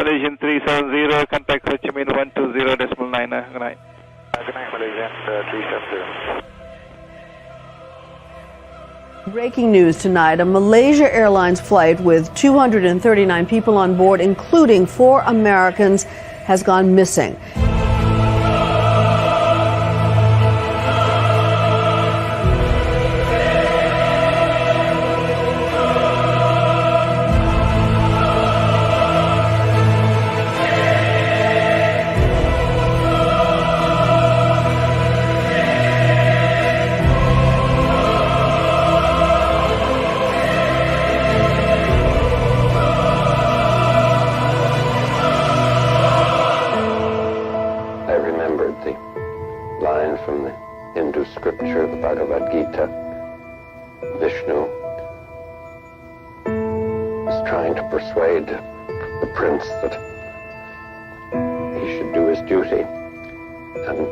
Malaysian 370, contact Ho Chi Minh 120.9. Good night. Good night, Malaysian 370. Breaking news tonight, a Malaysia Airlines flight with 239 people on board, including 4 Americans, has gone missing. From the Hindu scripture, the Bhagavad Gita, Vishnu is trying to persuade the prince that he should do his duty, and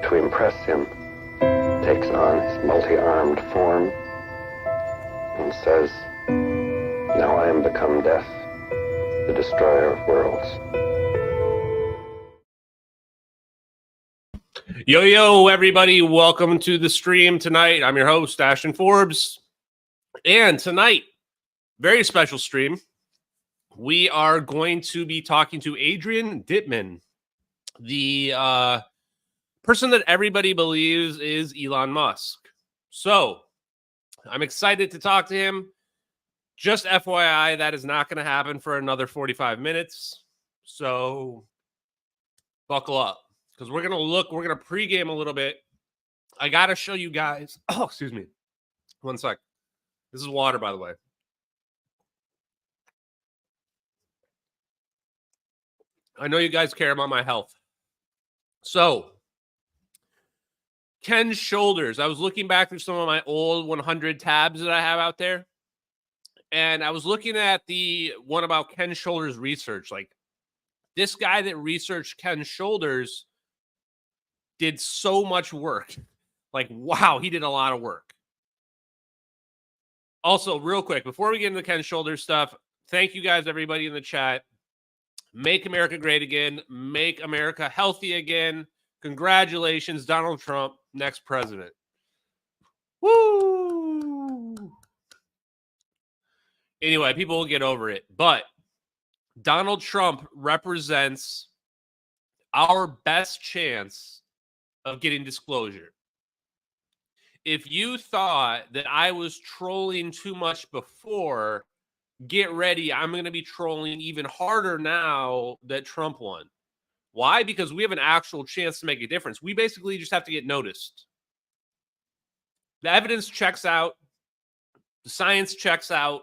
to impress him takes on his multi-armed form and says, "Now I am become death, the destroyer of worlds." Yo, everybody. Welcome to the stream tonight. I'm your host, Ashton Forbes. And tonight, very special stream. We are going to be talking to Adrian Dittman, the person that everybody believes is Elon Musk. So, I'm excited to talk to him. Just FYI, that is not going to happen for another 45 minutes. So, buckle up. Because we're going to pregame a little bit. I got to show you guys. Oh, excuse me. One sec. This is water, by the way. I know you guys care about my health. So, Ken Shoulders. I was looking back through some of my old 100 tabs that I have out there. And I was looking at the one about Ken Shoulders research. Like, this guy that researched Ken Shoulders did so much work. Like, wow, he did a lot of work. Also, real quick, before we get into the Ken Shoulders stuff, thank you guys, everybody in the chat. Make America great again. Make America healthy again. Congratulations, Donald Trump, next president. Woo! Anyway, people will get over it. But Donald Trump represents our best chance of getting disclosure. If you thought that I was trolling too much before, get ready. I'm going to be trolling even harder now that Trump won. Why? Because we have an actual chance to make a difference. We basically just have to get noticed. The evidence checks out. The science checks out.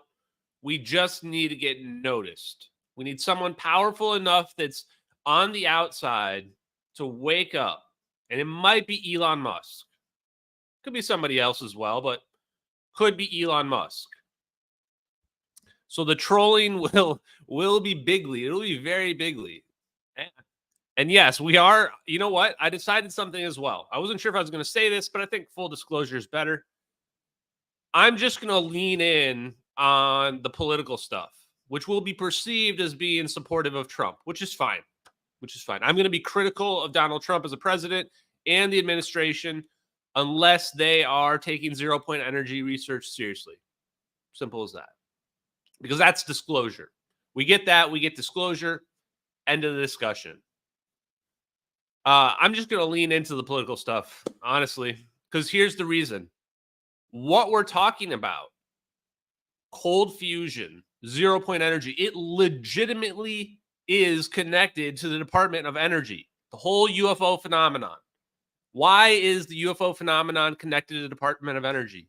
We just need to get noticed. We need someone powerful enough that's on the outside to wake up. And it might be Elon Musk. Could be somebody else as well, but could be Elon Musk. So the trolling will be bigly. It'll be very bigly. And yes, we are. You know what? I decided something as well. I wasn't sure if I was going to say this, but I think full disclosure is better. I'm just going to lean in on the political stuff, which will be perceived as being supportive of Trump, which is fine. I'm going to be critical of Donald Trump as a president and the administration unless they are taking 0 Point Energy research seriously. Simple as that. Because that's disclosure. We get that. We get disclosure. End of the discussion. I'm just going to lean into the political stuff, honestly, because here's the reason. What we're talking about, cold fusion, 0 Point Energy, it legitimately is connected to the Department of Energy, the whole UFO phenomenon. Why is the UFO phenomenon connected to the Department of Energy?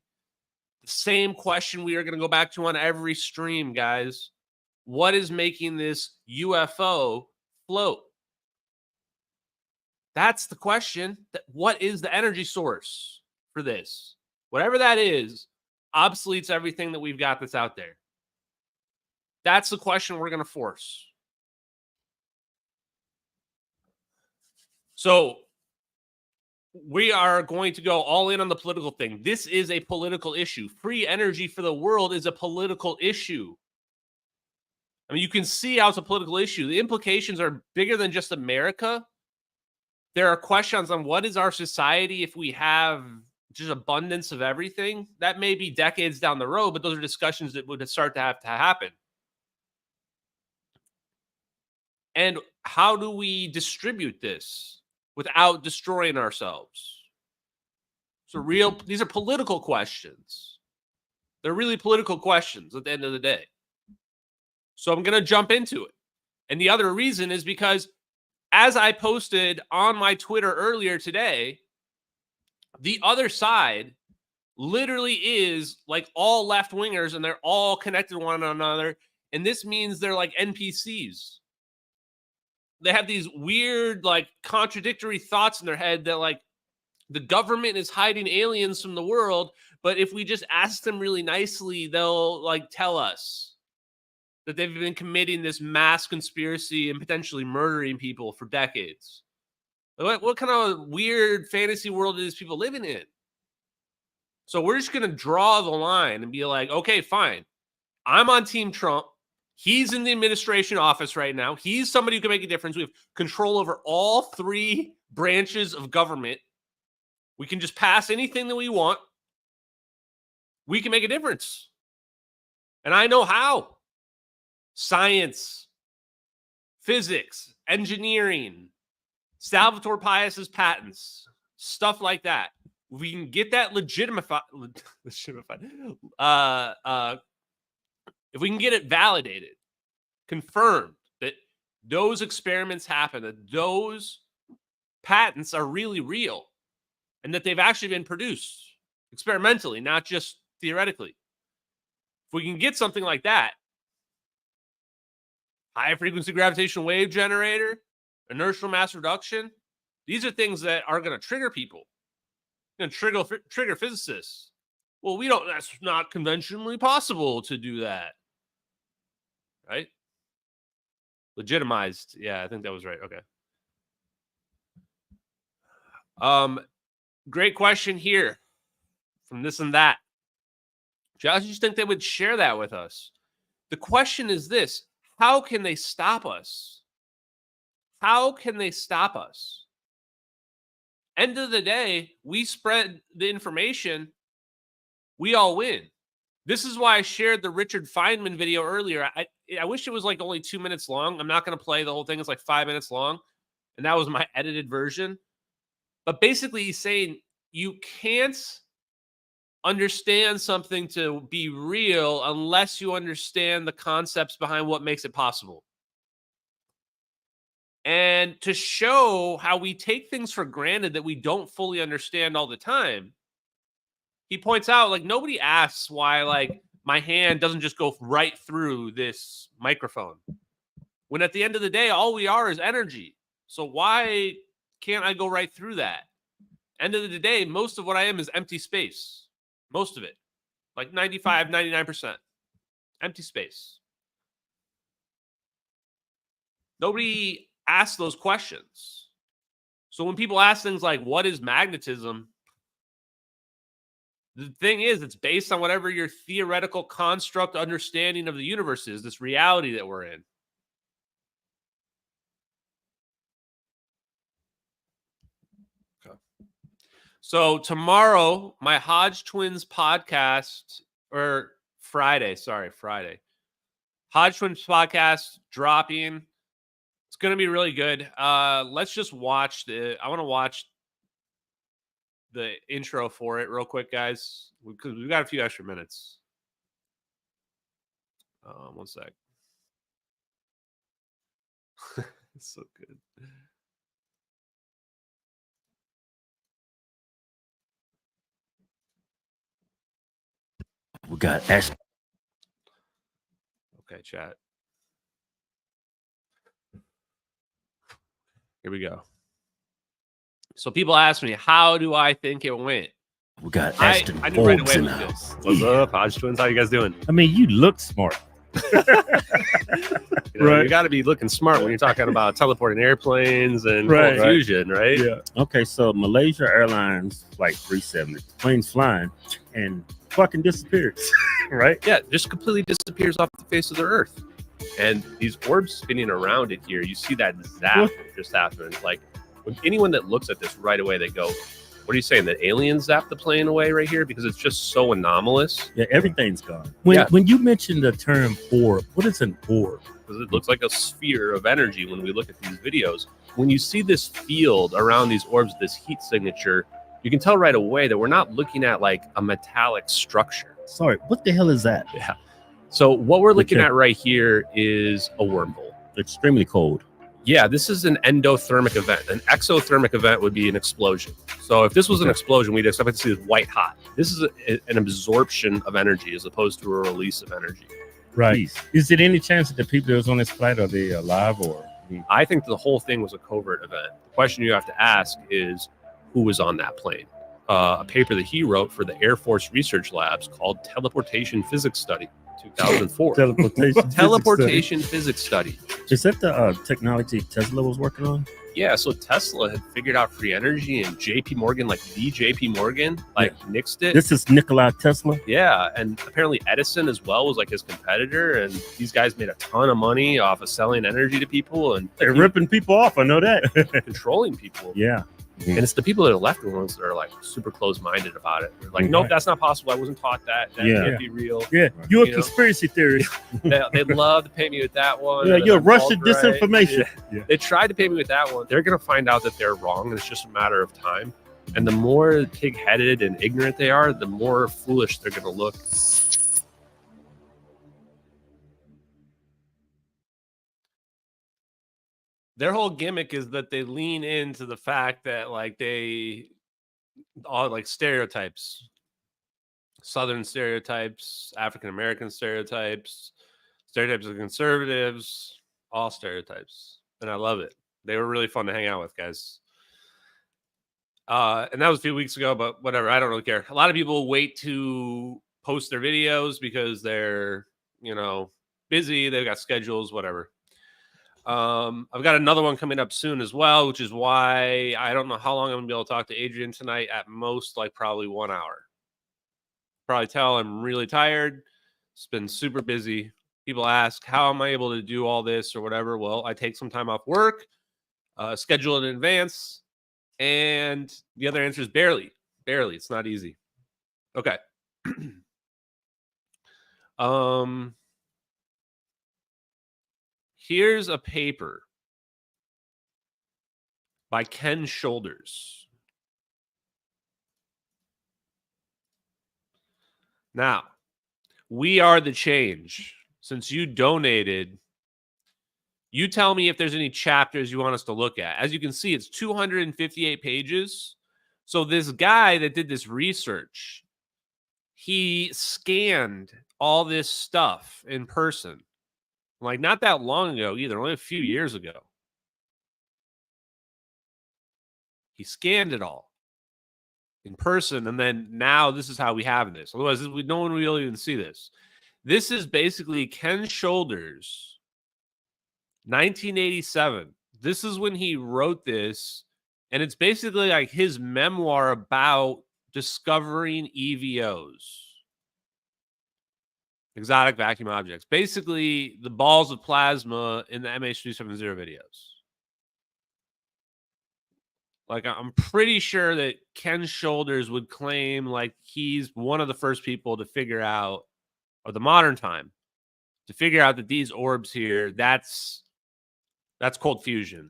The same question we are going to go back to on every stream, guys. What is making this UFO float? That's the question. What is the energy source for this? Whatever that is, obsoletes everything that we've got that's out there. That's the question we're going to force. So we are going to go all in on the political thing. This is a political issue. Free energy for the world is a political issue. I mean, you can see how it's a political issue. The implications are bigger than just America. There are questions on what is our society if we have just abundance of everything. That may be decades down the road, but those are discussions that would start to have to happen. And how do we distribute this without destroying ourselves? These are political questions. They're really political questions at the end of the day. So I'm going to jump into it. And the other reason is because, as I posted on my Twitter earlier today, the other side literally is like all left-wingers, and they're all connected to one another. And this means they're like NPCs. They have these weird, like, contradictory thoughts in their head that, like, the government is hiding aliens from the world, but if we just ask them really nicely, they'll, like, tell us that they've been committing this mass conspiracy and potentially murdering people for decades. What kind of weird fantasy world are these people living in? So we're just going to draw the line and be like, okay, fine. I'm on Team Trump. He's in the administration office right now. He's somebody who can make a difference. We have control over all three branches of government. We can just pass anything that we want. We can make a difference. And I know how. Science, physics, engineering, Salvatore Paius's patents, stuff like that. We can get that legitimified. If we can get it validated, confirmed that those experiments happen, that those patents are really real, and that they've actually been produced experimentally, not just theoretically. If we can get something like that, high-frequency gravitational wave generator, inertial mass reduction, these are things that are going to trigger people, going to trigger physicists. Well, that's not conventionally possible to do that. Right? Legitimized. Yeah, I think that was right. Okay. Great question here from this and that. I just think they would share that with us. The question is this: how can they stop us? How can they stop us? End of the day, we spread the information, we all win. This is why I shared the Richard Feynman video earlier. I wish it was like only 2 minutes long. I'm not going to play the whole thing. It's like 5 minutes long. And that was my edited version. But basically, he's saying you can't understand something to be real unless you understand the concepts behind what makes it possible. And to show how we take things for granted that we don't fully understand all the time, he points out, like, nobody asks why, like, my hand doesn't just go right through this microphone. When at the end of the day, all we are is energy. So why can't I go right through that? End of the day, most of what I am is empty space. Most of it. Like 95, 99%. Empty space. Nobody asks those questions. So when people ask things like, what is magnetism? The thing is, it's based on whatever your theoretical construct understanding of the universe is, this reality that we're in. Okay. So tomorrow, my Hodge Twins podcast, or Friday. Hodge Twins podcast dropping. It's going to be really good. Let's just watch I want to watch the intro for it real quick, guys, because we've got a few extra minutes. One sec. It's so good. We got Ashton. Okay, chat. Here we go. So people ask me, how do I think it went? We got Ashton. I knew right away it was in good. house. What's up, Hodge Twins? How you guys doing? I mean, you look smart. Right. You got to be looking smart when you're talking about teleporting airplanes and cold fusion, right? Yeah. Okay, so Malaysia Airlines Flight 370, plane's flying and fucking disappears, right? Yeah, just completely disappears off the face of the earth. And these orbs spinning around it here, you see that zap just happen. Like, when anyone that looks at this right away, they go, what are you saying, that aliens zapped the plane away right here? Because it's just so anomalous. Yeah, everything's gone. When you mentioned the term orb, what is an orb? Because it looks like a sphere of energy when we look at these videos. When you see this field around these orbs, this heat signature, you can tell right away that we're not looking at like a metallic structure. Sorry, what the hell is that? Yeah. So what we're looking at right here is a wormhole. Extremely cold. Yeah, this is an endothermic event. An exothermic event would be an explosion. So if this was an explosion, we'd expect to see it white hot. This is an absorption of energy as opposed to a release of energy. Right. Is there any chance that the people that was on this flight, are they alive or? I think the whole thing was a covert event. The question you have to ask is who was on that plane. A paper that he wrote for the Air Force Research Labs called Teleportation Physics Study, 2004. Teleportation Physics Study. Is that the technology Tesla was working on? Yeah, so Tesla had figured out free energy, and JP Morgan, like the JP Morgan, nixed it. This is Nikola Tesla? Yeah, and apparently Edison as well was like his competitor, and these guys made a ton of money off of selling energy to people. And they're ripping people off, I know that. Controlling people. Yeah. And it's the people that are left ones that are like super close-minded about it. They're like, nope, that's not possible. I wasn't taught that. That can't be real. Yeah, you're a conspiracy theorist. They love to pay me with that one. Yeah, you're Russian disinformation. Yeah. They tried to pay me with that one. They're going to find out that they're wrong, and it's just a matter of time. And the more pig-headed and ignorant they are, the more foolish they're going to look. Their whole gimmick is that they lean into the fact that like they all like stereotypes, Southern stereotypes, African American stereotypes, stereotypes of conservatives, all stereotypes. And I love it. They were really fun to hang out with, guys. And that was a few weeks ago, but whatever. I don't really care. A lot of people wait to post their videos because they're, busy. They've got schedules, whatever. I've got another one coming up soon as well, which is why I don't know how long I'm gonna be able to talk to Adrian tonight. At most, like probably 1 hour. Probably tell I'm really tired. It's been super busy. People ask, how am I able to do all this or whatever? Well, I take some time off work, schedule it in advance, and the other answer is barely. Barely. It's not easy. Okay. Here's a paper by Ken Shoulders. Now, we are the change. Since you donated, you tell me if there's any chapters you want us to look at. As you can see, it's 258 pages. So this guy that did this research, he scanned all this stuff in person. Like, not that long ago either, only a few years ago. He scanned it all in person, and then now this is how we have this. Otherwise, no one will even see this. This is basically Ken Shoulders, 1987. This is when he wrote this, and it's basically like his memoir about discovering EVOs. Exotic vacuum objects. Basically, the balls of plasma in the MH370 videos. Like, I'm pretty sure that Ken Shoulders would claim like he's one of the first people to figure out, or the modern time, to figure out that these orbs here, that's cold fusion.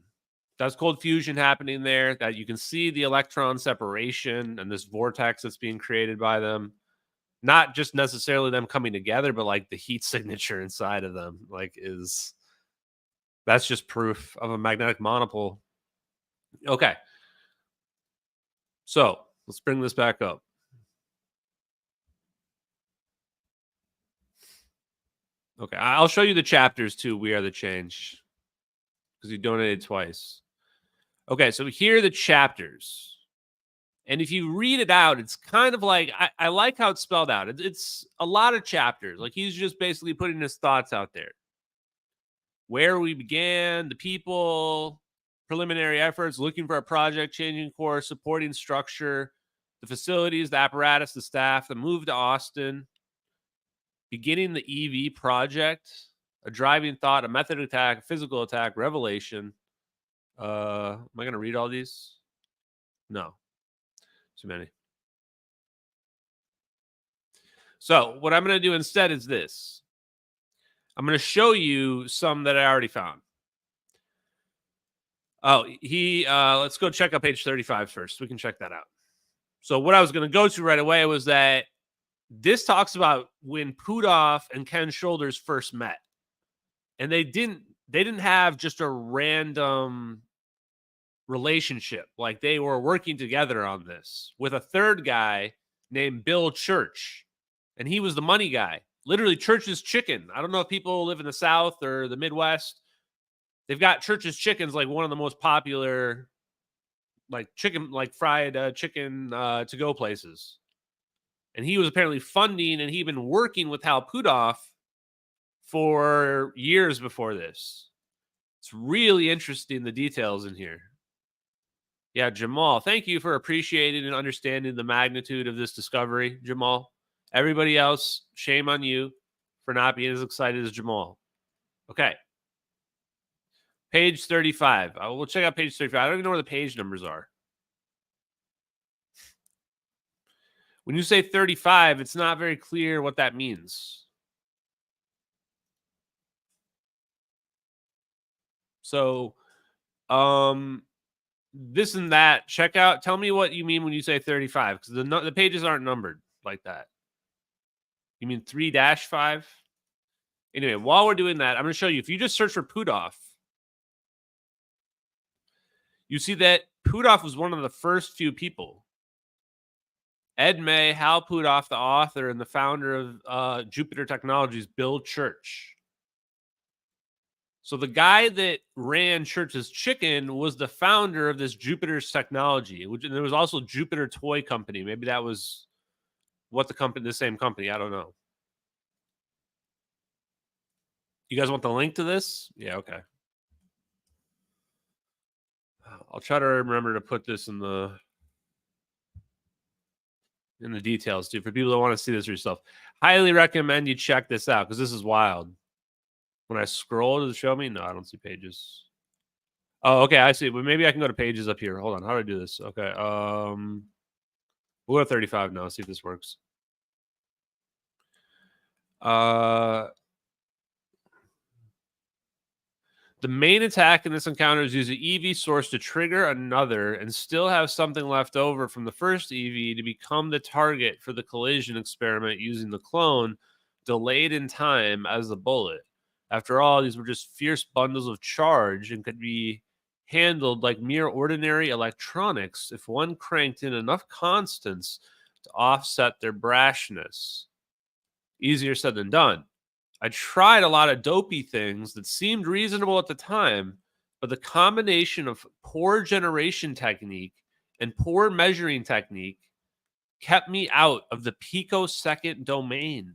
That's cold fusion happening there, that you can see the electron separation and this vortex that's being created by them. Not just necessarily them coming together, but like the heat signature inside of them, that's just proof of a magnetic monopole. Okay. So let's bring this back up. Okay. I'll show you the chapters too. We Are the Change, because you donated twice. Okay. So here are the chapters. And if you read it out, it's kind of like, I like how it's spelled out. It's a lot of chapters. Like, he's just basically putting his thoughts out there. Where we began, the people, preliminary efforts, looking for a project, changing course, supporting structure, the facilities, the apparatus, the staff, the move to Austin, beginning the EV project, a driving thought, a method attack, a physical attack, revelation. Am I going to read all these? No. Too many. So what I'm going to do instead is this. I'm going to show you some that I already found. Oh, let's go check out page 35 first. We can check that out. So what I was going to go to right away was that this talks about when Pudov and Ken Shoulders first met. And they didn't have just a random relationship. Like, they were working together on this with a third guy named Bill Church. And he was the money guy. Literally, Church's Chicken. I don't know if people live in the South or the Midwest. They've got Church's Chicken's like one of the most popular, like chicken, like fried chicken to go places. And he was apparently funding, and he'd been working with Hal Pudov for years before this. It's really interesting, the details in here. Yeah, Jamal, thank you for appreciating and understanding the magnitude of this discovery, Jamal. Everybody else, shame on you for not being as excited as Jamal. Okay. Page 35. We'll check out page 35. I don't even know where the page numbers are. When you say 35, it's not very clear what that means. So, this and that, check out. Tell me what you mean when you say 35, because the pages aren't numbered like that. You mean 3-5? Anyway, while we're doing that, I'm going to show you. If you just search for Pudov, you see that Pudov was one of the first few people. Ed May, Hal Pudov, the author and the founder of Jupiter Technologies, Bill Church. So the guy that ran Church's Chicken was the founder of this Jupiter's technology, and there was also Jupiter Toy Company. Maybe that was what the same company. I don't know. You guys want the link to this? Yeah, okay. I'll try to remember to put this in the details too, for people that want to see this for yourself. Highly recommend you check this out, because this is wild. When I scroll, does it show me? No, I don't see pages. Oh, okay, I see. Well, maybe I can go to pages up here. Hold on. How do I do this? Okay. We'll go to 35 now. See if this works. The main attack in this encounter is use an EV source to trigger another and still have something left over from the first EV to become the target for the collision experiment using the clone delayed in time as the bullet. After all, these were just fierce bundles of charge and could be handled like mere ordinary electronics if one cranked in enough constants to offset their brashness. Easier said than done. I tried a lot of dopey things that seemed reasonable at the time, but the combination of poor generation technique and poor measuring technique kept me out of the picosecond domain.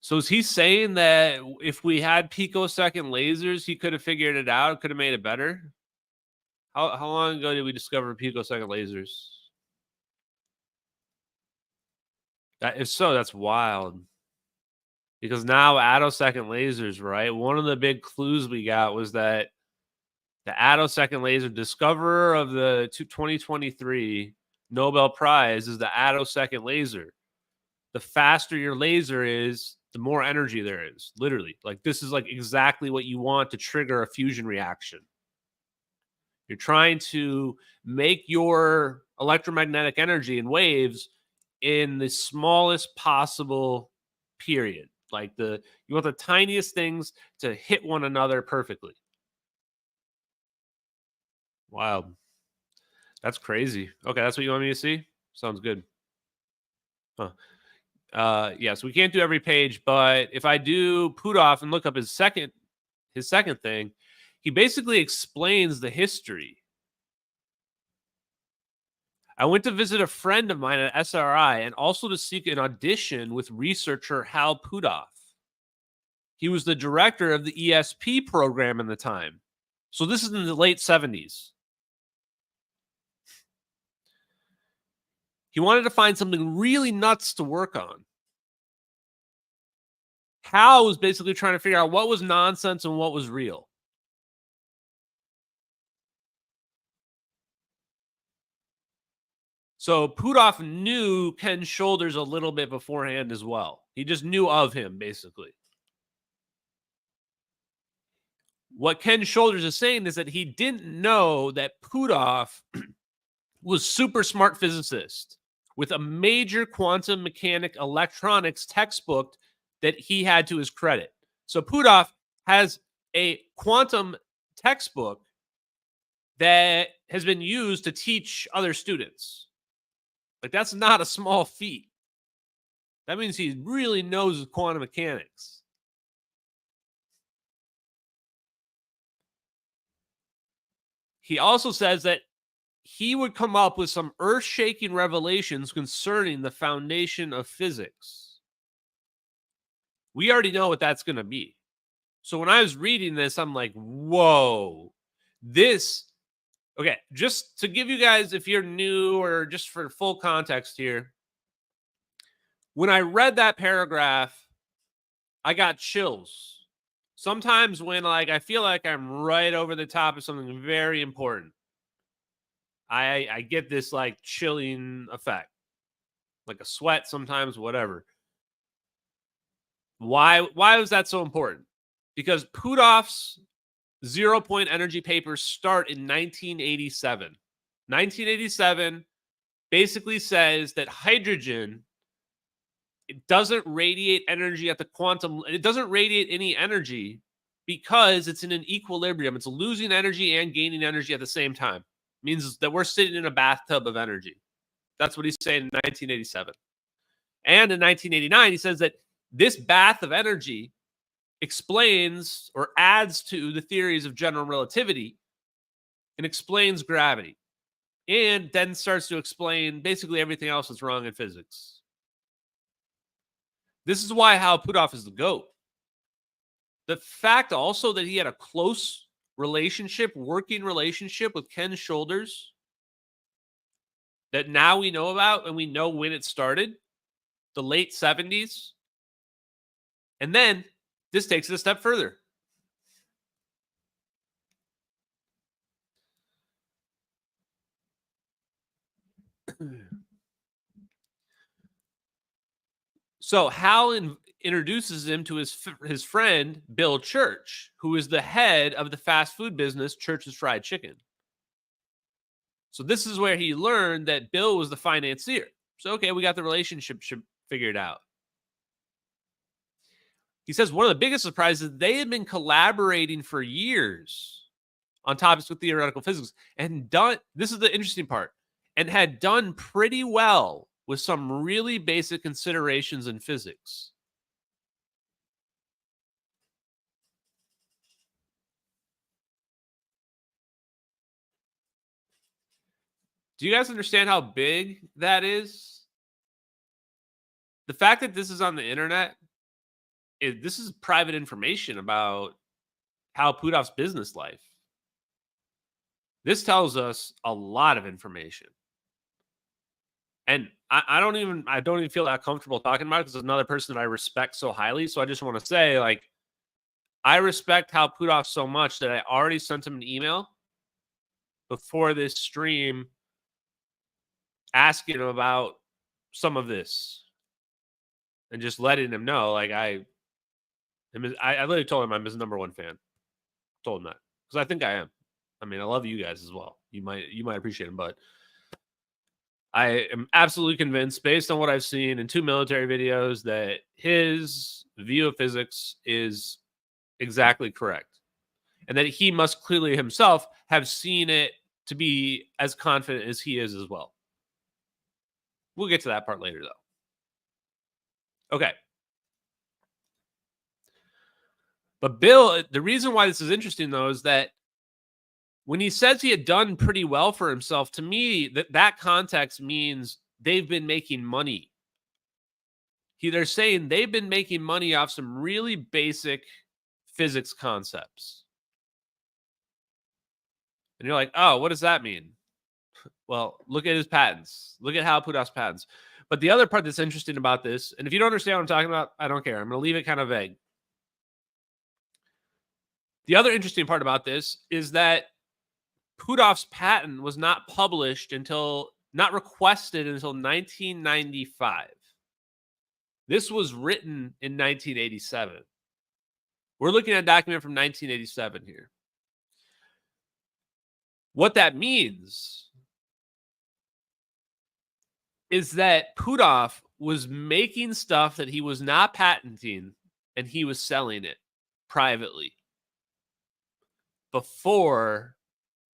So is he saying that if we had picosecond lasers, he could have figured it out, could have made it better? How long ago did we discover picosecond lasers? If so, that's wild. Because now attosecond lasers, right? One of the big clues we got was that the attosecond laser discoverer of the 2023 Nobel Prize is the attosecond laser. The faster your laser is, the more energy there is. Literally. Like, this is like exactly what you want to trigger a fusion reaction. You're trying to make your electromagnetic energy in waves in the smallest possible period. Like, you want the tiniest things to hit one another perfectly. Wild. That's crazy. Okay, that's what you want me to see? Sounds good. Huh. So we can't do every page, but if I do Pudov and look up his second thing, he basically explains the history. I went to visit a friend of mine at SRI and also to seek an audition with researcher Hal Pudov. He was the director of the ESP program in the time. So this is in the late 70s. He wanted to find something really nuts to work on. Hal was basically trying to figure out what was nonsense and what was real. So Puthoff knew Ken Shoulders a little bit beforehand as well. He just knew of him, basically. What Ken Shoulders is saying is that he didn't know that Puthoff was super smart physicist with a major quantum mechanic electronics textbook that he had to his credit. So Puthoff has a quantum textbook that has been used to teach other students. Like, that's not a small feat. That means he really knows quantum mechanics. He also says that he would come up with some earth-shaking revelations concerning the foundation of physics. We already know what that's going to be. So when I was reading this, I'm like, whoa, this... Okay, just to give you guys, if you're new or just for full context here, when I read that paragraph, I got chills. Sometimes when I feel like I'm right over the top of something very important, I get this chilling effect, like a sweat sometimes, whatever. Why was that so important? Because Puthoff's 0-point energy papers start in 1987. 1987 basically says that hydrogen, it doesn't radiate energy at the quantum. It doesn't radiate any energy because it's in an equilibrium. It's losing energy and gaining energy at the same time. It means that we're sitting in a bathtub of energy. That's what he's saying in 1987. And in 1989, he says that this bath of energy explains or adds to the theories of general relativity and explains gravity, and then starts to explain basically everything else that's wrong in physics. This is why Hal Puthoff is the GOAT. The fact also that he had a close relationship, working relationship with Ken Shoulders that now we know about, and we know when it started, the late 70s. And then this takes it a step further. So Hal introduces him to his friend, Bill Church, who is the head of the fast food business, Church's Fried Chicken. So this is where he learned that Bill was the financier. So, okay, we got the relationship figured out. He says one of the biggest surprises is they had been collaborating for years on topics with theoretical physics and this is the interesting part, and had done pretty well with some really basic considerations in physics. Do you guys understand how big that is? The fact that this is on the internet, this is private information about Hal Puthoff's business life. This tells us a lot of information. And I don't even feel that comfortable talking about it because it's another person that I respect so highly. So I just want to say, I respect Hal Puthoff so much that I already sent him an email before this stream asking him about some of this and just letting him know, I literally told him I'm his number one fan. Told him that because I think I am. I mean, I love you guys as well. You might appreciate him, but I am absolutely convinced, based on what I've seen in 2 military videos, that his view of physics is exactly correct, and that he must clearly himself have seen it to be as confident as he is as well. We'll get to that part later, though. Okay. But Bill, the reason why this is interesting, though, is that when he says he had done pretty well for himself, to me, that context means they've been making money. They're saying they've been making money off some really basic physics concepts. And you're like, oh, what does that mean? Well, look at his patents. Look at how Pudov's patents. But the other part that's interesting about this, and if you don't understand what I'm talking about, I don't care. I'm going to leave it kind of vague. The other interesting part about this is that Pudov's patent was not requested until 1995. This was written in 1987. We're looking at a document from 1987 here. What that means is that Pudov was making stuff that he was not patenting and he was selling it privately before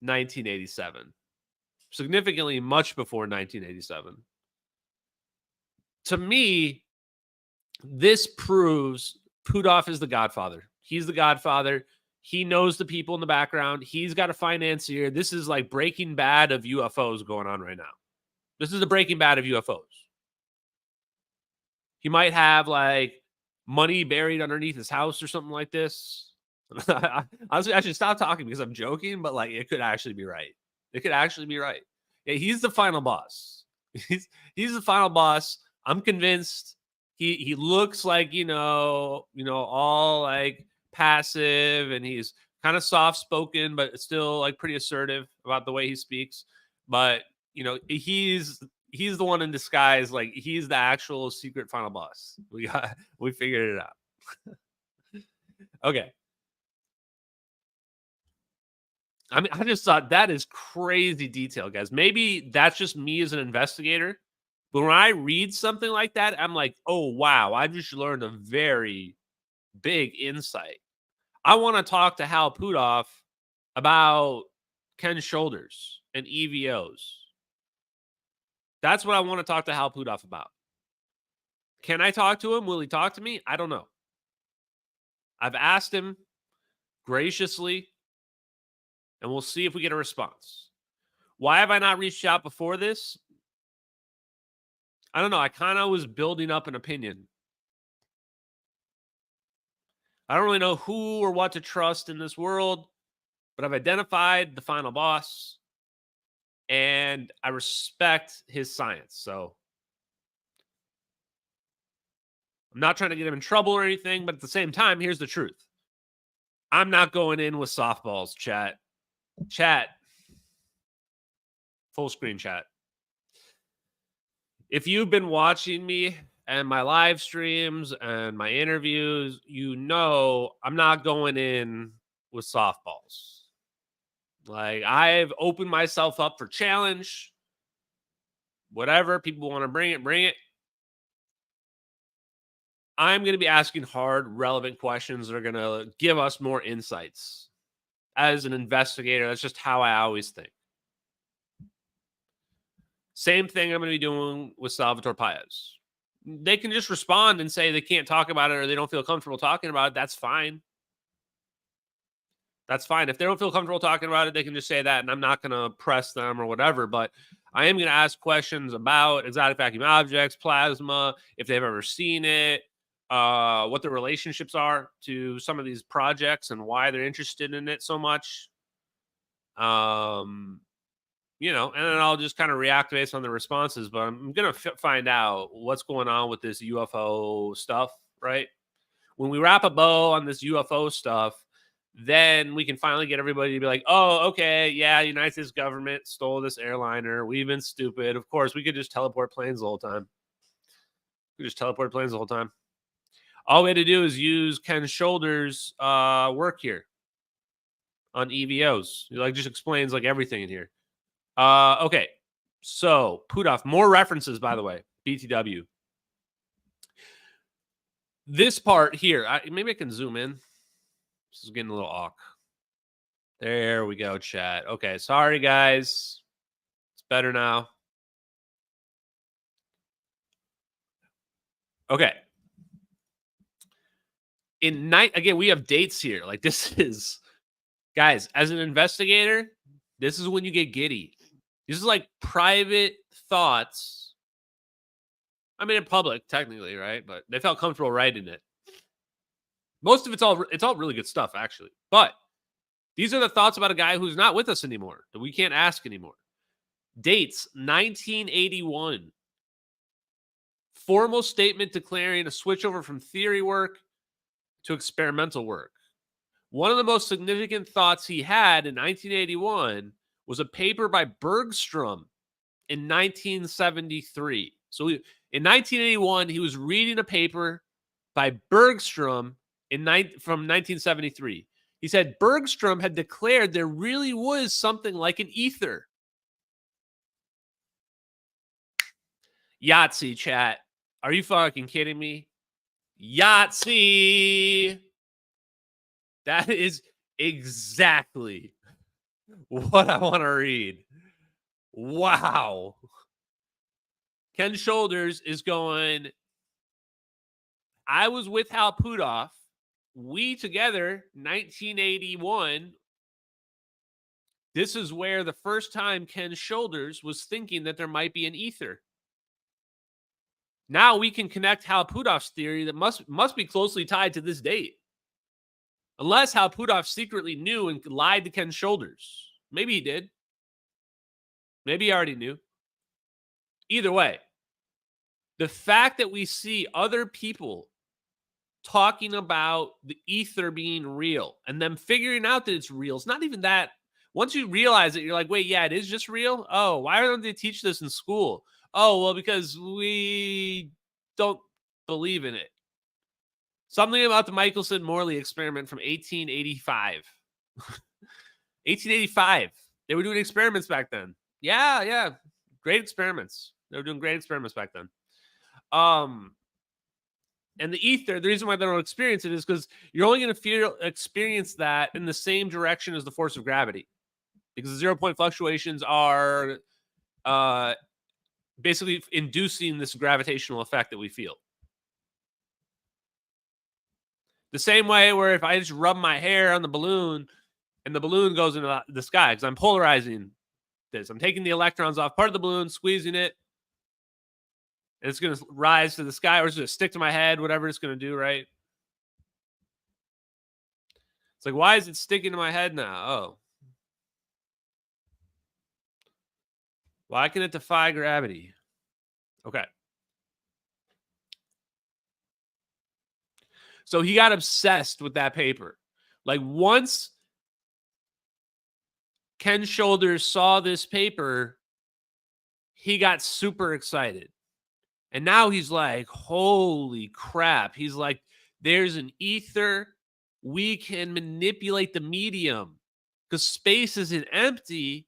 1987. Significantly much before 1987. To me, this proves Pudov is the godfather. He's the godfather. He knows the people in the background. He's got a financier. This is like Breaking Bad of UFOs going on right now. This is the Breaking Bad of UFOs. He might have like money buried underneath his house or something like this. Honestly, I should stop talking because I'm joking, but like it could actually be right. It could actually be right. Yeah, he's the final boss. He's the final boss. I'm convinced. He looks like, all like passive, and he's kind of soft spoken, but still like pretty assertive about the way he speaks. But he's the one in disguise. Like he's the actual secret final boss. We figured it out. Okay. I mean, I just thought that is crazy detail, guys. Maybe that's just me as an investigator. But when I read something like that, I'm like, oh, wow, I just learned a very big insight. I want to talk to Hal Pudov about Ken Shoulders and EVOs. That's what I want to talk to Hal Pudov about. Can I talk to him? Will he talk to me? I don't know. I've asked him graciously, and we'll see if we get a response. Why have I not reached out before this? I don't know. I kind of was building up an opinion. I don't really know who or what to trust in this world, but I've identified the final boss, and I respect his science. So I'm not trying to get him in trouble or anything, but at the same time, here's the truth. I'm not going in with softballs, chat. Chat. Full screen chat. If you've been watching me and my live streams and my interviews, I'm not going in with softballs. Like, I've opened myself up for challenge. Whatever. People want to bring it, bring it. I'm going to be asking hard, relevant questions that are going to give us more insights. As an investigator, that's just how I always think. Same thing I'm going to be doing with Salvatore Paez. They can just respond and say they can't talk about it or they don't feel comfortable talking about it. That's fine. That's fine. If they don't feel comfortable talking about it, they can just say that, and I'm not going to press them or whatever. But I am going to ask questions about exotic vacuum objects, plasma, if they've ever seen it, what the relationships are to some of these projects and why they're interested in it so much. And then I'll just kind of react based on the responses, but I'm going to find out what's going on with this UFO stuff, right? When we wrap a bow on this UFO stuff, then we can finally get everybody to be like, oh, okay, yeah, the United States government stole this airliner. We've been stupid. Of course, we could just teleport planes the whole time. All we had to do is use Ken Shoulders' work here on EVOs. He just explains everything in here. Okay, so Pudov, more references, by the way, BTW. This part here, maybe I can zoom in. This is getting a little awkward. There we go, chat. Okay, sorry, guys. It's better now. Okay. Again, we have dates here. This is, guys, as an investigator, this is when you get giddy. This is private thoughts. I mean, in public, technically, right? But they felt comfortable writing it. Most of it's all really good stuff, actually. But these are the thoughts about a guy who's not with us anymore, that we can't ask anymore. Dates 1981. Formal statement declaring a switchover from theory work to experimental work. One of the most significant thoughts he had in 1981 was a paper by Bergstrom in 1973. So in 1981, he was reading a paper by Bergstrom from 1973. He said Bergstrom had declared there really was something like an ether. Yahtzee, chat. Are you fucking kidding me? Yahtzee. That is exactly what I want to read. Wow. Ken Shoulders is going, I was with Hal Puthoff. We together, 1981. This is where the first time Ken Shoulders was thinking that there might be an ether. Now we can connect Hal Puthoff's theory that must be closely tied to this date. Unless Hal Puthoff secretly knew and lied to Ken Shoulders. Maybe he did. Maybe he already knew. Either way, the fact that we see other people talking about the ether being real and them figuring out that it's real, it's not even that. Once you realize it, you're like, wait, yeah, it is just real? Oh, why don't they teach this in school? Oh, well, because we don't believe in it. Something about the Michelson-Morley experiment from 1885. 1885. They were doing experiments back then. Yeah. Great experiments. They were doing great experiments back then. And the ether, the reason why they don't experience it is because you're only going to experience that in the same direction as the force of gravity. Because the 0-point fluctuations are basically inducing this gravitational effect that we feel. The same way where if I just rub my hair on the balloon and the balloon goes into the sky, because I'm polarizing this. I'm taking the electrons off part of the balloon, squeezing it, and it's going to rise to the sky, or it's going to stick to my head, whatever it's going to do, right? It's like, why is it sticking to my head now? Oh. Why can it defy gravity? Okay. So he got obsessed with that paper. Like once Ken Shoulders saw this paper, he got super excited. And now he's like, holy crap. He's like, there's an ether. We can manipulate the medium because space isn't empty.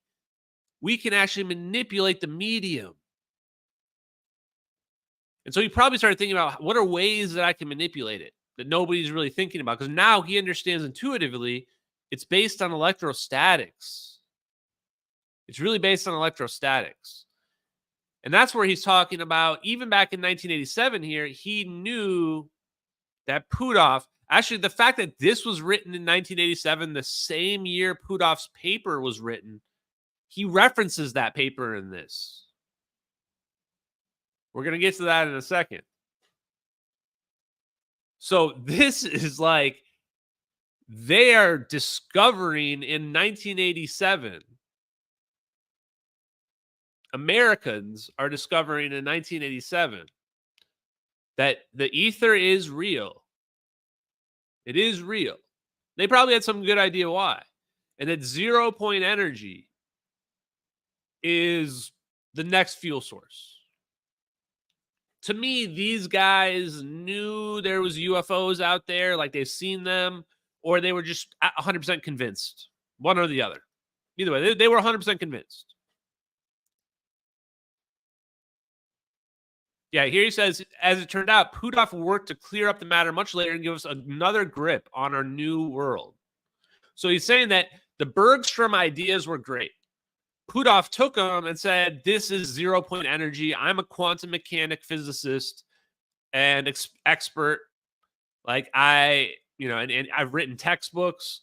We can actually manipulate the medium. And so he probably started thinking about what are ways that I can manipulate it that nobody's really thinking about, because now he understands intuitively it's based on electrostatics. It's really based on electrostatics. And that's where he's talking about, even back in 1987 here, he knew that Puthoff, actually the fact that this was written in 1987, the same year Puthoff's paper was written, he references that paper in this. We're going to get to that in a second. So this is like, they are discovering in 1987. Americans are discovering in 1987 that the ether is real. It is real. They probably had some good idea why. And that 0-point energy is the next fuel source. To me, these guys knew there was UFOs out there, like they've seen them, or they were just 100% convinced, one or the other. Either way, they were 100% convinced. Yeah, here he says, as it turned out, Puthoff worked to clear up the matter much later and give us another grip on our new world. So he's saying that the Bergstrom ideas were great. Puthoff took them and said, this is 0-point energy. I'm a quantum mechanic physicist and expert. Like and I've written textbooks,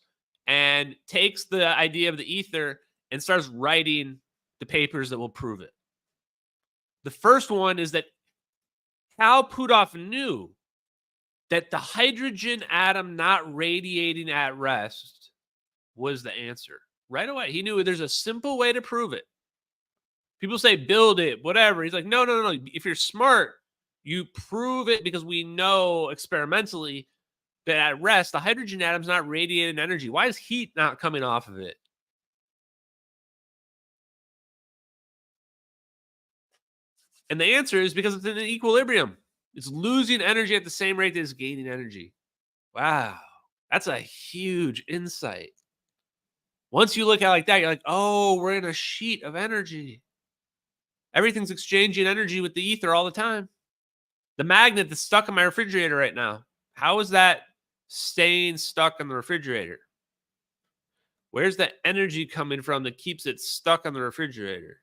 and takes the idea of the ether and starts writing the papers that will prove it. The first one is that Hal Puthoff knew that the hydrogen atom not radiating at rest was the answer. Right away, he knew there's a simple way to prove it. People say build it, whatever. He's like, no. If you're smart, you prove it because we know experimentally that at rest, the hydrogen atom's not radiating energy. Why is heat not coming off of it? And the answer is because it's in an equilibrium. It's losing energy at the same rate that it's gaining energy. Wow. That's a huge insight. Once you look at it like that, you're like, oh, we're in a sheet of energy. Everything's exchanging energy with the ether all the time. The magnet that's stuck in my refrigerator right now, how is that staying stuck in the refrigerator? Where's the energy coming from that keeps it stuck on the refrigerator?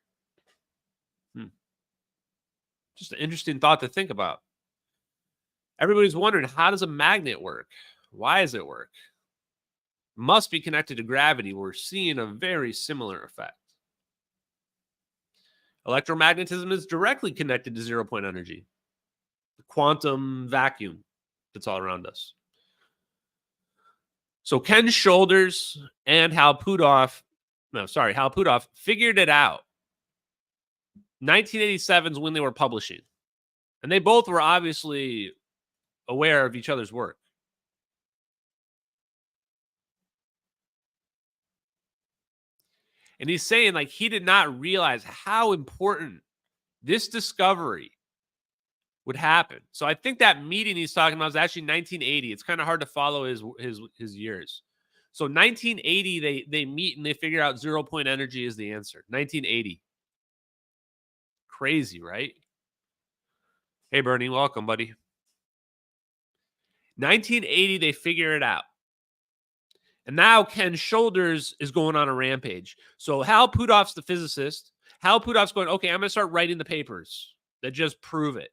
Just an interesting thought to think about. Everybody's wondering, how does a magnet work? Why does it work? Must be connected to gravity. We're seeing a very similar effect. Electromagnetism is directly connected to zero-point energy, the quantum vacuum that's all around us. So Ken Shoulders and Hal Puthoff figured it out. 1987 is when they were publishing. And they both were obviously aware of each other's work. And he's saying, like, he did not realize how important this discovery would happen. So I think that meeting he's talking about is actually 1980. It's kind of hard to follow his years. So 1980, they meet and they figure out zero-point energy is the answer. 1980. Crazy, right? Hey, Bernie, welcome, buddy. 1980, they figure it out. And now Ken Shoulders is going on a rampage. So Hal Puthoff's the physicist. Hal Puthoff's going, okay, I'm going to start writing the papers that just prove it.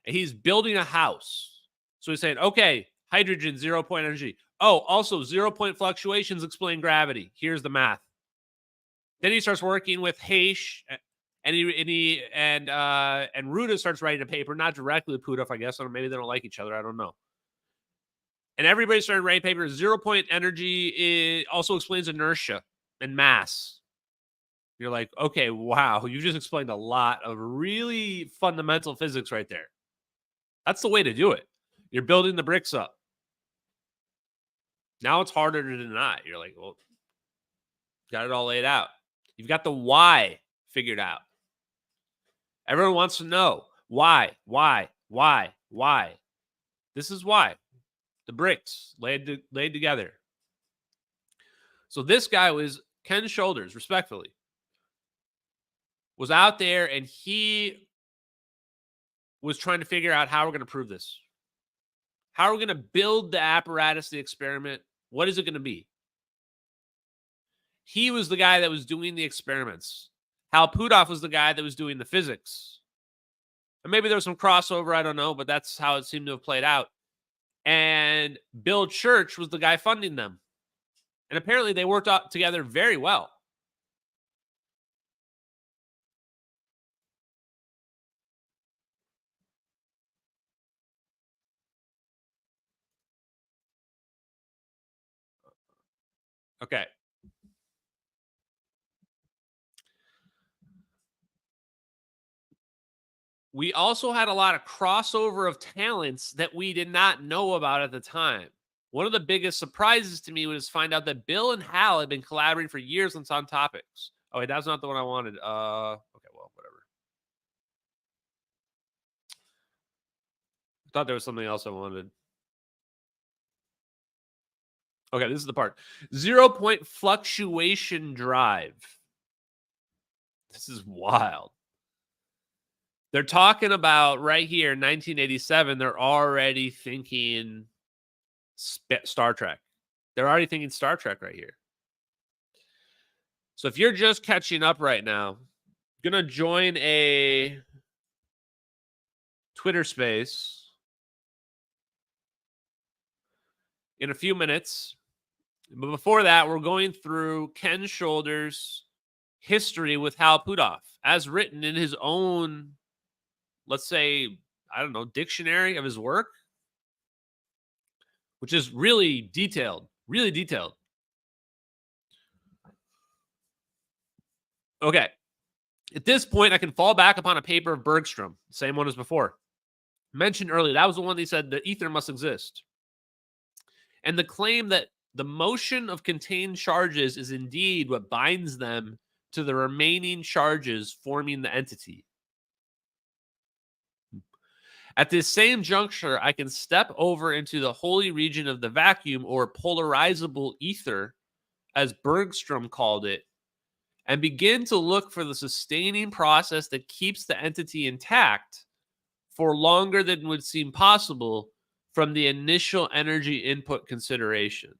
And he's building a house. So he's saying, okay, hydrogen, zero-point energy. Oh, also zero-point fluctuations explain gravity. Here's the math. Then he starts working with Haish, and Ruda starts writing a paper, not directly with Puthoff, I guess. Or maybe they don't like each other. I don't know. And everybody started writing papers. Zero-point energy also explains inertia and mass. You're like, okay, wow, you just explained a lot of really fundamental physics right there. That's the way to do it. You're building the bricks up. Now it's harder to deny. You're like, well, got it all laid out. You've got the why figured out. Everyone wants to know why. This is why. The bricks laid together. So this guy was Ken Shoulders, respectfully, was out there and he was trying to figure out how we're going to prove this. How are we going to build the apparatus, the experiment? What is it going to be? He was the guy that was doing the experiments. Hal Puthoff was the guy that was doing the physics. And maybe there was some crossover, I don't know, but that's how it seemed to have played out. And Bill Church was the guy funding them. And apparently they worked out together very well. Okay. We also had a lot of crossover of talents that we did not know about at the time. One of the biggest surprises to me was find out that Bill and Hal had been collaborating for years on some topics. Oh, wait, that's not the one I wanted. Okay, well, whatever. I thought there was something else I wanted. Okay, this is the part. 0-point fluctuation drive. This is wild. They're talking about right here, 1987, they're already thinking Star Trek. They're already thinking Star Trek right here. So if you're just catching up right now, I'm going to join a Twitter space in a few minutes. But before that, we're going through Ken Shoulders' history with Hal Puthoff, as written in his own, let's say, I don't know, dictionary of his work, which is really detailed, really detailed. Okay. At this point, I can fall back upon a paper of Bergstrom, same one as before. Mentioned earlier, that was the one they said the ether must exist. And the claim that the motion of contained charges is indeed what binds them to the remaining charges forming the entity. At this same juncture, I can step over into the holy region of the vacuum, or polarizable ether, as Bergstrom called it, and begin to look for the sustaining process that keeps the entity intact for longer than would seem possible from the initial energy input considerations.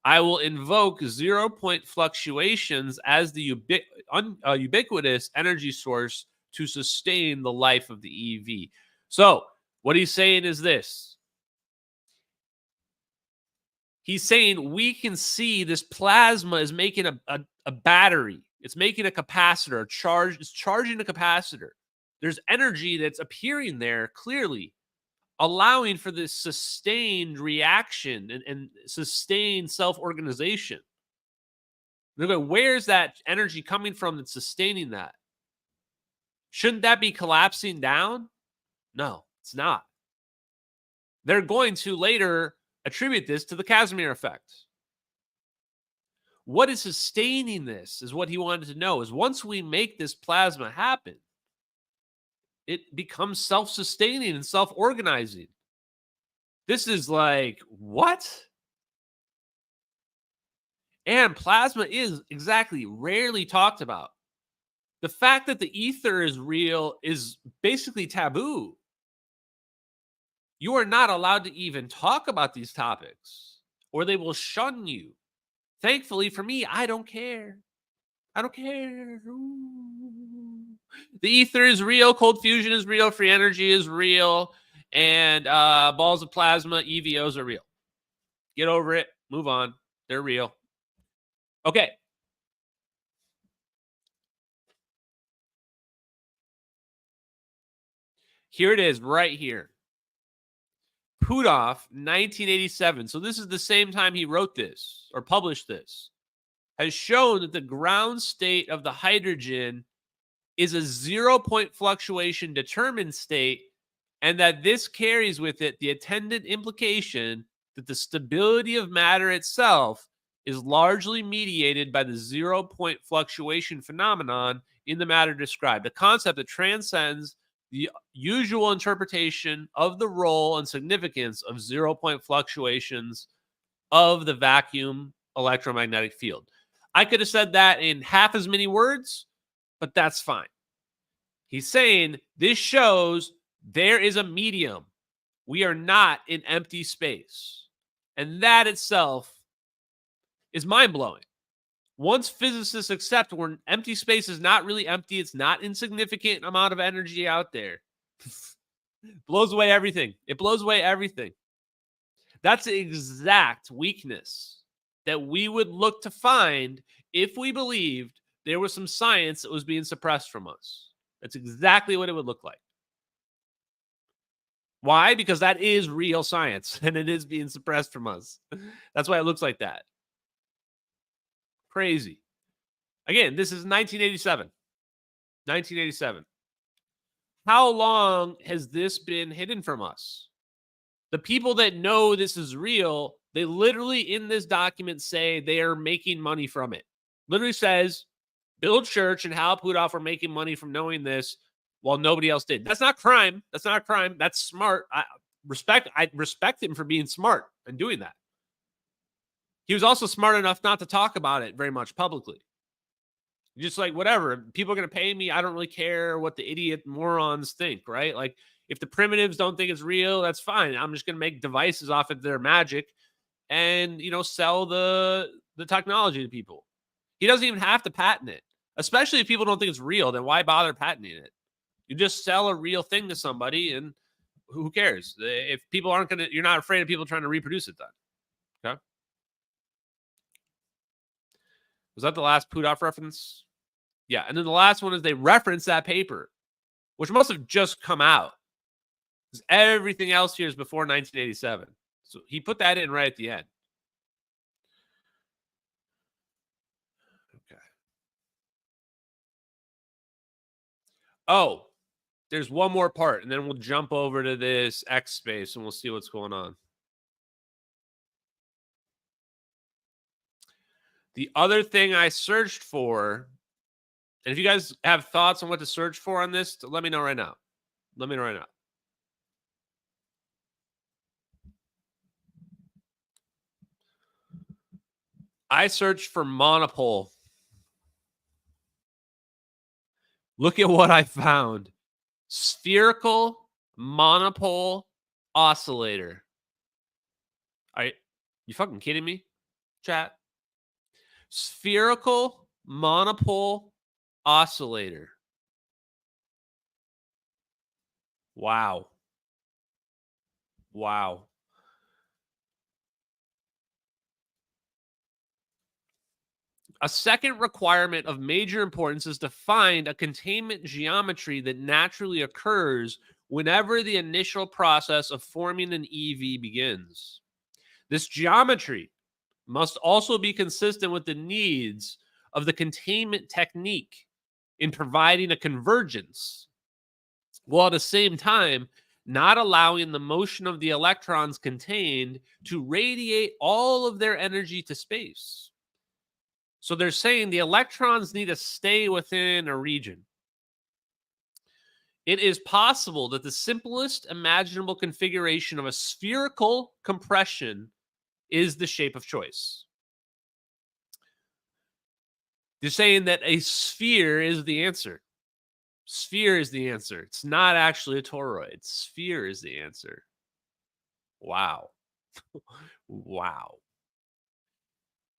I will invoke 0-point fluctuations as the ubiquitous energy source to sustain the life of the EV. So, what he's saying is this. He's saying we can see this plasma is making a battery. It's making a capacitor, a charge. It's charging a capacitor. There's energy that's appearing there clearly, allowing for this sustained reaction and sustained self-organization. Where's that energy coming from that's sustaining that? Shouldn't that be collapsing down? No, it's not. They're going to later attribute this to the Casimir effect. What is sustaining this is what he wanted to know, is once we make this plasma happen, it becomes self-sustaining and self-organizing. This is like, what? And plasma is exactly rarely talked about. The fact that the ether is real is basically taboo. You are not allowed to even talk about these topics, or they will shun you. Thankfully for me, I don't care. I don't care. Ooh. The ether is real. Cold fusion is real. Free energy is real. And balls of plasma, EVOs are real. Get over it. Move on. They're real. Okay. Here it is right here. Puthoff, 1987. So this is the same time he wrote this or published this. Has shown that the ground state of the hydrogen is a 0-point fluctuation determined state, and that this carries with it the attendant implication that the stability of matter itself is largely mediated by the 0-point fluctuation phenomenon in the matter described, a concept that transcends the usual interpretation of the role and significance of 0-point fluctuations of the vacuum electromagnetic field. I could have said that in half as many words, but that's fine. He's saying this shows there is a medium. We are not in empty space. And that itself is mind-blowing. Once physicists accept when empty space is not really empty, it's not insignificant amount of energy out there. Blows away everything. It blows away everything. That's the exact weakness that we would look to find if we believed there was some science that was being suppressed from us. That's exactly what it would look like. Why? Because that is real science, and it is being suppressed from us. That's why it looks like that. Crazy. Again, this is 1987. 1987. How long has this been hidden from us? The people that know this is real, they literally in this document say they are making money from it. Literally says, Bill Church and Hal Puthoff are making money from knowing this while nobody else did. That's not crime. That's not a crime. That's smart. I respect him for being smart and doing that. He was also smart enough not to talk about it very much publicly. Just like, whatever. People are going to pay me. I don't really care what the idiot morons think, right? Like, if the primitives don't think it's real, that's fine. I'm just going to make devices off of their magic and, sell the technology to people. He doesn't even have to patent it. Especially if people don't think it's real, then why bother patenting it? You just sell a real thing to somebody, and who cares? If people aren't going to, you're not afraid of people trying to reproduce it then. Okay. Was that the last Puthoff reference? Yeah. And then the last one is they reference that paper, which must have just come out. Because everything else here is before 1987. So he put that in right at the end. Okay. Oh, there's one more part, and then we'll jump over to this X space, and we'll see what's going on. The other thing I searched for, and if you guys have thoughts on what to search for on this, let me know right now. Let me know right now. I searched for monopole. Look at what I found. Spherical monopole oscillator. Are you fucking kidding me, chat? Spherical monopole oscillator. Wow. Wow. A second requirement of major importance is to find a containment geometry that naturally occurs whenever the initial process of forming an EV begins. This geometry must also be consistent with the needs of the containment technique in providing a convergence, while at the same time not allowing the motion of the electrons contained to radiate all of their energy to space. So they're saying the electrons need to stay within a region. It is possible that the simplest imaginable configuration of a spherical compression is the shape of choice. They're saying that a sphere is the answer. Sphere is the answer. It's not actually a toroid. Sphere is the answer. Wow. Wow.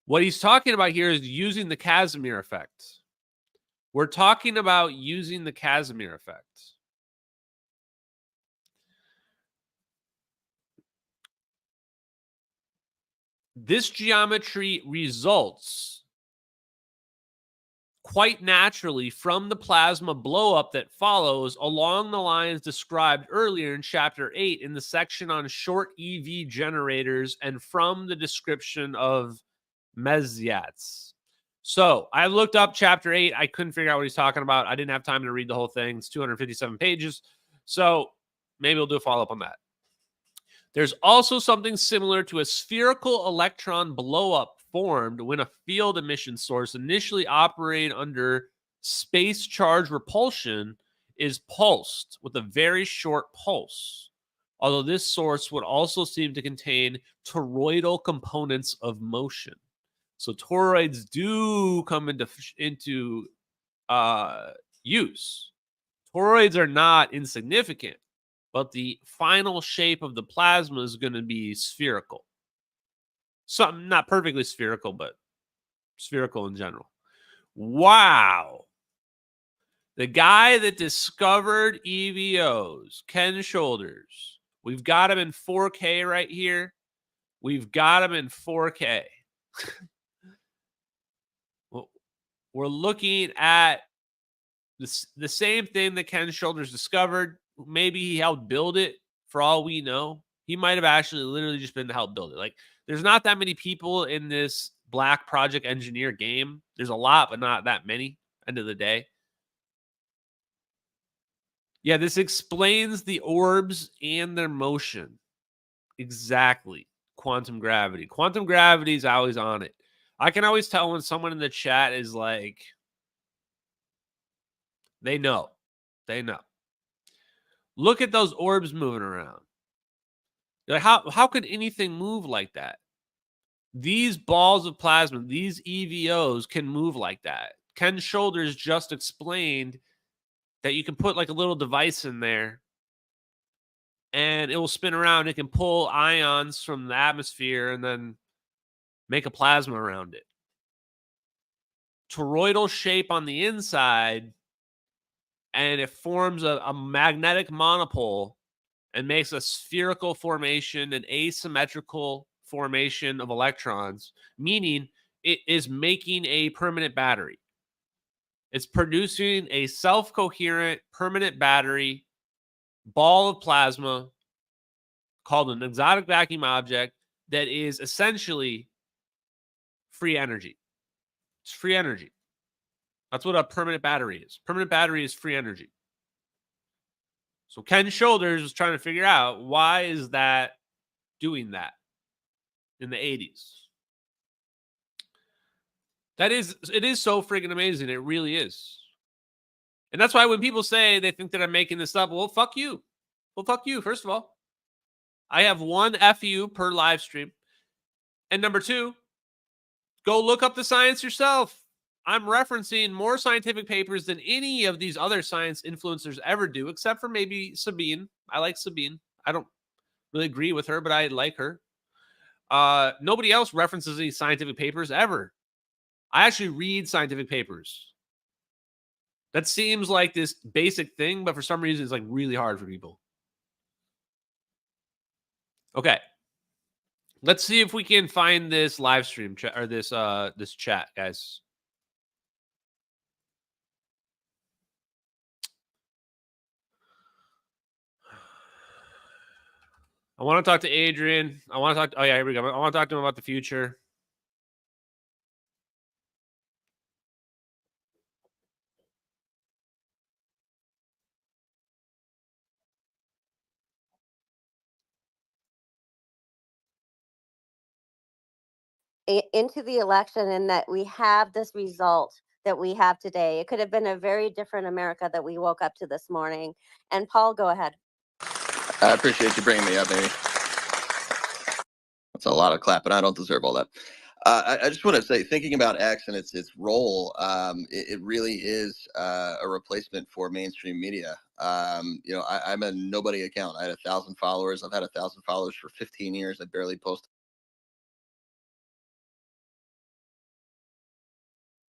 What he's talking about here is using the Casimir effect. We're talking about using the Casimir effect. This geometry results quite naturally from the plasma blowup that follows along the lines described earlier in Chapter 8 in the section on short EV generators and from the description of Meziats. So I looked up Chapter 8. I couldn't figure out what he's talking about. I didn't have time to read the whole thing. It's 257 pages. So maybe we'll do a follow-up on that. There's also something similar to a spherical electron blowup formed when a field emission source initially operating under space charge repulsion is pulsed with a very short pulse. Although this source would also seem to contain toroidal components of motion. So toroids do come into use. Toroids are not insignificant, but the final shape of the plasma is going to be spherical. Something not perfectly spherical, but spherical in general. Wow. The guy that discovered EVOs, Ken Shoulders. We've got him in 4K right here. We've got him in 4K. We're looking at the same thing that Ken Shoulders discovered. Maybe he helped build it for all we know. He might have actually literally just been to help build it. Like, there's not that many people in this Black Project Engineer game. There's a lot, but not that many, end of the day. Yeah, this explains the orbs and their motion. Exactly. Quantum gravity. Quantum gravity is always on it. I can always tell when someone in the chat is like, they know. They know. Look at those orbs moving around. Like, how could anything move like that? These balls of plasma, these EVOs can move like that. Ken Shoulders just explained that you can put like a little device in there and it will spin around. It can pull ions from the atmosphere and then make a plasma around it. Toroidal shape on the inside, and it forms a magnetic monopole and makes a spherical formation, an asymmetrical formation of electrons, meaning it is making a permanent battery. It's producing a self-coherent permanent battery ball of plasma called an exotic vacuum object that is essentially free energy. It's free energy. That's what a permanent battery is. Permanent battery is free energy. So Ken Shoulders was trying to figure out, why is that doing that in the 80s? It is so freaking amazing. It really is. And that's why when people say they think that I'm making this up, well, fuck you. Well, fuck you, first of all. I have one FU per live stream. And number two, go look up the science yourself. I'm referencing more scientific papers than any of these other science influencers ever do, except for maybe Sabine. I like Sabine. I don't really agree with her, but I like her. Nobody else references any scientific papers ever. I actually read scientific papers. That seems like this basic thing, but for some reason, it's like really hard for people. Okay. Let's see if we can find this live stream chat or this chat, guys. I want to talk to Adrian. I want to talk. Oh yeah, here we go. I want to talk to him about the future. Into the election, and that we have this result that we have today. It could have been a very different America that we woke up to this morning. And Paul, go ahead. I appreciate you bringing me up, Amy. That's a lot of clapping. I don't deserve all that. I just want to say, thinking about X and its role, it really is a replacement for mainstream media. I'm a nobody account. I had 1,000 followers. I've had 1,000 followers for 15 years. I barely post.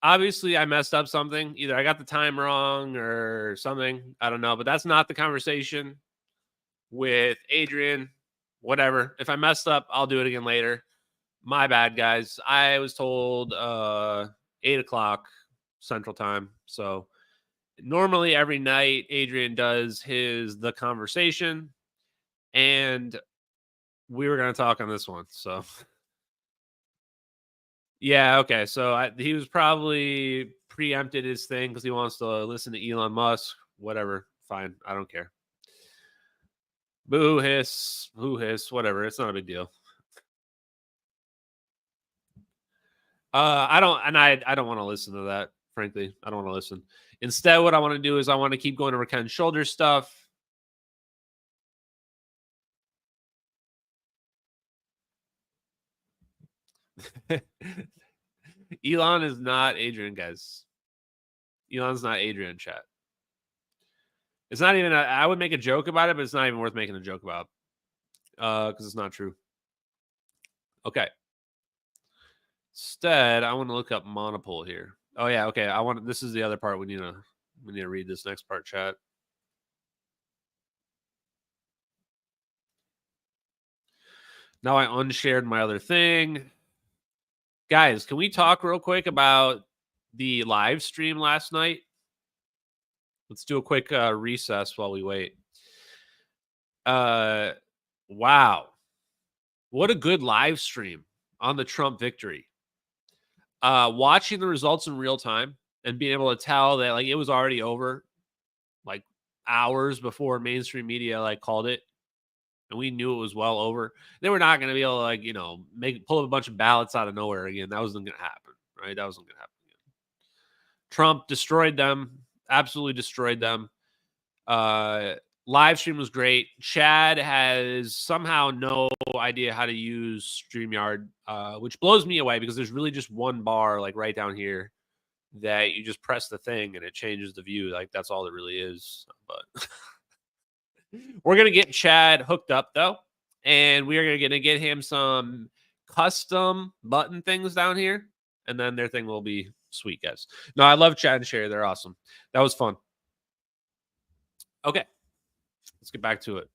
Obviously, I messed up something. Either I got the time wrong or something. I don't know. But that's not the conversation with Adrian. Whatever. If I messed up, I'll do it again later. My bad, guys. I was told 8 o'clock Central Time. So normally every night, Adrian does the conversation. And we were going to talk on this one. So... yeah, okay. So he was probably preempted his thing because he wants to listen to Elon Musk. Whatever. Fine. I don't care. Boo hiss. Boo hiss. Whatever. It's not a big deal. I don't want to listen to that, frankly. I don't want to listen. Instead, what I want to do is I want to keep going over Ken Shoulders stuff. Elon is not Adrian, guys. Elon's not Adrian, chat. It's not even, I would make a joke about it, but it's not even worth making a joke about. Because it's not true. Okay. Instead, I want to look up monopole here. Oh yeah, okay. This is the other part we need to read this next part, chat. Now I unshared my other thing. Guys, can we talk real quick about the live stream last night? Let's do a quick recess while we wait. Wow. What a good live stream on the Trump victory. Watching the results in real time and being able to tell that it was already over hours before mainstream media called it. And we knew it was well over. They were not going to be able to pull up a bunch of ballots out of nowhere again. That wasn't going to happen, right? That wasn't going to happen again. Trump destroyed them, absolutely destroyed them. Live stream was great. Chad has somehow no idea how to use StreamYard, which blows me away because there's really just one bar right down here that you just press the thing and it changes the view. That's all it really is. But we're going to get Chad hooked up, though, and we are going to get him some custom button things down here, and then their thing will be sweet, guys. No, I love Chad and Sherry. They're awesome. That was fun. Okay, let's get back to it.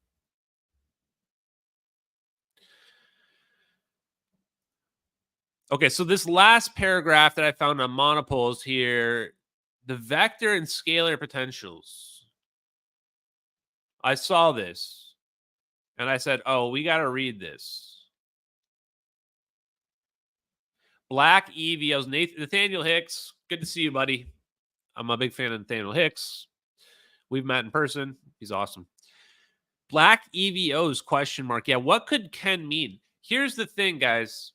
Okay, so this last paragraph that I found on monopoles here, the vector and scalar potentials. I saw this, and I said, oh, we got to read this. Black EVOs. Nathaniel Hicks, good to see you, buddy. I'm a big fan of Nathaniel Hicks. We've met in person. He's awesome. Black EVOs question mark. Yeah, what could Ken mean? Here's the thing, guys.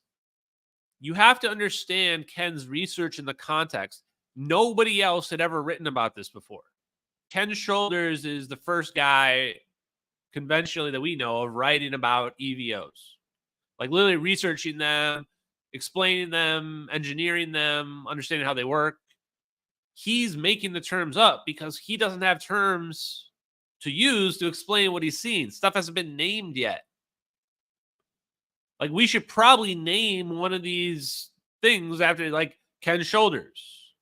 You have to understand Ken's research in the context. Nobody else had ever written about this before. Ken Shoulders is the first guy conventionally that we know of writing about EVOs. Like literally researching them, explaining them, engineering them, understanding how they work. He's making the terms up because he doesn't have terms to use to explain what he's seen. Stuff hasn't been named yet. Like we should probably name one of these things after like Ken Shoulders.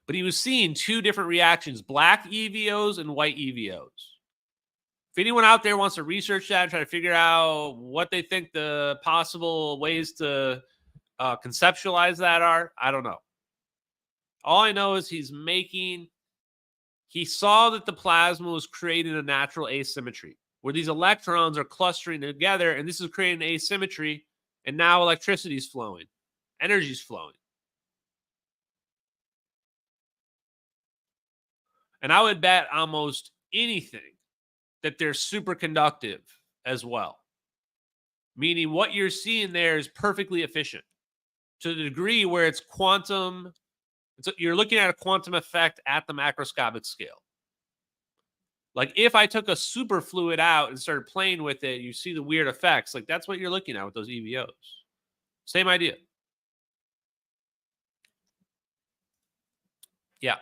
But he was seeing two different reactions, black EVOs and white EVOs. If anyone out there wants to research that and try to figure out what they think the possible ways to conceptualize that are, I don't know. All I know is he saw that the plasma was creating a natural asymmetry where these electrons are clustering together, and this is creating asymmetry, and now electricity is flowing, energy is flowing. And I would bet almost anything that they're superconductive as well. Meaning what you're seeing there is perfectly efficient to the degree where it's quantum. You're looking at a quantum effect at the macroscopic scale. Like if I took a superfluid out and started playing with it, you see the weird effects. Like that's what you're looking at with those EVOs. Same idea. Yeah.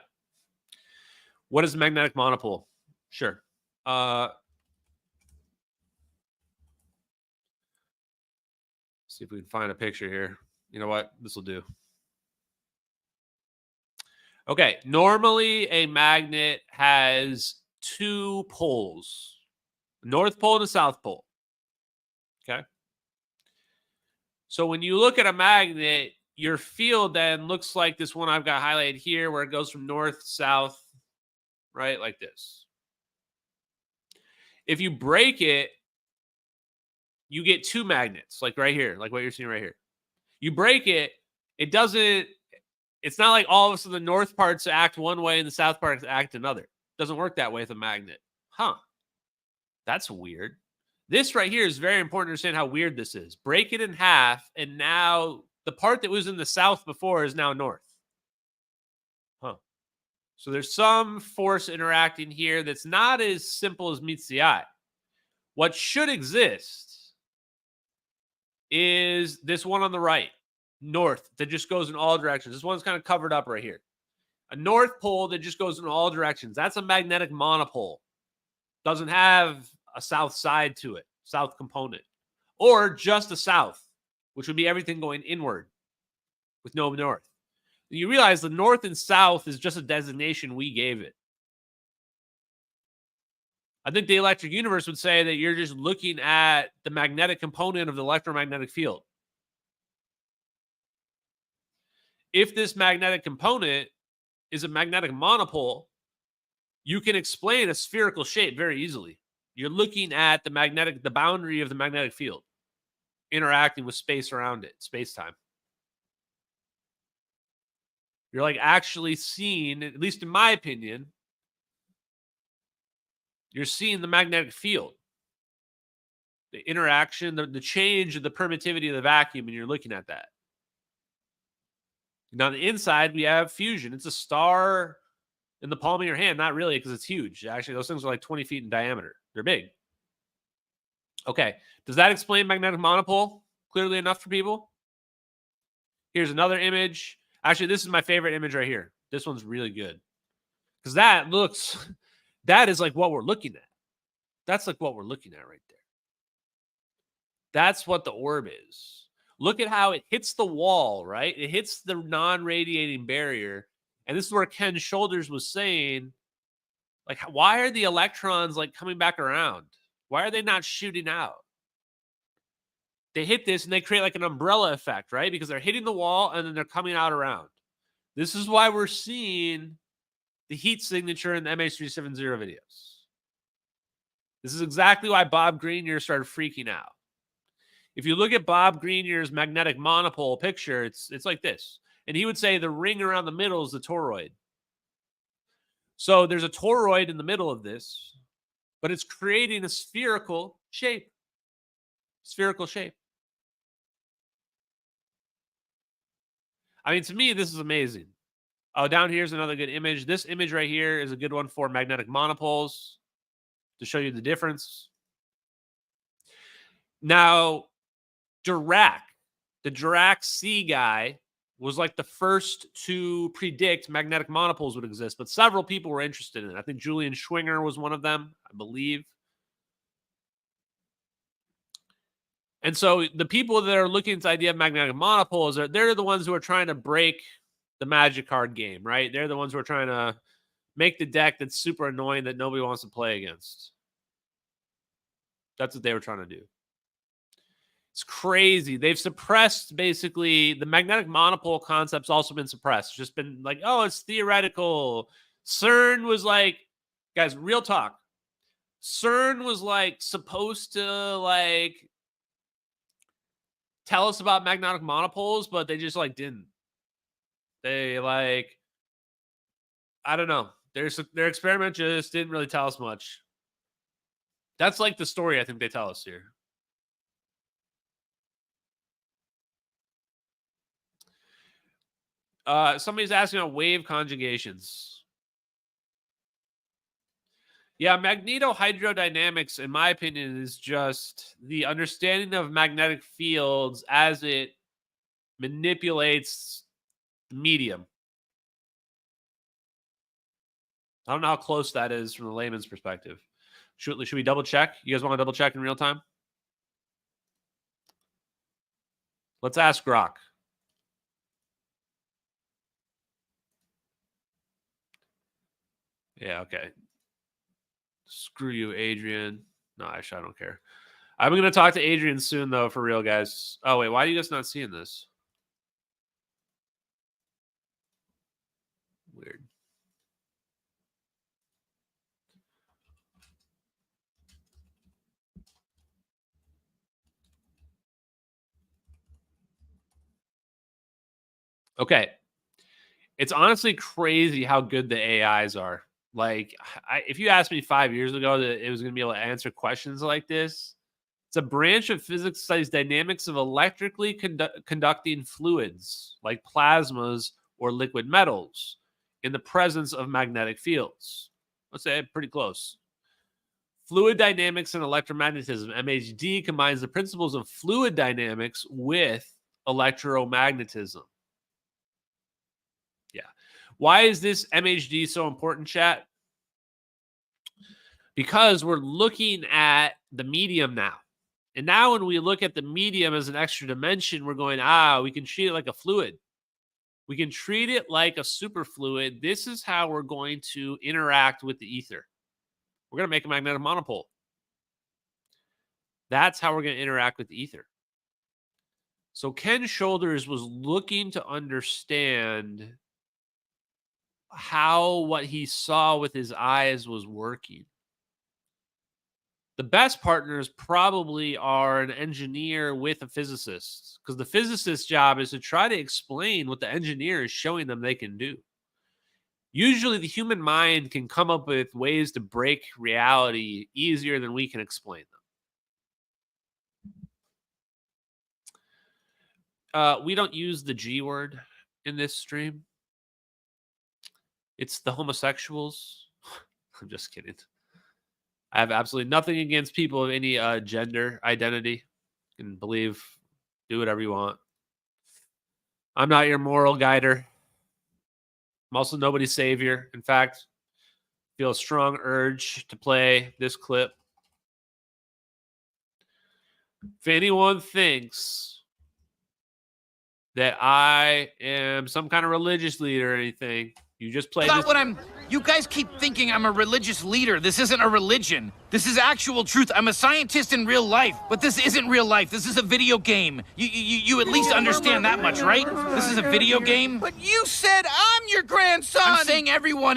What is magnetic monopole? Sure. See if we can find a picture here. You know what? This will do. Okay. Normally, a magnet has two poles, North Pole and a South Pole. Okay. So when you look at a magnet, your field then looks like this one I've got highlighted here where it goes from north, south, right? Like this. If you break it, you get two magnets, like right here, like what you're seeing right here. You break it, it's not like all of a sudden the north parts act one way and the south parts act another. It doesn't work that way with a magnet. Huh. That's weird. This right here is very important to understand how weird this is. Break it in half, and now the part that was in the south before is now north. Huh. So there's some force interacting here that's not as simple as meets the eye. What should exist is this one on the right, north, that just goes in all directions. This one's kind of covered up right here. A north pole that just goes in all directions. That's a magnetic monopole. Doesn't have a south side to it, south component. Or just a south, which would be everything going inward with no north. You realize the north and south is just a designation we gave it. I think the electric universe would say that you're just looking at the magnetic component of the electromagnetic field. If this magnetic component is a magnetic monopole, you can explain a spherical shape very easily. You're looking at the boundary of the magnetic field, interacting with space around it, space-time. You're like actually seeing, at least in my opinion, you're seeing the magnetic field, the interaction, the change of the permittivity of the vacuum, and you're looking at that. Now, on the inside, we have fusion. It's a star in the palm of your hand. Not really, because it's huge. Actually, those things are like 20 feet in diameter. They're big. Okay. Does that explain magnetic monopole clearly enough for people? Here's another image. Actually, this is my favorite image right here. This one's really good. Because that is like what we're looking at. That's like what we're looking at right there. That's what the orb is. Look at how it hits the wall, right? It hits the non-radiating barrier. And this is where Ken Shoulders was saying, like, why are the electrons like coming back around? Why are they not shooting out? They hit this and they create like an umbrella effect, right? Because they're hitting the wall and then they're coming out around. This is why we're seeing the heat signature in the MH370 videos. This is exactly why Bob Grenier started freaking out. If you look at Bob Grenier's magnetic monopole picture, it's like this. And he would say the ring around the middle is the toroid. So there's a toroid in the middle of this, but it's creating a spherical shape. Spherical shape. I mean, to me, this is amazing. Oh, down here's another good image. This image right here is a good one for magnetic monopoles to show you the difference. Now, Dirac, the Dirac C guy, was like the first to predict magnetic monopoles would exist, but several people were interested in it. I think Julian Schwinger was one of them, I believe. And so the people that are looking at the idea of magnetic monopoles, they're the ones who are trying to break the Magic card game, right? They're the ones who are trying to make the deck that's super annoying that nobody wants to play against. That's what they were trying to do. It's crazy. They've suppressed basically the magnetic monopole concept's also been suppressed. It's just been like, oh, it's theoretical. CERN was like, guys, real talk. CERN was like supposed to like tell us about magnetic monopoles, but they just like didn't. They like, I don't know. Their experiment just didn't really tell us much. That's like the story I think they tell us here. Somebody's asking about wave conjugations. Yeah, magnetohydrodynamics, in my opinion, is just the understanding of magnetic fields as it manipulates the medium. I don't know how close that is from the layman's perspective. Should we double check? You guys want to double check in real time? Let's ask Grok. Yeah, okay. Screw you, Adrian. No, actually, I don't care. I'm going to talk to Adrian soon, though, for real, guys. Oh, wait, why are you guys not seeing this? Weird. Okay. It's honestly crazy how good the AIs are. Like, if you asked me 5 years ago that it was going to be able to answer questions like this, it's a branch of physics that studies dynamics of electrically conducting fluids like plasmas or liquid metals in the presence of magnetic fields. Let's say pretty close. Fluid dynamics and electromagnetism, MHD, combines the principles of fluid dynamics with electromagnetism. Yeah. Why is this MHD so important, chat? Because we're looking at the medium now. And now when we look at the medium as an extra dimension, we're going, we can treat it like a fluid. We can treat it like a superfluid. This is how we're going to interact with the ether. We're going to make a magnetic monopole. That's how we're going to interact with the ether. So Ken Shoulders was looking to understand how what he saw with his eyes was working. The best partners probably are an engineer with a physicist, because the physicist's job is to try to explain what the engineer is showing them they can do. Usually the human mind can come up with ways to break reality easier than we can explain them. We don't use the G word in this stream. It's the homosexuals. I'm just kidding. I have absolutely nothing against people of any gender identity. You can believe, do whatever you want. I'm not your moral guider. I'm also nobody's savior. In fact, I feel a strong urge to play this clip. If anyone thinks that I am some kind of religious leader or anything, you just play Not what I'm. You guys keep thinking I'm a religious leader. This isn't a religion. This is actual truth. I'm a scientist in real life, but this isn't real life. This is a video game. You at least understand that much, right? This is a video game. But you said I'm your grandson. I'm saying everyone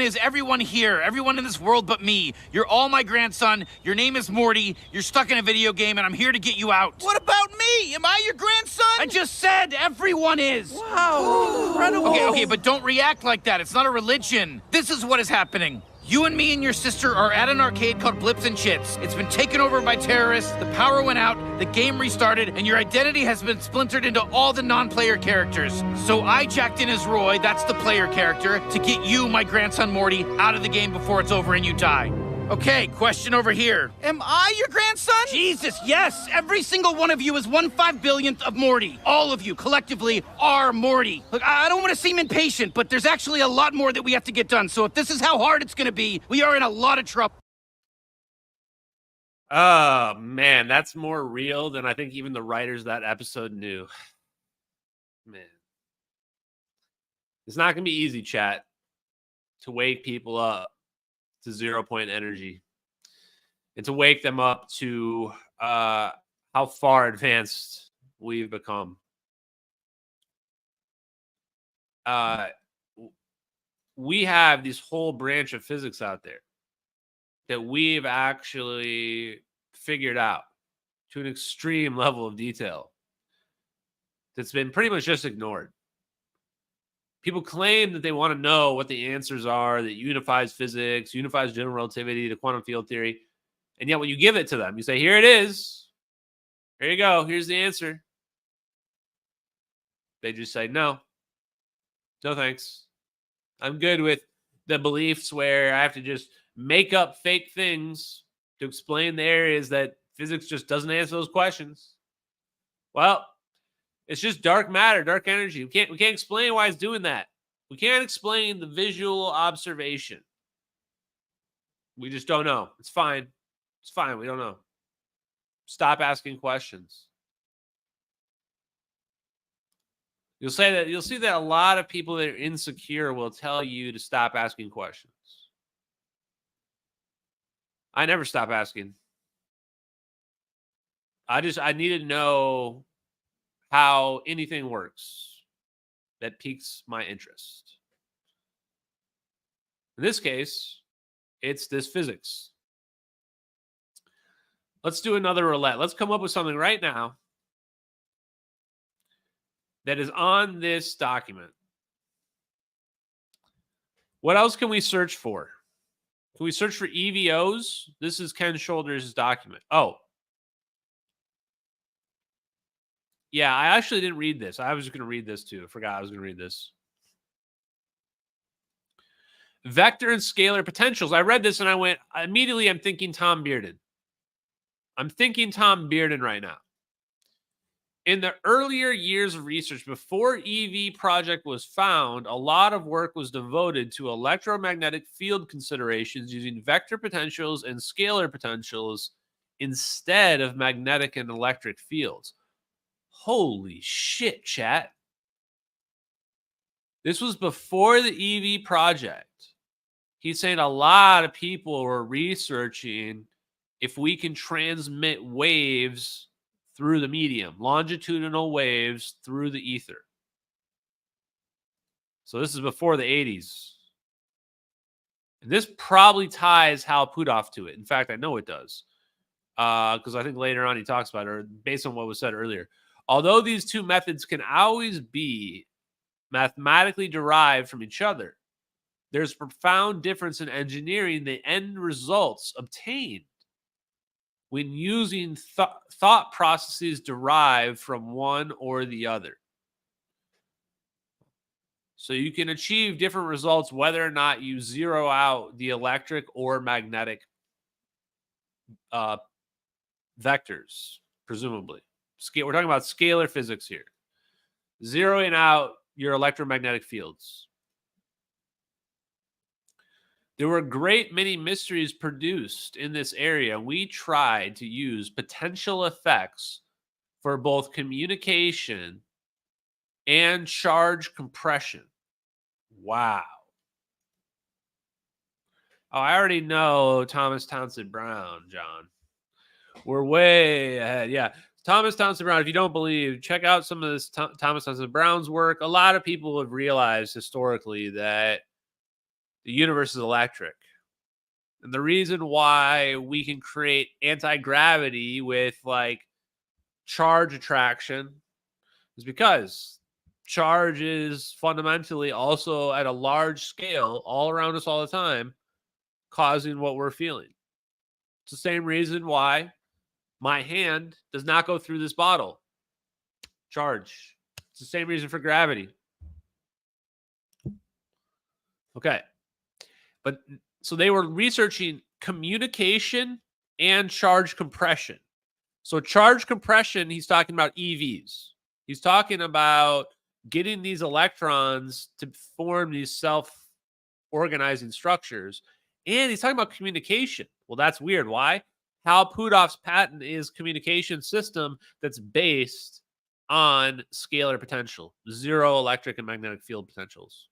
here, everyone in this world but me. You're all my grandson. Your name is Morty. You're stuck in a video game, and I'm here to get you out. What about me? Am I your grandson? I just said everyone is. Wow, incredible. Okay, but don't react like that. It's not a religion. This is what is happening. You and me and your sister are at an arcade called Blips and Chits. It's been taken over by terrorists, the power went out, the game restarted, and your identity has been splintered into all the non-player characters. So I jacked in as Roy, that's the player character, to get you, my grandson Morty, out of the game before it's over and you die. Okay, question over here. Am I your grandson? Jesus, yes! Every single one of you is 1/5 billionth of Morty. All of you, collectively, are Morty. Look, I don't want to seem impatient, but there's actually a lot more that we have to get done. So if this is how hard it's going to be, we are in a lot of trouble. Oh, man, that's more real than I think even the writers of that episode knew. Man. It's not going to be easy, chat, to wake people up to 0 point energy and to wake them up to how far advanced we've become. We have this whole branch of physics out there that we've actually figured out to an extreme level of detail that's been pretty much just ignored. People claim that they want to know what the answers are, that unifies physics, unifies general relativity to quantum field theory. And yet when you give it to them, you say, here it is. Here you go. Here's the answer. They just say, no. No, thanks. I'm good with the beliefs where I have to just make up fake things to explain the areas that physics just doesn't answer those questions. Well, it's just dark matter, dark energy. We can't explain why it's doing that. We can't explain the visual observation. We just don't know. It's fine. It's fine. We don't know. Stop asking questions. You'll see that a lot of people that are insecure will tell you to stop asking questions. I never stop asking. I need to know how anything works that piques my interest. In this case, it's this physics. Let's do another roulette. Let's come up with something right now that is on this document. What else can we search for? Can we search for EVOs? This is Ken Shoulders' document. Oh. Yeah, I actually didn't read this. I was just going to read this too. I forgot I was going to read this. Vector and scalar potentials. I read this and I went, immediately I'm thinking Tom Bearden. I'm thinking Tom Bearden right now. In the earlier years of research, before EV project was found, a lot of work was devoted to electromagnetic field considerations using vector potentials and scalar potentials instead of magnetic and electric fields. Holy shit, chat. This was before the EV project. He's saying a lot of people were researching if we can transmit waves through the medium, longitudinal waves through the ether. So this is before the 80s. And this probably ties Hal Puthoff to it. In fact, I know it does. Because I think later on he talks about it, or based on what was said earlier. Although these two methods can always be mathematically derived from each other, there's a profound difference in engineering the end results obtained when using thought processes derived from one or the other. So you can achieve different results whether or not you zero out the electric or magnetic vectors, presumably. We're talking about scalar physics here. Zeroing out your electromagnetic fields. There were a great many mysteries produced in this area. We tried to use potential effects for both communication and charge compression. Wow. Oh, I already know Thomas Townsend Brown, John. We're way ahead. Yeah. Thomas Townsend Brown, if you don't believe, check out some of this Thomas Townsend Brown's work. A lot of people have realized historically that the universe is electric. And the reason why we can create anti-gravity with like charge attraction is because charge is fundamentally also at a large scale all around us all the time causing what we're feeling. It's the same reason why my hand does not go through this bottle. Charge. It's the same reason for gravity. Okay. But so they were researching communication and charge compression. So charge compression, he's talking about EVs. He's talking about getting these electrons to form these self-organizing structures. And he's talking about communication. Well, that's weird. Why? Hal Puthoff's patent is communication system that's based on scalar potential, zero electric and magnetic field potentials,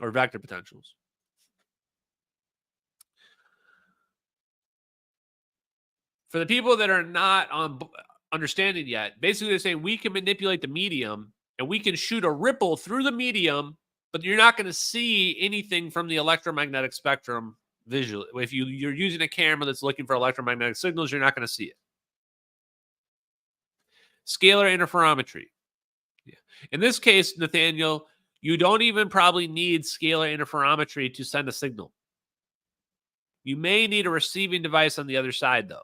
or vector potentials. For the people that are not on understanding yet, basically they're saying we can manipulate the medium and we can shoot a ripple through the medium, but you're not going to see anything from the electromagnetic spectrum visually. If you're using a camera that's looking for electromagnetic signals, you're not going to see it. Scalar interferometry. Yeah. In this case, Nathaniel, you don't even probably need scalar interferometry to send a signal. You may need a receiving device on the other side, though,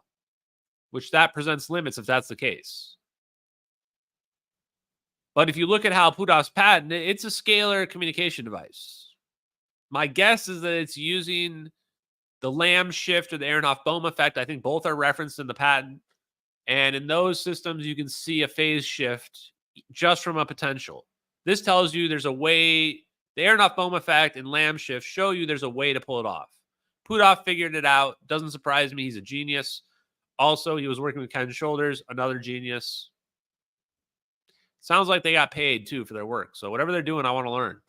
which that presents limits if that's the case. But if you look at Hal Puthoff's patent, it's a scalar communication device. My guess is that it's using the Lamb shift or the Aharonov-Bohm effect. I think both are referenced in the patent. And in those systems, you can see a phase shift just from a potential. This tells you there's a way, the Aharonov-Bohm effect and Lamb shift show you there's a way to pull it off. Puthoff figured it out. Doesn't surprise me. He's a genius. Also, he was working with Ken Shoulders, another genius. Sounds like they got paid, too, for their work. So whatever they're doing, I want to learn.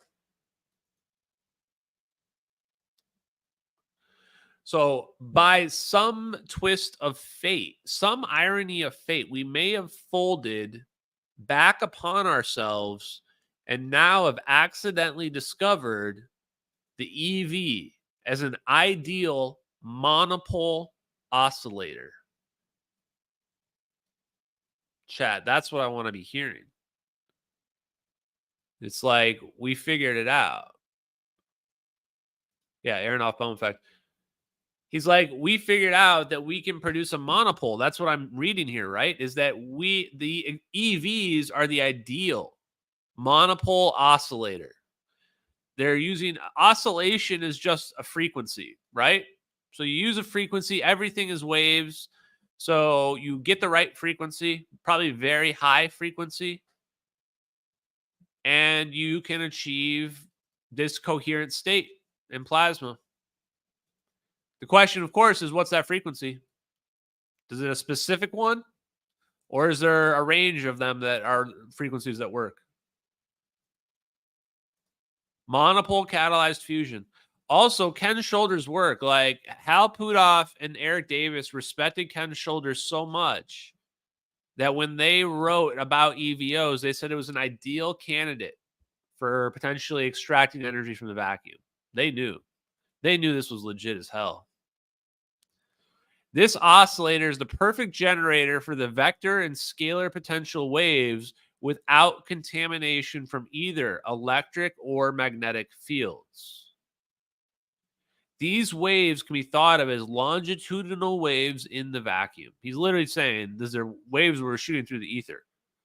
So by some twist of fate, some irony of fate, we may have folded back upon ourselves and now have accidentally discovered the EV as an ideal monopole oscillator. Chat, that's what I want to be hearing. It's like we figured it out. Yeah, Aharonov-Bohm effect. He's like, we figured out that we can produce a monopole. That's what I'm reading here, right? Is that the EVs are the ideal monopole oscillator. They're using oscillation is just a frequency, right? So you use a frequency, everything is waves. So you get the right frequency, probably very high frequency, and you can achieve this coherent state in plasma. The question, of course, is what's that frequency? Is it a specific one? Or is there a range of them that are frequencies that work? Monopole catalyzed fusion. Also, Ken Shoulders' work, like Hal Puthoff and Eric Davis respected Ken Shoulders so much that when they wrote about EVOs, they said it was an ideal candidate for potentially extracting energy from the vacuum. They knew. They knew this was legit as hell. This oscillator is the perfect generator for the vector and scalar potential waves without contamination from either electric or magnetic fields. These waves can be thought of as longitudinal waves in the vacuum. He's literally saying these are waves we're shooting through the ether.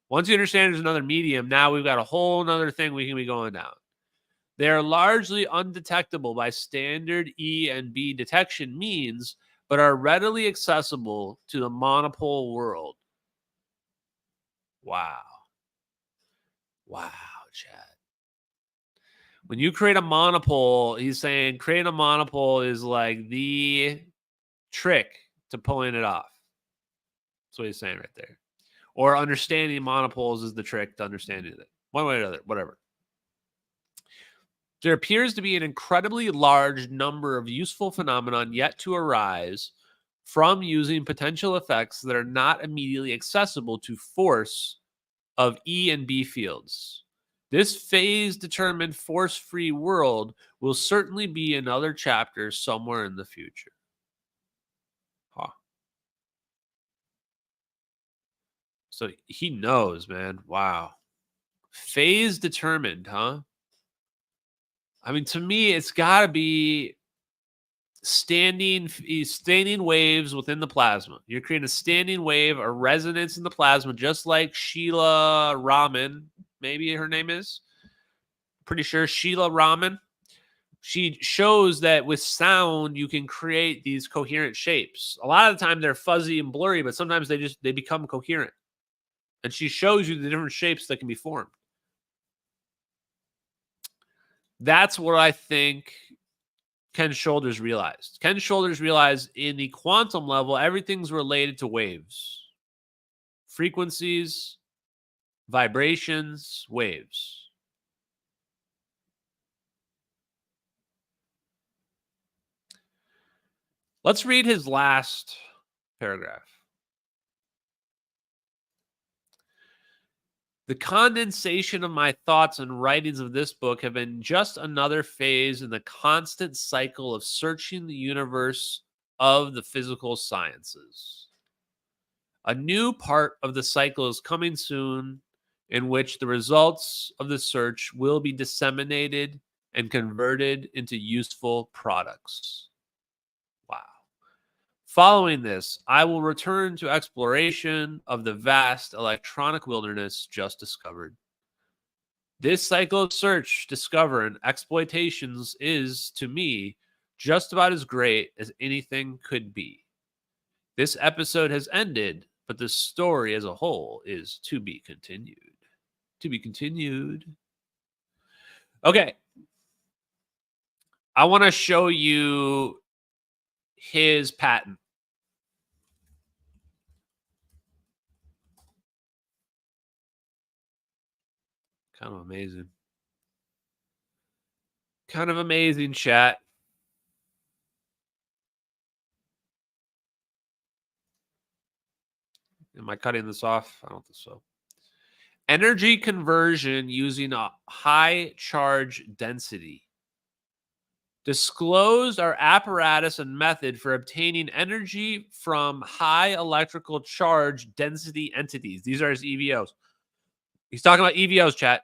Once you understand there's another medium, now we've got a whole other thing we can be going down. They are largely undetectable by standard E and B detection means, but are readily accessible to the monopole world. Wow. Wow, Chad. When you create a monopole, he's saying creating a monopole is like the trick to pulling it off. That's what he's saying right there. Or understanding monopoles is the trick to understanding it. One way or another, whatever. There appears to be an incredibly large number of useful phenomenon yet to arise from using potential effects that are not immediately accessible to force of E and B fields. This phase-determined force-free world will certainly be another chapter somewhere in the future. Huh. So he knows, man. Wow. Phase-determined, huh? I mean, to me, it's got to be standing waves within the plasma. You're creating a standing wave, a resonance in the plasma, just like Sheila Raman, maybe her name is. Pretty sure Sheila Raman. She shows that with sound, you can create these coherent shapes. A lot of the time they're fuzzy and blurry, but sometimes they become coherent. And she shows you the different shapes that can be formed. That's what I think Ken Shoulders realized. Ken Shoulders realized in the quantum level, everything's related to waves, frequencies, vibrations, waves. Let's read his last paragraph. The condensation of my thoughts and writings of this book have been just another phase in the constant cycle of searching the universe of the physical sciences. A new part of the cycle is coming soon, in which the results of the search will be disseminated and converted into useful products. Wow. Following this, I will return to exploration of the vast electronic wilderness just discovered. This cycle of search, discover, and exploitations is, to me, just about as great as anything could be. This episode has ended, but the story as a whole is to be continued. To be continued. Okay. I want to show you his patent. Kind of amazing. Kind of amazing, chat. Am I cutting this off? I don't think so. Energy conversion using a high charge density. Disclosed our apparatus and method for obtaining energy from high electrical charge density entities. These are his EVOs. He's talking about EVOs, chat.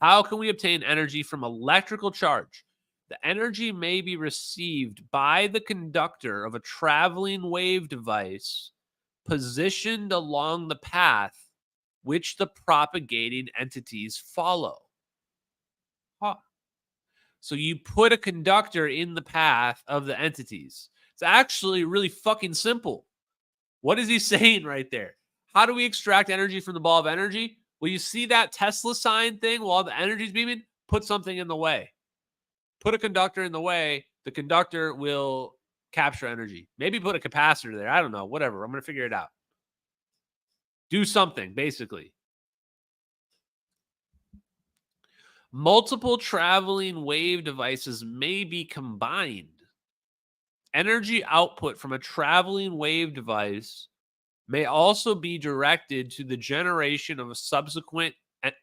How can we obtain energy from electrical charge? The energy may be received by the conductor of a traveling wave device positioned along the path which the propagating entities follow. Huh. So you put a conductor in the path of the entities. It's actually really fucking simple. What is he saying right there? How do we extract energy from the ball of energy? Well, you see that Tesla sign thing while the energy's beaming? Put something in the way. Put a conductor in the way. The conductor will capture energy. Maybe put a capacitor there. I don't know. Whatever. I'm going to figure it out. Do something, basically. Multiple traveling wave devices may be combined. Energy output from a traveling wave device may also be directed to the generation of a subsequent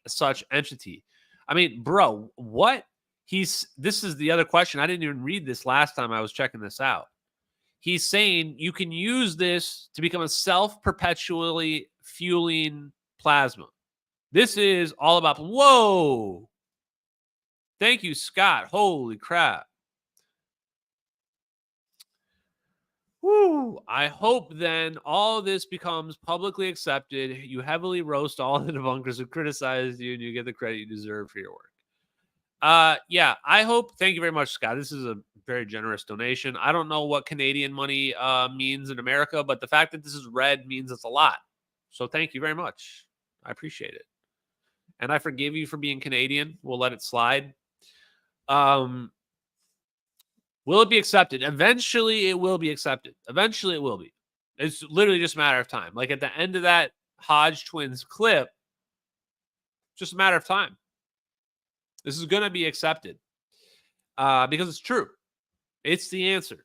such entity. I mean, bro, what? This is the other question. I didn't even read this last time I was checking this out. He's saying you can use this to become a self-perpetually fueling plasma. This is all about, whoa. Thank you, Scott. Holy crap. Woo. I hope then all this becomes publicly accepted. You heavily roast all the debunkers who criticize you, and you get the credit you deserve for your work. Yeah, I hope. Thank you very much, Scott. This is a very generous donation. I don't know what Canadian money means in America, but the fact that this is red means it's a lot. So thank you very much. I appreciate it. And I forgive you for being Canadian. We'll let it slide. Will it be accepted? Eventually, it will be accepted. Eventually, it will be. It's literally just a matter of time. Like at the end of that Hodge Twins clip, just a matter of time. This is going to be accepted because it's true. It's the answer.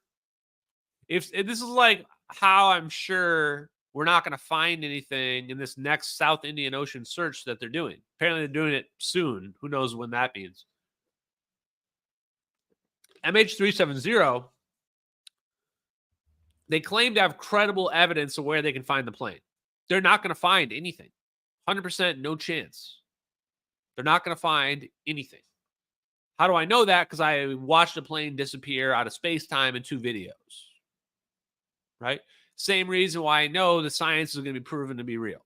If this is like how I'm sure we're not going to find anything in this next South Indian Ocean search that they're doing. Apparently, they're doing it soon. Who knows when that means? MH370, they claim to have credible evidence of where they can find the plane. They're not going to find anything. 100% no chance. They're not going to find anything. How do I know that? Because I watched a plane disappear out of space-time in 2 videos. Right? Same reason why I know the science is going to be proven to be real.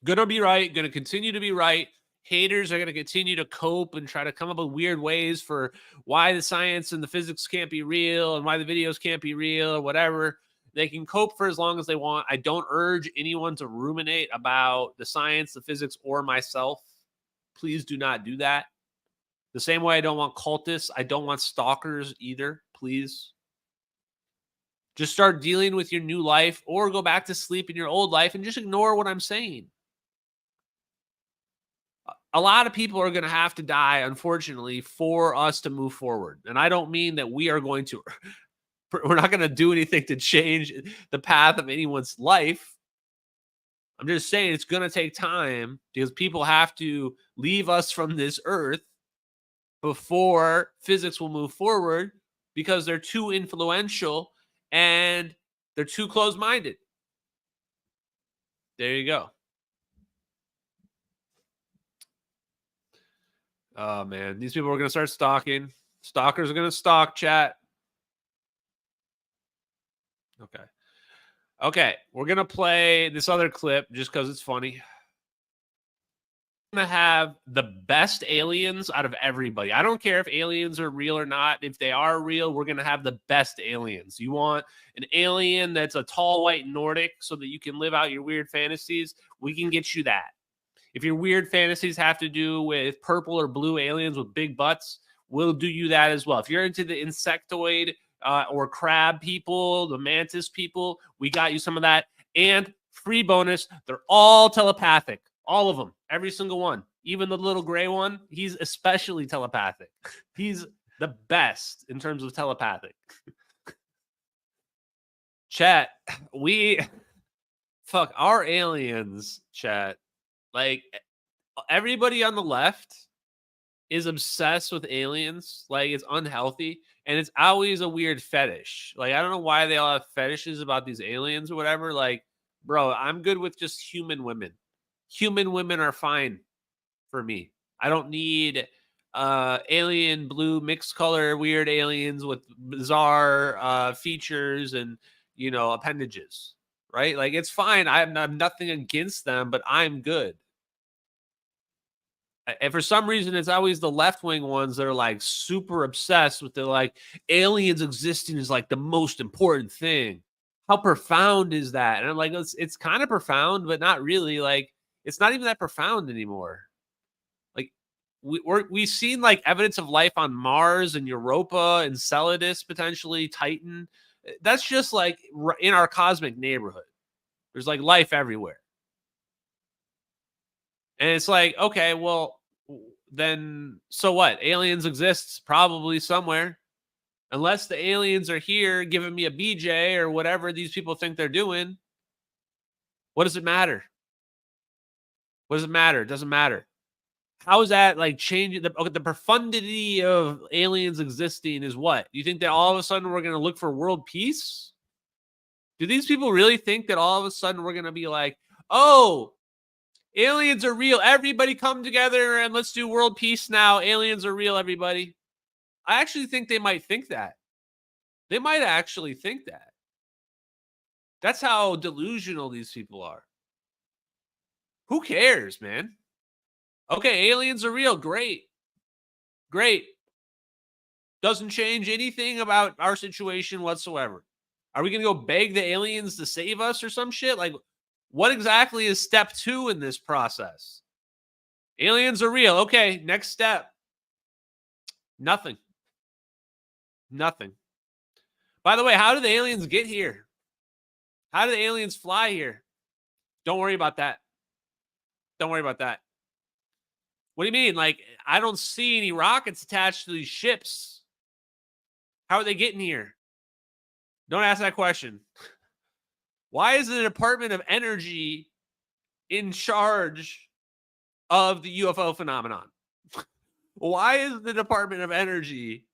Going to be right, going to continue to be right. Haters are going to continue to cope and try to come up with weird ways for why the science and the physics can't be real and why the videos can't be real or whatever. They can cope for as long as they want. I don't urge anyone to ruminate about the science, the physics, or myself. Please do not do that. The same way I don't want cultists. I don't want stalkers either. Please. Just start dealing with your new life or go back to sleep in your old life and just ignore what I'm saying. A lot of people are going to have to die, unfortunately, for us to move forward. And I don't mean that we are going to, we're not going to do anything to change the path of anyone's life. I'm just saying it's going to take time because people have to leave us from this earth before physics will move forward because they're too influential and they're too close-minded. There you go. Oh, man. These people are going to start stalking. Stalkers are going to stalk, chat. Okay. Okay. We're going to play this other clip just because it's funny. We're going to have the best aliens out of everybody. I don't care if aliens are real or not. If they are real, we're going to have the best aliens. You want an alien that's a tall, white Nordic so that you can live out your weird fantasies? We can get you that. If your weird fantasies have to do with purple or blue aliens with big butts, we'll do you that as well. If you're into the insectoid or crab people, the mantis people, we got you some of that. And free bonus, they're all telepathic. All of them. Every single one. Even the little gray one, he's especially telepathic. He's the best in terms of telepathic. Chat, our aliens, chat. Like, everybody on the left is obsessed with aliens. Like, it's unhealthy. And it's always a weird fetish. Like, I don't know why they all have fetishes about these aliens or whatever. Like, bro, I'm good with just human women. Human women are fine for me. I don't need alien blue mixed color weird aliens with bizarre features and, you know, appendages. Right? Like, it's fine. I have nothing against them, but I'm good. And for some reason, it's always the left-wing ones that are, like, super obsessed with the, like, aliens existing is, like, the most important thing. How profound is that? And I'm like, it's kind of profound, but not really. Like, it's not even that profound anymore. Like, we've seen, like, evidence of life on Mars and Europa and Enceladus, potentially, Titan. That's just like in our cosmic neighborhood. There's like life everywhere. And it's like, okay, well, then so what? Aliens exist probably somewhere. Unless the aliens are here giving me a BJ or whatever these people think they're doing. What does it matter? What does it matter? It doesn't matter. How is that like changing the profundity of aliens existing is what? You think that all of a sudden we're going to look for world peace? Do these people really think that all of a sudden we're going to be like, oh, aliens are real. Everybody come together and let's do world peace now. Aliens are real, everybody. I actually think they might think that. They might actually think that. That's how delusional these people are. Who cares, man? Okay, aliens are real. Great. Great. Doesn't change anything about our situation whatsoever. Are we going to go beg the aliens to save us or some shit? Like, what exactly is step 2 in this process? Aliens are real. Okay, next step. Nothing. Nothing. By the way, how did the aliens get here? How did the aliens fly here? Don't worry about that. Don't worry about that. What do you mean? Like, I don't see any rockets attached to these ships. How are they getting here? Don't ask that question. Why is the Department of Energy in charge of the UFO phenomenon? Why is the Department of Energy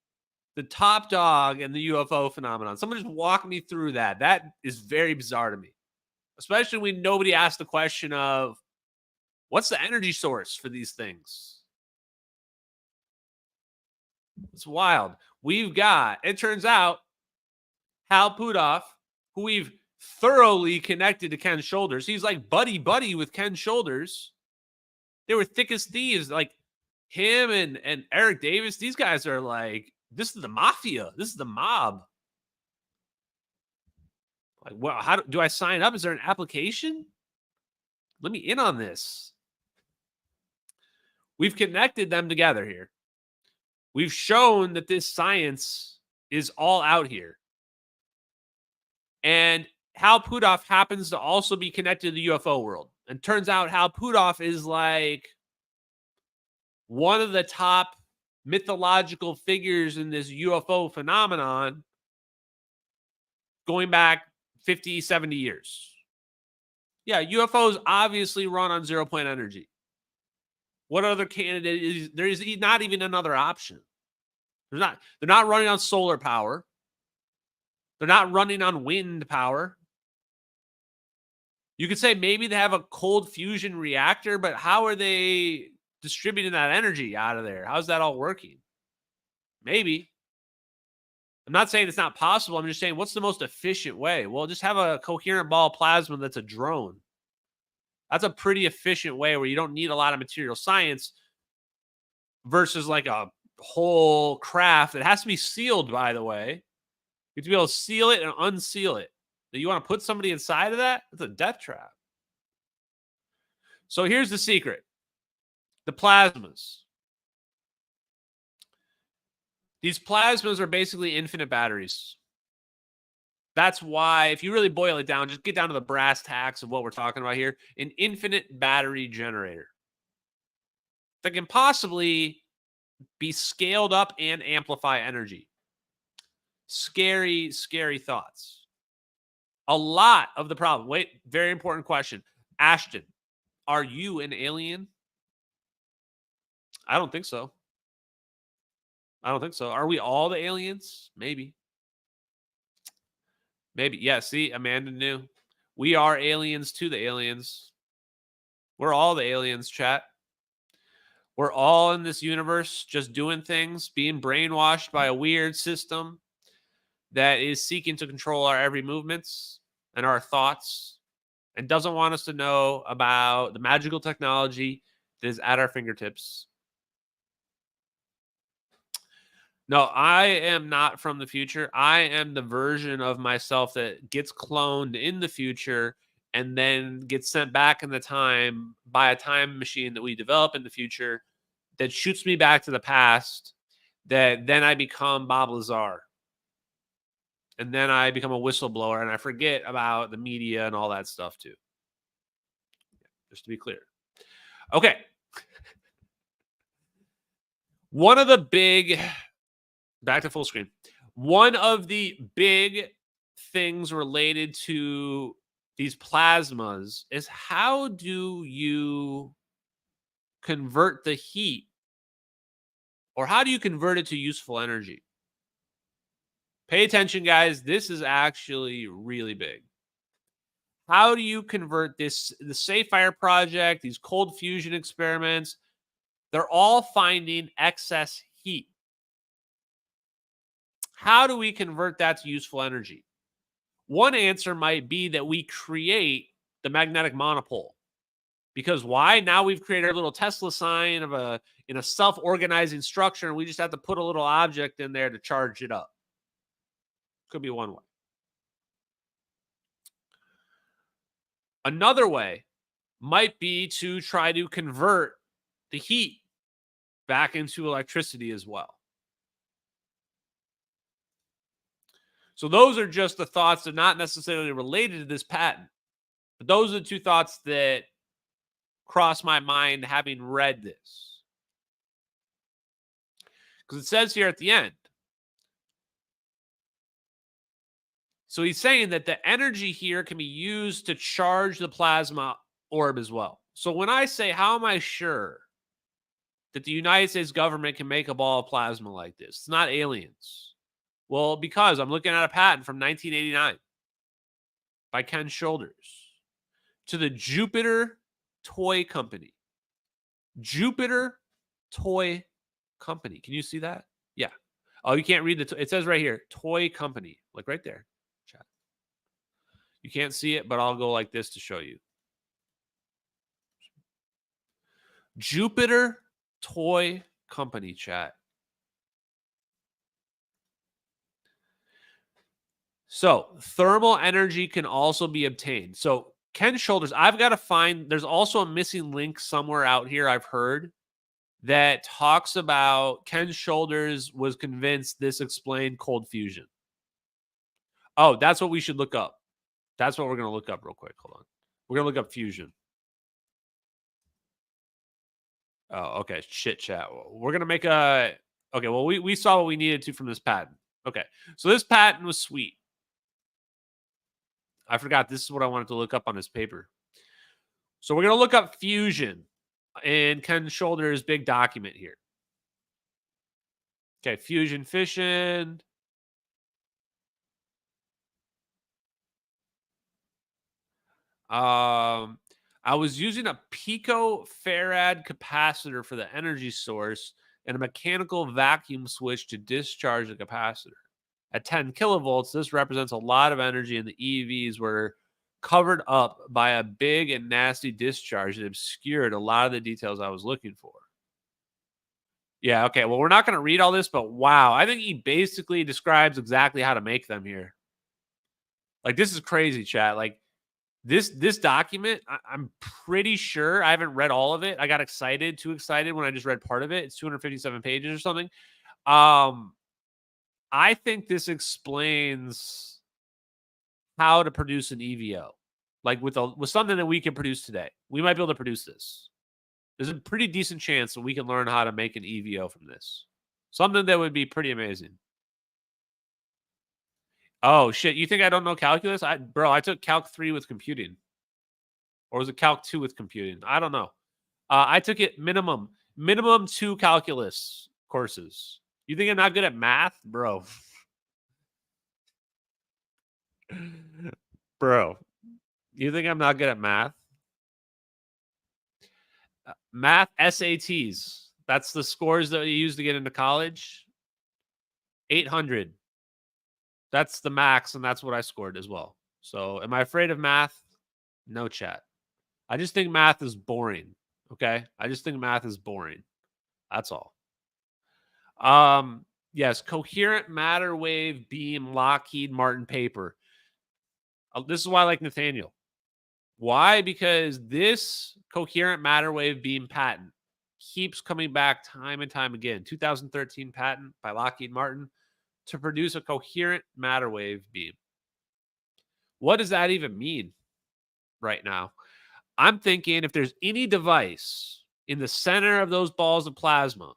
the top dog in the UFO phenomenon? Someone just walk me through that. That is very bizarre to me. Especially when nobody asked the question of, what's the energy source for these things? It's wild. It turns out, Hal Puthoff, who we've thoroughly connected to Ken Shoulders. He's like buddy with Ken Shoulders. They were thick as thieves. Like him and Eric Davis, these guys are like, this is the mafia. This is the mob. Like, well, how do I sign up? Is there an application? Let me in on this. We've connected them together here. We've shown that this science is all out here. And Hal Puthoff happens to also be connected to the UFO world. And turns out Hal Puthoff is like one of the top mythological figures in this UFO phenomenon going back 50, 70 years. Yeah, UFOs obviously run on 0-point energy. What other candidate is there? Is not even another option. They're not running on solar power. They're not running on wind power. You could say maybe they have a cold fusion reactor, but how are they distributing that energy out of there? How's that all working? Maybe. I'm not saying it's not possible. I'm just saying, what's the most efficient way? Well, just have a coherent ball of plasma that's a drone. That's a pretty efficient way where you don't need a lot of material science versus like a whole craft that has to be sealed, by the way. You have to be able to seal it and unseal it. Do you want to put somebody inside of that? It's a death trap. So here's the secret. The plasmas. These plasmas are basically infinite batteries. That's why, if you really boil it down, just get down to the brass tacks of what we're talking about here, an infinite battery generator that can possibly be scaled up and amplify energy. Scary, scary thoughts. A lot of the problem. Wait, very important question. Ashton, are you an alien? I don't think so. Are we all the aliens? Maybe. Yeah, see, Amanda knew. We are aliens to the aliens. We're all the aliens, chat. We're all in this universe just doing things, being brainwashed by a weird system that is seeking to control our every movements and our thoughts and doesn't want us to know about the magical technology that is at our fingertips. No, I am not from the future. I am the version of myself that gets cloned in the future and then gets sent back in the time by a time machine that we develop in the future that shoots me back to the past, that then I become Bob Lazar. And then I become a whistleblower and I forget about the media and all that stuff too. Just to be clear. Okay. One of the big... Back to full screen. One of the big things related to these plasmas is how do you convert the heat, or how do you convert it to useful energy? Pay attention, guys. This is actually really big. How do you convert this? The Safe Fire Project, these cold fusion experiments, they're all finding excess heat. How do we convert that to useful energy? One answer might be that we create the magnetic monopole. Because why? Now we've created our little Tesla sign in a self-organizing structure, and we just have to put a little object in there to charge it up. Could be one way. Another way might be to try to convert the heat back into electricity as well. So those are just the thoughts that are not necessarily related to this patent. But those are the two thoughts that cross my mind having read this. Because it says here at the end. So he's saying that the energy here can be used to charge the plasma orb as well. So when I say, how am I sure that the United States government can make a ball of plasma like this? It's not aliens. Well, because I'm looking at a patent from 1989 by Ken Shoulders to the Jupiter Toy Company. Jupiter Toy Company. Can you see that? Yeah. Oh, you can't read it says right here, toy company, like right there. Chat. You can't see it, but I'll go like this to show you. Jupiter Toy Company, chat. So thermal energy can also be obtained. So Ken Shoulders, I've got to find, there's also a missing link somewhere out here I've heard that talks about Ken Shoulders was convinced this explained cold fusion. Oh, that's what we should look up. That's what we're going to look up real quick. Hold on. We're going to look up fusion. Oh, okay. Shit chat. We're going to make a, okay, well, we saw what we needed to from this patent. Okay. So this patent was sweet. I forgot. This is what I wanted to look up on his paper. So we're going to look up fusion in Ken Shoulders' big document here. Okay. Fusion fission. I was using a picofarad capacitor for the energy source and a mechanical vacuum switch to discharge the capacitor. At 10 kilovolts, this represents a lot of energy, and the EVs were covered up by a big and nasty discharge that obscured a lot of the details I was looking for. Yeah, okay. Well, we're not going to read all this, but wow. I think he basically describes exactly how to make them here. Like, this is crazy, chat. Like, this document, I'm pretty sure, I haven't read all of it. I got too excited when I just read part of it. It's 257 pages or something. I think this explains how to produce an EVO, like with something that we can produce today. We might be able to produce this. There's a pretty decent chance that we can learn how to make an EVO from this. Something that would be pretty amazing. Oh, shit. You think I don't know calculus? Bro, I took Calc 3 with computing. Or was it Calc 2 with computing? I don't know. I took it minimum 2 calculus courses. You think I'm not good at math? Bro. Bro. You think I'm not good at math? Math SATs. That's the scores that you use to get into college. 800. That's the max, and that's what I scored as well. So am I afraid of math? No, chat. I just think math is boring. Okay? I just think math is boring. That's all. Yes, coherent matter wave beam Lockheed Martin paper. This is why I like Nathaniel. Why? Because this coherent matter wave beam patent keeps coming back time and time again. 2013 patent by Lockheed Martin to produce a coherent matter wave beam. What does that even mean right now? I'm thinking if there's any device in the center of those balls of plasma,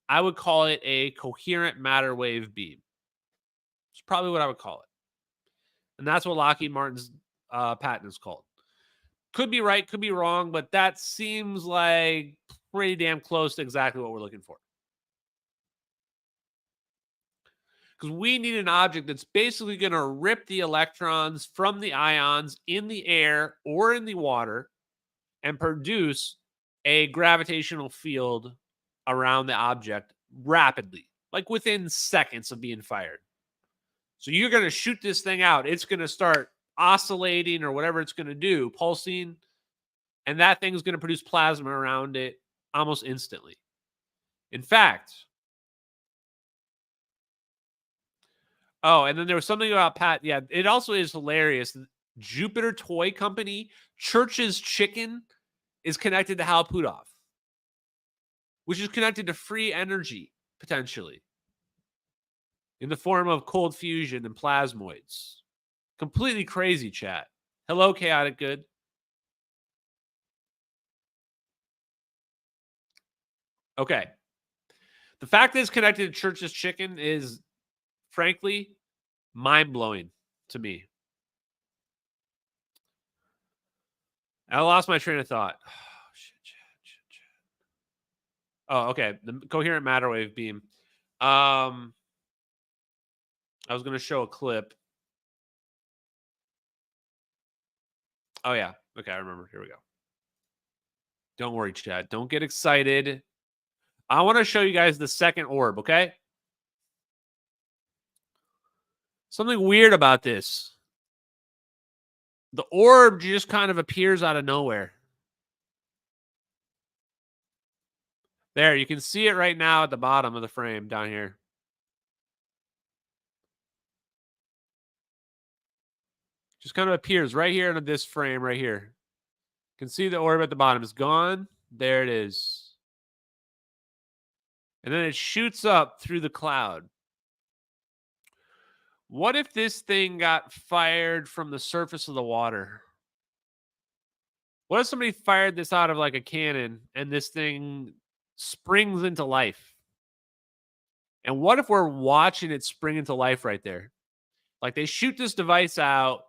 I would call it a coherent matter wave beam. It's probably what I would call it. And that's what Lockheed Martin's patent is called. Could be right, could be wrong, but that seems like pretty damn close to exactly what we're looking for. Because we need an object that's basically going to rip the electrons from the ions in the air or in the water and produce a gravitational field around the object rapidly, like within seconds of being fired. So you're going to shoot this thing out. It's going to start oscillating or whatever it's going to do, pulsing, and that thing's going to produce plasma around it almost instantly. In fact, oh, and then there was something about Pat. Yeah, it also is hilarious. Jupiter Toy Company, Church's Chicken is connected to Hal Puthoff, which is connected to free energy, potentially, in the form of cold fusion and plasmoids. Completely crazy, chat. Hello, Chaotic Good. Okay. The fact that it's connected to Church's Chicken is, frankly, mind-blowing to me. I lost my train of thought. Oh, shit. Oh, okay. The coherent matter wave beam. I was going to show a clip. Oh, yeah. Okay, I remember. Here we go. Don't worry, chat. Don't get excited. I want to show you guys the second orb, okay? Something weird about this. The orb just kind of appears out of nowhere. There, you can see it right now at the bottom of the frame down here. Just kind of appears right here in this frame right here. You can see the orb at the bottom is gone. There it is. And then it shoots up through the cloud. What if this thing got fired from the surface of the water? What if somebody fired this out of like a cannon and this thing springs into life? And what if we're watching it spring into life right there? Like they shoot this device out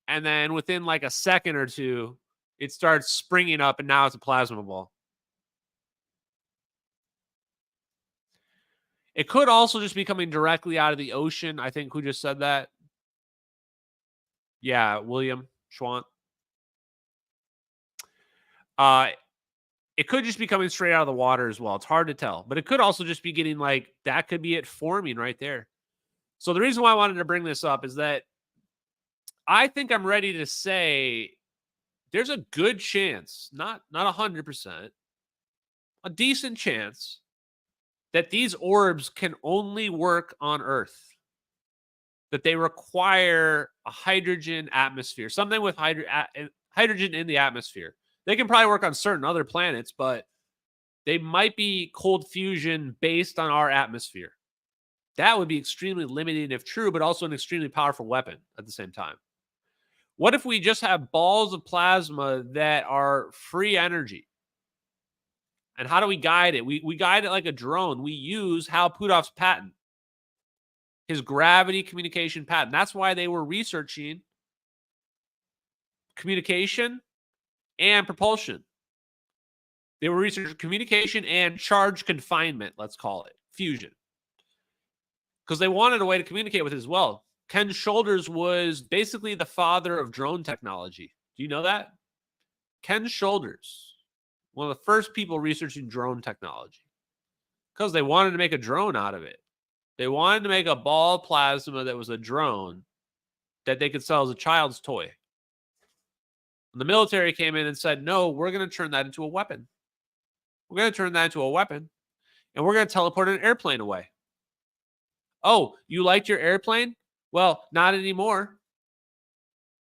and then within like a second or two, it starts springing up and now it's a plasma ball. It could also just be coming directly out of the ocean. I think who just said that? Yeah, William Schwant. It could just be coming straight out of the water as well. It's hard to tell. But it could also just be getting like, that could be it forming right there. So the reason why I wanted to bring this up is that I think I'm ready to say there's a good chance, not 100%, a decent chance that these orbs can only work on Earth, that they require a hydrogen atmosphere, something with hydrogen in the atmosphere. They can probably work on certain other planets, but they might be cold fusion based on our atmosphere. That would be extremely limiting if true, but also an extremely powerful weapon at the same time. What if we just have balls of plasma that are free energy? And how do we guide it? We guide it like a drone. We use Hal Puthoff's patent, his gravity communication patent. That's why they were researching communication and propulsion. They were researching communication and charge confinement, let's call it, fusion. Because they wanted a way to communicate with it as well. Ken Shoulders was basically the father of drone technology. Do you know that? Ken Shoulders, one of the first people researching drone technology. Because they wanted to make a drone out of it. They wanted to make a ball of plasma that was a drone that they could sell as a child's toy. The military came in and said, no, we're going to turn that into a weapon. We're going to turn that into a weapon. And we're going to teleport an airplane away. Oh, you liked your airplane? Well, not anymore.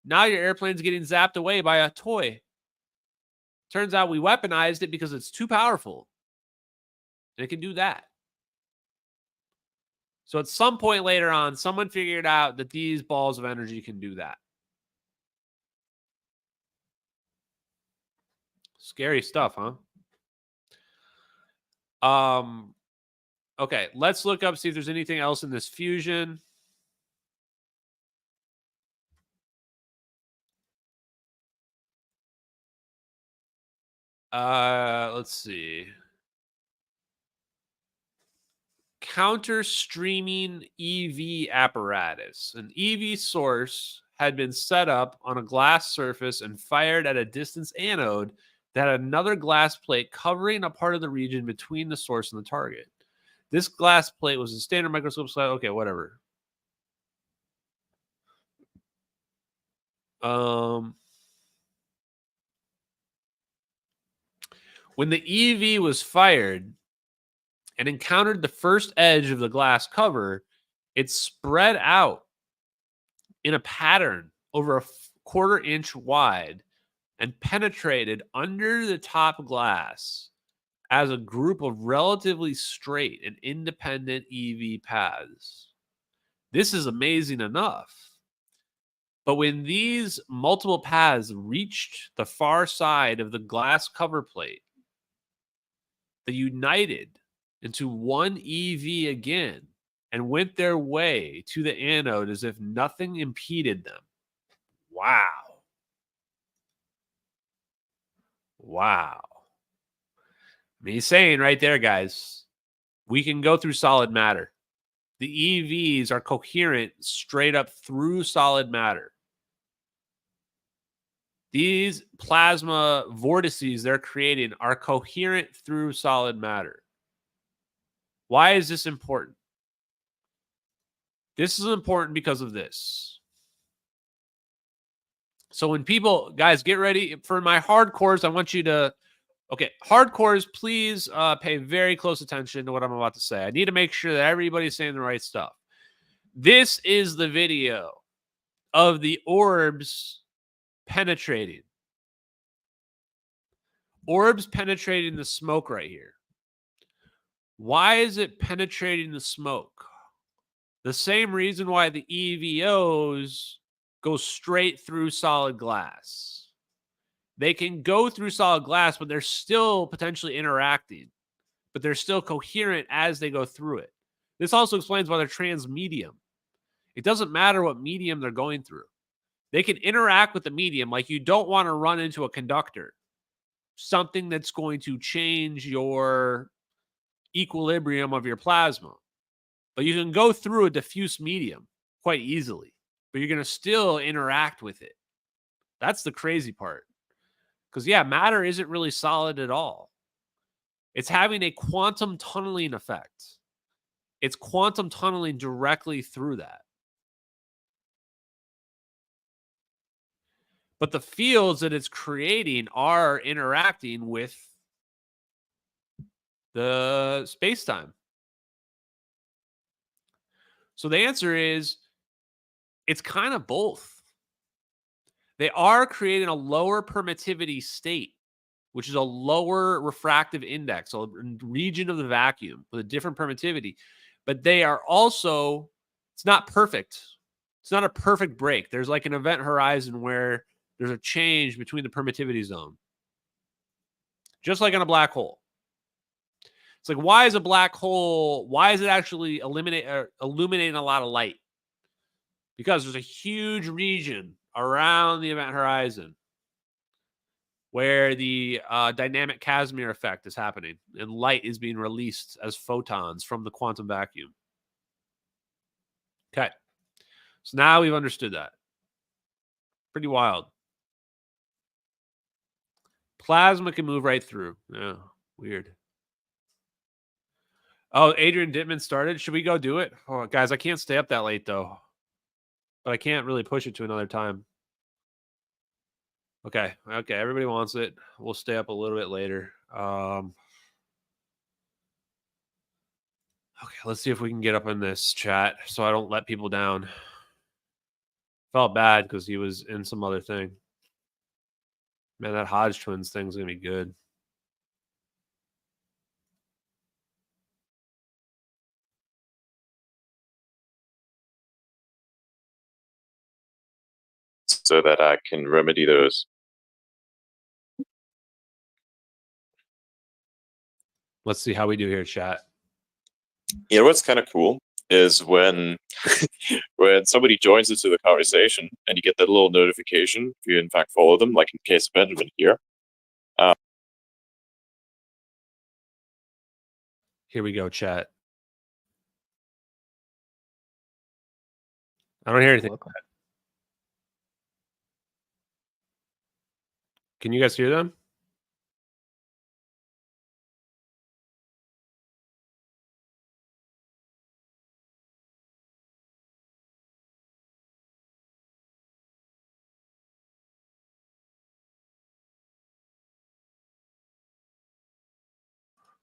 Now your airplane's getting zapped away by a toy. Turns out we weaponized it because it's too powerful. And it can do that. So at some point later on, someone figured out that these balls of energy can do that. Scary stuff, huh? Okay, let's look up, see if there's anything else in this fusion. Let's see. Counter streaming EV apparatus. An EV source had been set up on a glass surface and fired at a distance anode that had another glass plate covering a part of the region between the source and the target. This glass plate was a standard microscope slide. Okay, whatever. When the EV was fired and encountered the first edge of the glass cover, it spread out in a pattern over a quarter-inch wide and penetrated under the top glass as a group of relatively straight and independent EV paths. This is amazing enough. But when these multiple paths reached the far side of the glass cover plate, they united into one EV again and went their way to the anode as if nothing impeded them. Wow. Wow. I mean, he's saying right there, guys, we can go through solid matter. The EVs are coherent straight up through solid matter. These plasma vortices they're creating are coherent through solid matter. Why is this important? This is important because of this. So when people, guys, get ready for my hardcores. I want you to, okay, hardcores, please pay very close attention to what I'm about to say. I need to make sure that everybody's saying the right stuff. This is the video of the orbs penetrating. Orbs penetrating the smoke right here. Why is it penetrating the smoke? The same reason why the EVOs go straight through solid glass. They can go through solid glass, but they're still potentially interacting, but they're still coherent as they go through it. This also explains why they're transmedium. It doesn't matter what medium they're going through. They can interact with the medium. Like, you don't want to run into a conductor, something that's going to change your equilibrium of your plasma. But you can go through a diffuse medium quite easily, but you're going to still interact with it. That's the crazy part. Because, yeah, matter isn't really solid at all. It's having a quantum tunneling effect. It's quantum tunneling directly through that. But the fields that it's creating are interacting with the space-time. So the answer is, it's kind of both. They are creating a lower permittivity state, which is a lower refractive index, a region of the vacuum with a different permittivity. But they are also, it's not perfect. It's not a perfect break. There's like an event horizon where there's a change between the permittivity zone. Just like in a black hole. It's like, why is a black hole, why is it actually illuminating a lot of light? Because there's a huge region around the event horizon where the dynamic Casimir effect is happening and light is being released as photons from the quantum vacuum. Okay. So now we've understood that. Pretty wild. Plasma can move right through. Yeah, weird. Oh, Adrian Dittman started. Should we go do it? Oh, guys, I can't stay up that late, though. But I can't really push it to another time. Okay, everybody wants it. We'll stay up a little bit later. Okay, let's see if we can get up in this chat so I don't let people down. Felt bad because he was in some other thing. Man, that Hodge Twins thing's going to be good. So that I can remedy those. Let's see how we do here, chat. You know what's kind of cool is when when somebody joins into the conversation and you get that little notification if you in fact follow them, like in case of Benjamin here. Here we go, chat. I don't hear anything. Can you guys hear them?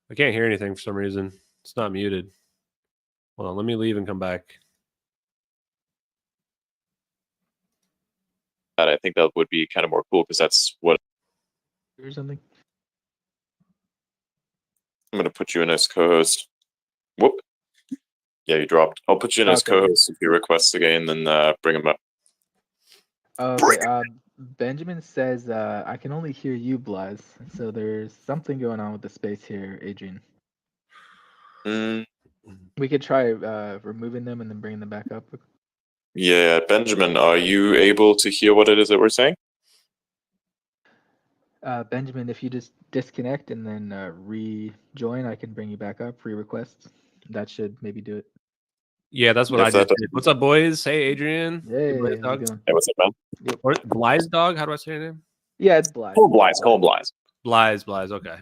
I can't hear anything for some reason. It's not muted. Hold on, let me leave and come back. And I think that would be kind of more cool because that's what. Or something. I'm going to put you in as co-host. Whoop. Yeah, you dropped. I'll put you in as co-host if you request again, then bring him up. Okay. Benjamin says I can only hear you, Blaz. So there's something going on with the space here, Adrian. We could try removing them and then bringing them back up. Yeah, Benjamin, are you able to hear what it is that we're saying? Benjamin, if you just disconnect and then rejoin, I can bring you back up. Re-request. That should maybe do it. Yeah, that's what I just did. What's up, boys? Hey, Adrian. Hey, Hey, what's up, man? Yep. Or Bly's dog? How do I say your name? Yeah, it's Bly's. Call him Bly's. Bly's. Okay.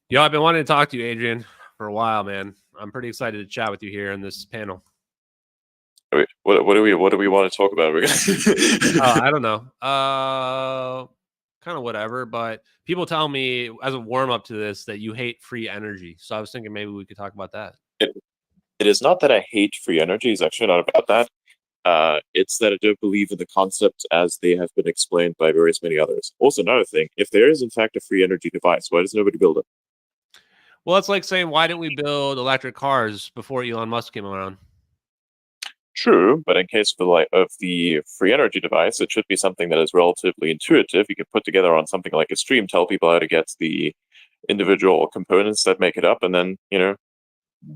Yo, I've been wanting to talk to you, Adrian, for a while, man. I'm pretty excited to chat with you here in this panel. What do we want to talk about? I don't know. Kind of whatever. But people tell me as a warm up to this that you hate free energy. So I was thinking maybe we could talk about that. It is not that I hate free energy. It's actually not about that. It's that I don't believe in the concept as they have been explained by various many others. Also, another thing: if there is in fact a free energy device, why does nobody build it? Well, it's like saying, why didn't we build electric cars before Elon Musk came around? True, but in case of the free energy device, it should be something that is relatively intuitive. You can put together on something like a stream, tell people how to get the individual components that make it up, and then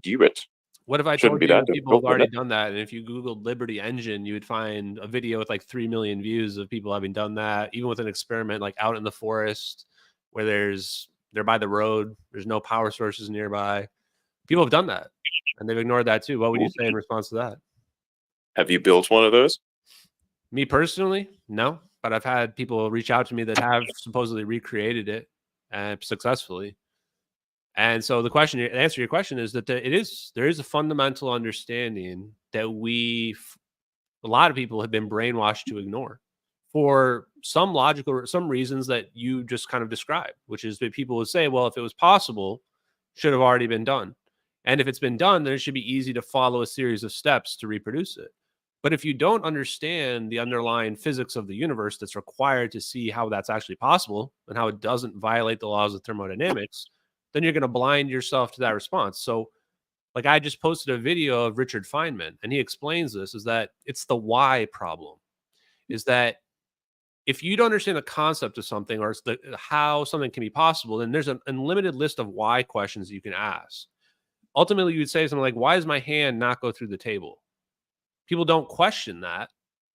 do it. What if I told you that people have already done that? And if you Googled Liberty Engine, you would find a video with like 3 million views of people having done that, even with an experiment like out in the forest where they're by the road, there's no power sources nearby. People have done that, and they've ignored that too. What would you say in response to that? Have you built one of those? Me personally, no. But I've had people reach out to me that have supposedly recreated it successfully. And so the answer to your question is that there is a fundamental understanding that a lot of people have been brainwashed to ignore for some reasons that you just kind of described, which is that people would say, well, if it was possible, should have already been done. And if it's been done, then it should be easy to follow a series of steps to reproduce it. But if you don't understand the underlying physics of the universe that's required to see how that's actually possible and how it doesn't violate the laws of thermodynamics, then you're going to blind yourself to that response. So like I just posted a video of Richard Feynman, and he explains this, is that it's the why problem. Is that if you don't understand the concept of something or how something can be possible, then there's an unlimited list of why questions you can ask. Ultimately, you would say something like, why does my hand not go through the table? People don't question that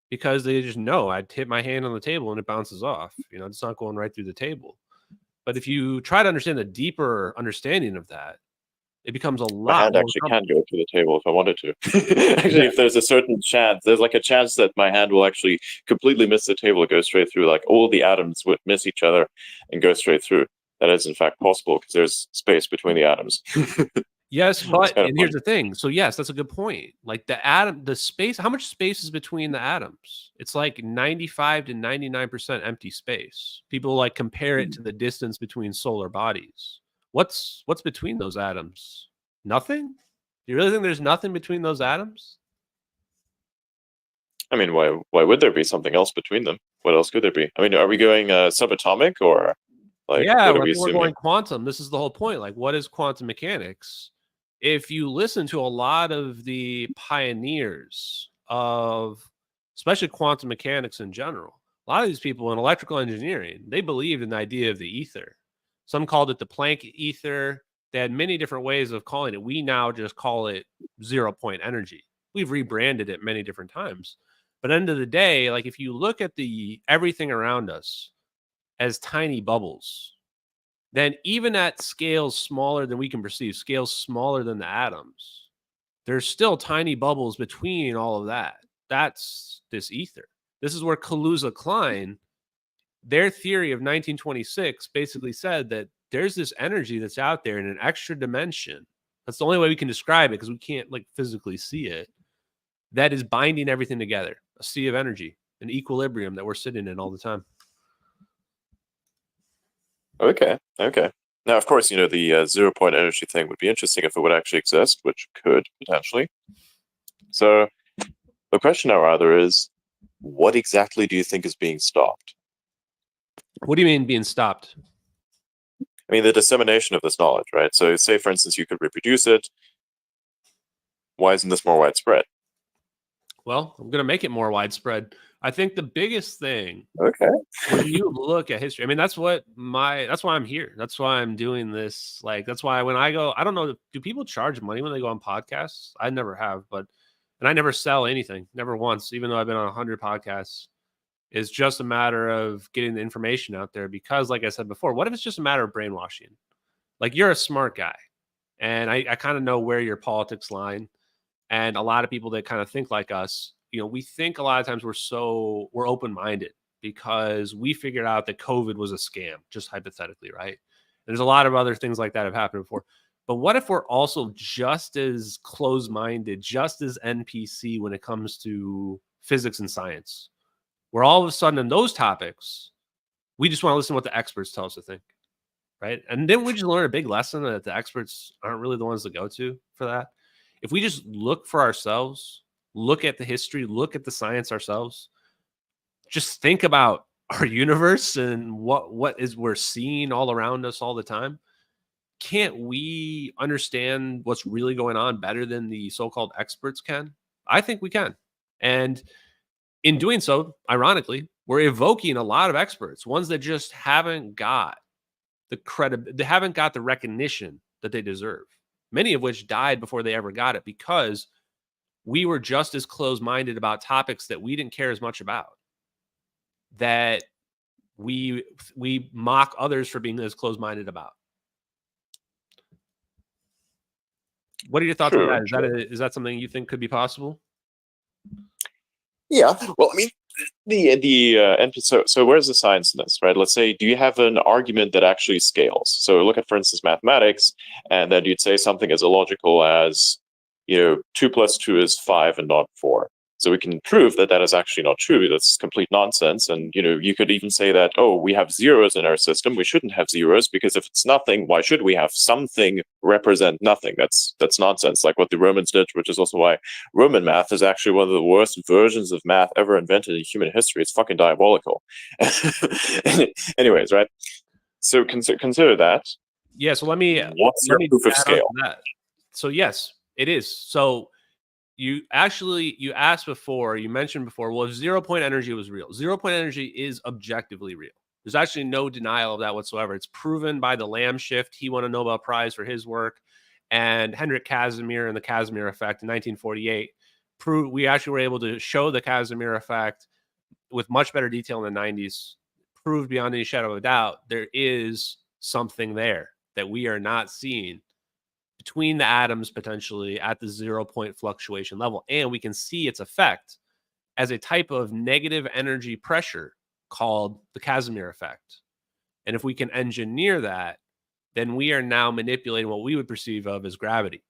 because they just know I'd hit my hand on the table and it bounces off. It's not going right through the table. But if you try to understand the deeper understanding of that, it becomes a lot. My hand actually can go to the table if I wanted to. Actually, if there's a certain chance, there's like a chance that my hand will actually completely miss the table, go straight through. Like all the atoms would miss each other and go straight through. That is in fact possible because there's space between the atoms. Yes, but here's the thing. So yes, that's a good point. Like the space, how much space is between the atoms? It's like 95 to 99% empty space. People like compare it to the distance between solar bodies. What's between those atoms? Nothing? Do you really think there's nothing between those atoms? I mean, why would there be something else between them? What else could there be? I mean, are we going subatomic or like? Yeah, we're going quantum. This is the whole point. Like, what is quantum mechanics? If you listen to a lot of the pioneers of, especially quantum mechanics in general, a lot of these people in electrical engineering, they believed in the idea of the ether. Some called it the Planck ether. They had many different ways of calling it. We now just call it 0-point energy. We've rebranded it many different times. But at the end of the day, like if you look at everything around us as tiny bubbles, then even at scales smaller than we can perceive, scales smaller than the atoms, there's still tiny bubbles between all of that. That's this ether. This is where Kaluza-Klein, their theory of 1926 basically said that there's this energy that's out there in an extra dimension. That's the only way we can describe it because we can't like physically see it. That is binding everything together. A sea of energy, an equilibrium that we're sitting in all the time. Okay. Now, of course, the 0-point energy thing would be interesting if it would actually exist, which could potentially. So the question now rather is, what exactly do you think is being stopped? What do you mean being stopped? I mean, the dissemination of this knowledge, right? So say, for instance, you could reproduce it. Why isn't this more widespread? Well, I'm going to make it more widespread. I think the biggest thing, okay, when you look at history, I mean, that's why I'm here. That's why I'm doing this. Like, that's why when I go, I don't know, do people charge money when they go on podcasts? I never have, and I never sell anything, never once, even though I've been on 100 podcasts. It's just a matter of getting the information out there because, like I said before, what if it's just a matter of brainwashing? Like, you're a smart guy, and I kind of know where your politics line, and a lot of people that kind of think like us, we think a lot of times we're open-minded because we figured out that COVID was a scam, just hypothetically, right? And there's a lot of other things like that have happened before. But what if we're also just as close-minded, just as NPC when it comes to physics and science? Where all of a sudden in those topics, we just want to listen to what the experts tell us to think, right? And then we just learn a big lesson that the experts aren't really the ones to go to for that. If we just look for ourselves, look at the history, look at the science ourselves, just think about our universe and what is we're seeing all around us all the time. Can't we understand what's really going on better than the so-called experts can? I think we can. And in doing so, ironically, we're evoking a lot of experts, ones that just haven't got they haven't got the recognition that they deserve. Many of which died before they ever got it because we were just as close-minded about topics that we didn't care as much about. That we mock others for being as close-minded about. What are your thoughts on that? Is that something you think could be possible? Yeah. Well, I mean, so where's the science in this, right? Let's say, do you have an argument that actually scales? So look at, for instance, mathematics, and then you'd say something as illogical as, 2 + 2 is 5 and not 4. So we can prove that that is actually not true. That's complete nonsense. And, you could even say that, oh, we have zeros in our system. We shouldn't have zeros because if it's nothing, why should we have something represent nothing? That's nonsense, like what the Romans did, which is also why Roman math is actually one of the worst versions of math ever invented in human history. It's fucking diabolical. Anyways, right? So consider that. Yeah, so let me what's your proof of scale? So yes, it is. So you asked before, you mentioned before, well, if 0-point energy was real, 0-point energy is objectively real. There's actually no denial of that whatsoever. It's proven by the Lamb shift. He won a Nobel Prize for his work. And Hendrik Casimir and the Casimir effect in 1948 proved we actually were able to show the Casimir effect with much better detail in the 90s, proved beyond any shadow of a doubt there is something there that we are not seeing between the atoms potentially at the 0-point fluctuation level. And we can see its effect as a type of negative energy pressure called the Casimir effect. And if we can engineer that, then we are now manipulating what we would perceive of as gravity.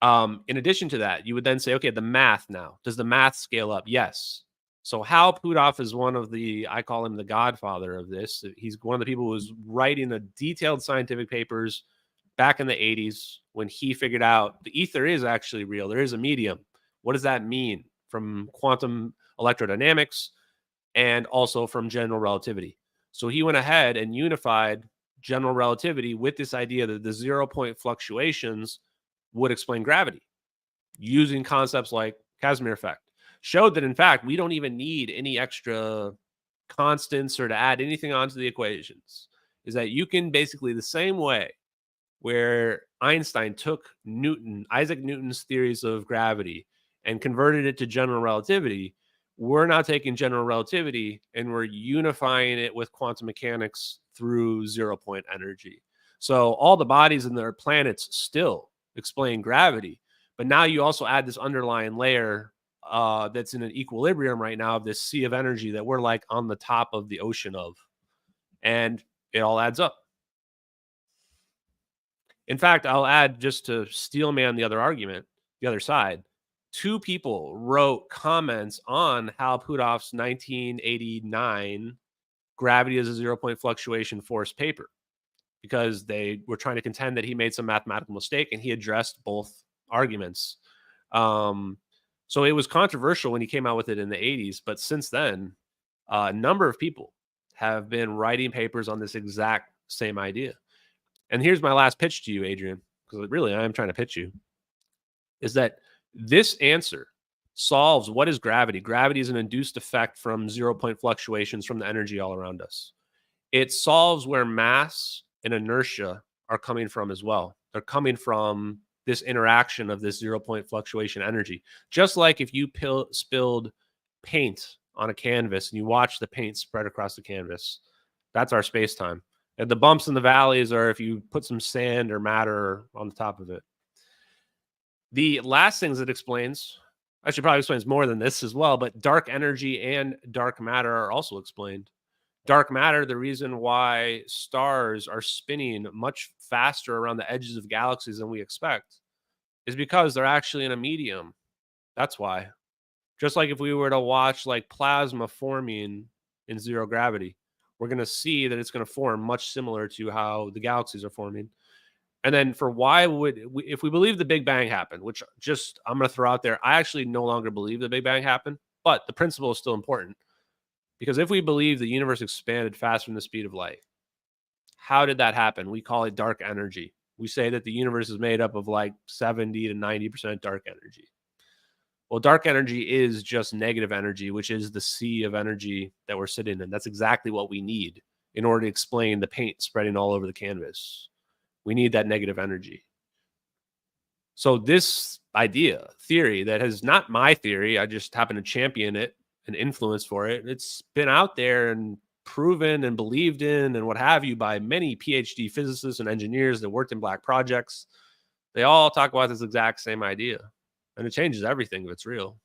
In addition to that, you would then say, okay, the math now. Does the math scale up? Yes. So Hal Puthoff is one of I call him the godfather of this. He's one of the people who was writing the detailed scientific papers back in the 80s when he figured out the ether is actually real. There is a medium. What does that mean from quantum electrodynamics and also from general relativity? So he went ahead and unified general relativity with this idea that the 0-point fluctuations would explain gravity using concepts like Casimir effect. Showed that, in fact, we don't even need any extra constants or to add anything onto the equations. Is that you can basically the same way where Einstein took Isaac Newton's theories of gravity and converted it to general relativity, we're now taking general relativity and we're unifying it with quantum mechanics through 0-point energy. So all the bodies in their planets still explain gravity, but now you also add this underlying layer that's in an equilibrium right now of this sea of energy that we're like on the top of the ocean of, and it all adds up. In fact, I'll add, just to steelman the other argument, the other side, 2 people wrote comments on Hal Puthoff's 1989 Gravity is a 0-point fluctuation force paper because they were trying to contend that he made some mathematical mistake, and he addressed both arguments. So it was controversial when he came out with it in the 80s, but since then, a number of people have been writing papers on this exact same idea. And here's my last pitch to you, Adrian, because really I am trying to pitch you, is that this answer solves what is gravity. Gravity is an induced effect from 0-point fluctuations from the energy all around us. It solves where mass and inertia are coming from as well. They're coming from this interaction of this 0-point fluctuation energy. Just like if you spilled paint on a canvas and you watch the paint spread across the canvas, that's our space-time. And the bumps and the valleys are if you put some sand or matter on the top of it. The last things it explains, actually probably explains more than this as well, but dark energy and dark matter are also explained. dark matter, the reason why stars are spinning much faster around the edges of galaxies than we expect is because they're actually in a medium. That's why. Just like if we were to watch like plasma forming in zero gravity, we're going to see that it's going to form much similar to how the galaxies are forming. And then for why would we, if we believe the Big Bang happened, which just I'm going to throw out there, I actually no longer believe the Big Bang happened, but the principle is still important. Because if we believe the universe expanded faster than the speed of light, how did that happen? We call it dark energy. We say that the universe is made up of like 70 to 90% dark energy. Well, dark energy is just negative energy, which is the sea of energy that we're sitting in. That's exactly what we need in order to explain the paint spreading all over the canvas. We need that negative energy. So this idea, theory, that is not my theory, I just happen to champion it and influence for it. It's been out there and proven and believed in and what have you by many PhD physicists and engineers that worked in black projects. They all talk about this exact same idea, and it changes everything if it's real.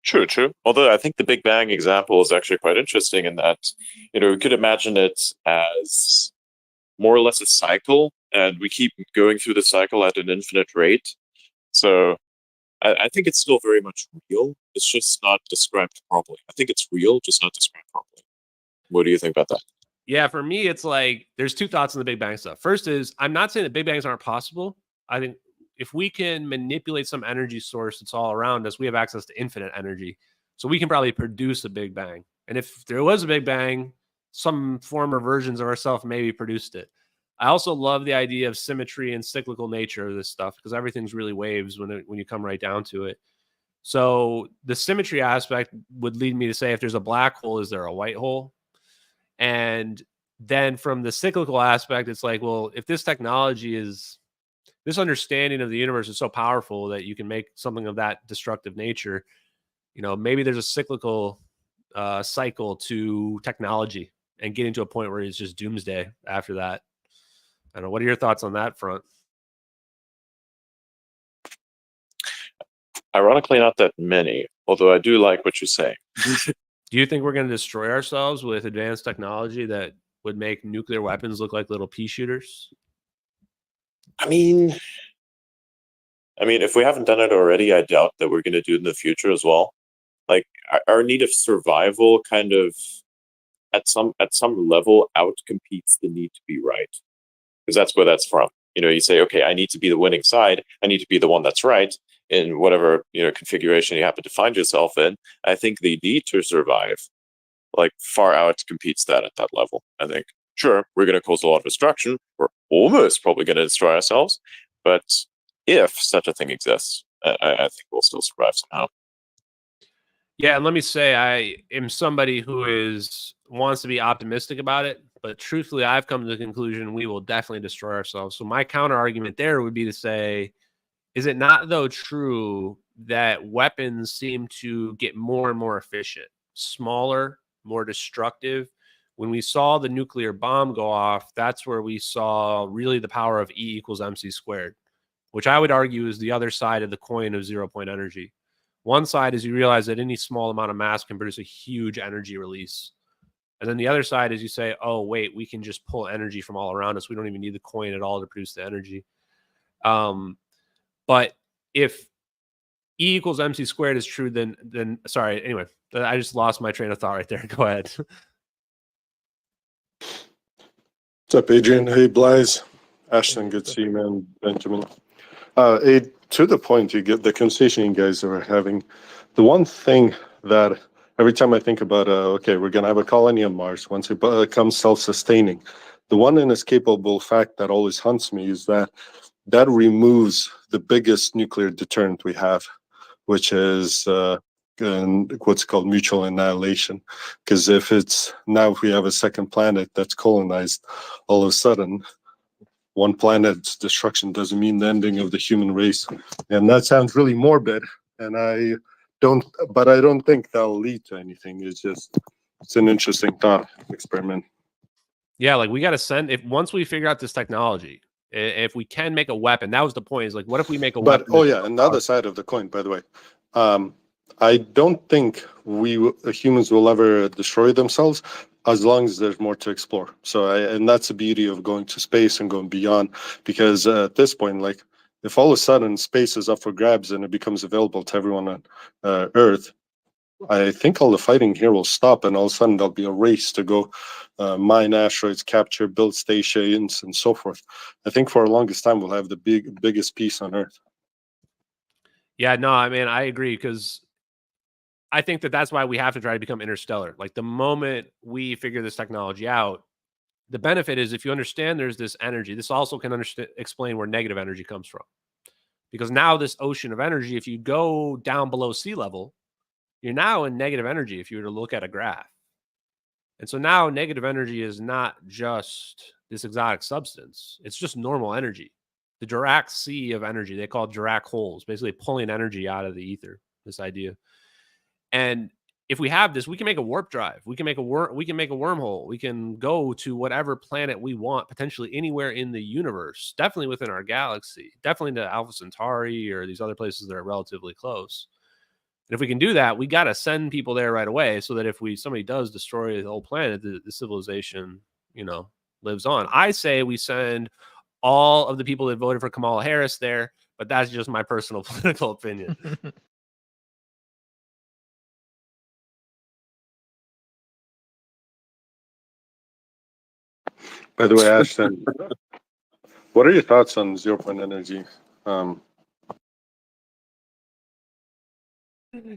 True, true. Although I think the Big Bang example is actually quite interesting in that, we could imagine it as more or less a cycle, and we keep going through the cycle at an infinite rate. So I think it's still very much real. It's just not described properly. I think it's real, just not described properly. What do you think about that? Yeah, for me, it's like there's two thoughts on the Big Bang stuff. First is I'm not saying that Big Bangs aren't possible. I think if we can manipulate some energy source that's all around us, we have access to infinite energy. So we can probably produce a Big Bang. And if there was a Big Bang, some former versions of ourselves maybe produced it. I also love the idea of symmetry and cyclical nature of this stuff because everything's really waves when you come right down to it. So the symmetry aspect would lead me to say if there's a black hole, is there a white hole? And then from the cyclical aspect, it's like, well, if this technology is, this understanding of the universe is so powerful that you can make something of that destructive nature, maybe there's a cyclical cycle to technology and getting to a point where it's just doomsday after that. I don't know. What are your thoughts on that front? Ironically, not that many, although I do like what you say. Do you think we're going to destroy ourselves with advanced technology that would make nuclear weapons look like little pea shooters? I mean, if we haven't done it already, I doubt that we're going to do it in the future as well. Like our need of survival kind of at some level outcompetes the need to be right. Because that's where that's from. You say, okay, I need to be the winning side. I need to be the one that's right in whatever, configuration you happen to find yourself in. I think the need to survive, like, far out competes that at that level. I think, sure, we're going to cause a lot of destruction. We're almost probably going to destroy ourselves. But if such a thing exists, I think we'll still survive somehow. Yeah, and let me say, I am somebody who wants to be optimistic about it. But truthfully, I've come to the conclusion we will definitely destroy ourselves. So my counter argument there would be to say, is it not, though, true that weapons seem to get more and more efficient, smaller, more destructive? When we saw the nuclear bomb go off, that's where we saw really the power of E equals MC squared, which I would argue is the other side of the coin of 0-point energy. One side is you realize that any small amount of mass can produce a huge energy release. And then the other side is you say, oh, wait, we can just pull energy from all around us. We don't even need the coin at all to produce the energy. But if E equals MC squared is true, then sorry. Anyway, I just lost my train of thought right there. Go ahead. What's up, Adrian? Hey, Blaise. Ashton, good to see you, man. Benjamin. To the point, you get the conversation you guys are having. The one thing that every time I think about, okay, we're going to have a colony on Mars once it becomes self-sustaining. The one inescapable fact that always haunts me is that removes the biggest nuclear deterrent we have, which is what's called mutual annihilation. Because if we have a second planet that's colonized, all of a sudden, one planet's destruction doesn't mean the ending of the human race. And that sounds really morbid. And I don't think that'll lead to anything. It's an interesting thought experiment. Yeah, like we got to once we figure out this technology, if we can make a weapon, that was the point. Is like, what if we make a weapon? But another side of the coin, by the way, I don't think humans will ever destroy themselves as long as there's more to explore. And that's the beauty of going to space and going beyond, because at this point, like, if all of a sudden space is up for grabs and it becomes available to everyone on Earth, I think all the fighting here will stop, and all of a sudden there'll be a race to go mine asteroids, capture, build stations, and so forth. I think for the longest time we'll have the biggest peace on Earth. Yeah, no, I mean, I agree, because I think that's why we have to try to become interstellar. Like, the moment we figure this technology out, the benefit is if you understand there's this energy, this also can explain where negative energy comes from. Because now this ocean of energy, if you go down below sea level, you're now in negative energy if you were to look at a graph. And so now negative energy is not just this exotic substance. It's just normal energy. The Dirac sea of energy, they call it Dirac holes, basically pulling energy out of the ether, this idea. And if we have this, we can make a warp drive. We can make a wormhole. We can go to whatever planet we want, potentially anywhere in the universe, definitely within our galaxy, definitely to Alpha Centauri or these other places that are relatively close. And if we can do that, we got to send people there right away, so that if somebody does destroy the whole planet, the civilization, lives on. I say we send all of the people that voted for Kamala Harris there, but that's just my personal political opinion. By the way, Ashton, what are your thoughts on 0-point energy?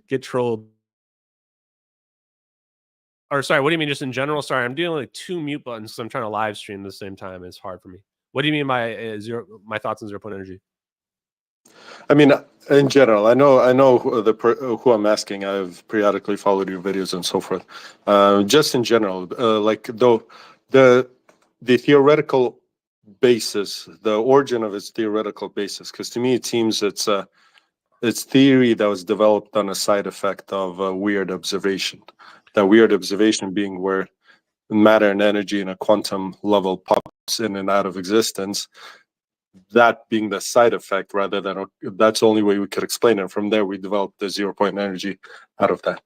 Get trolled. Or sorry, what do you mean just in general? Sorry, I'm doing like 2 mute buttons because I'm trying to live stream at the same time. It's hard for me. What do you mean by my thoughts on 0-point energy? I mean, in general, I know who I'm asking. I've periodically followed your videos and so forth. Just in general, like though the theoretical basis, the origin of its theoretical basis, because to me it seems it's theory that was developed on a side effect of a weird observation. That weird observation being where matter and energy in a quantum level pops in and out of existence. That being the side effect, rather than that's the only way we could explain it. From there, we developed the 0-point energy out of that.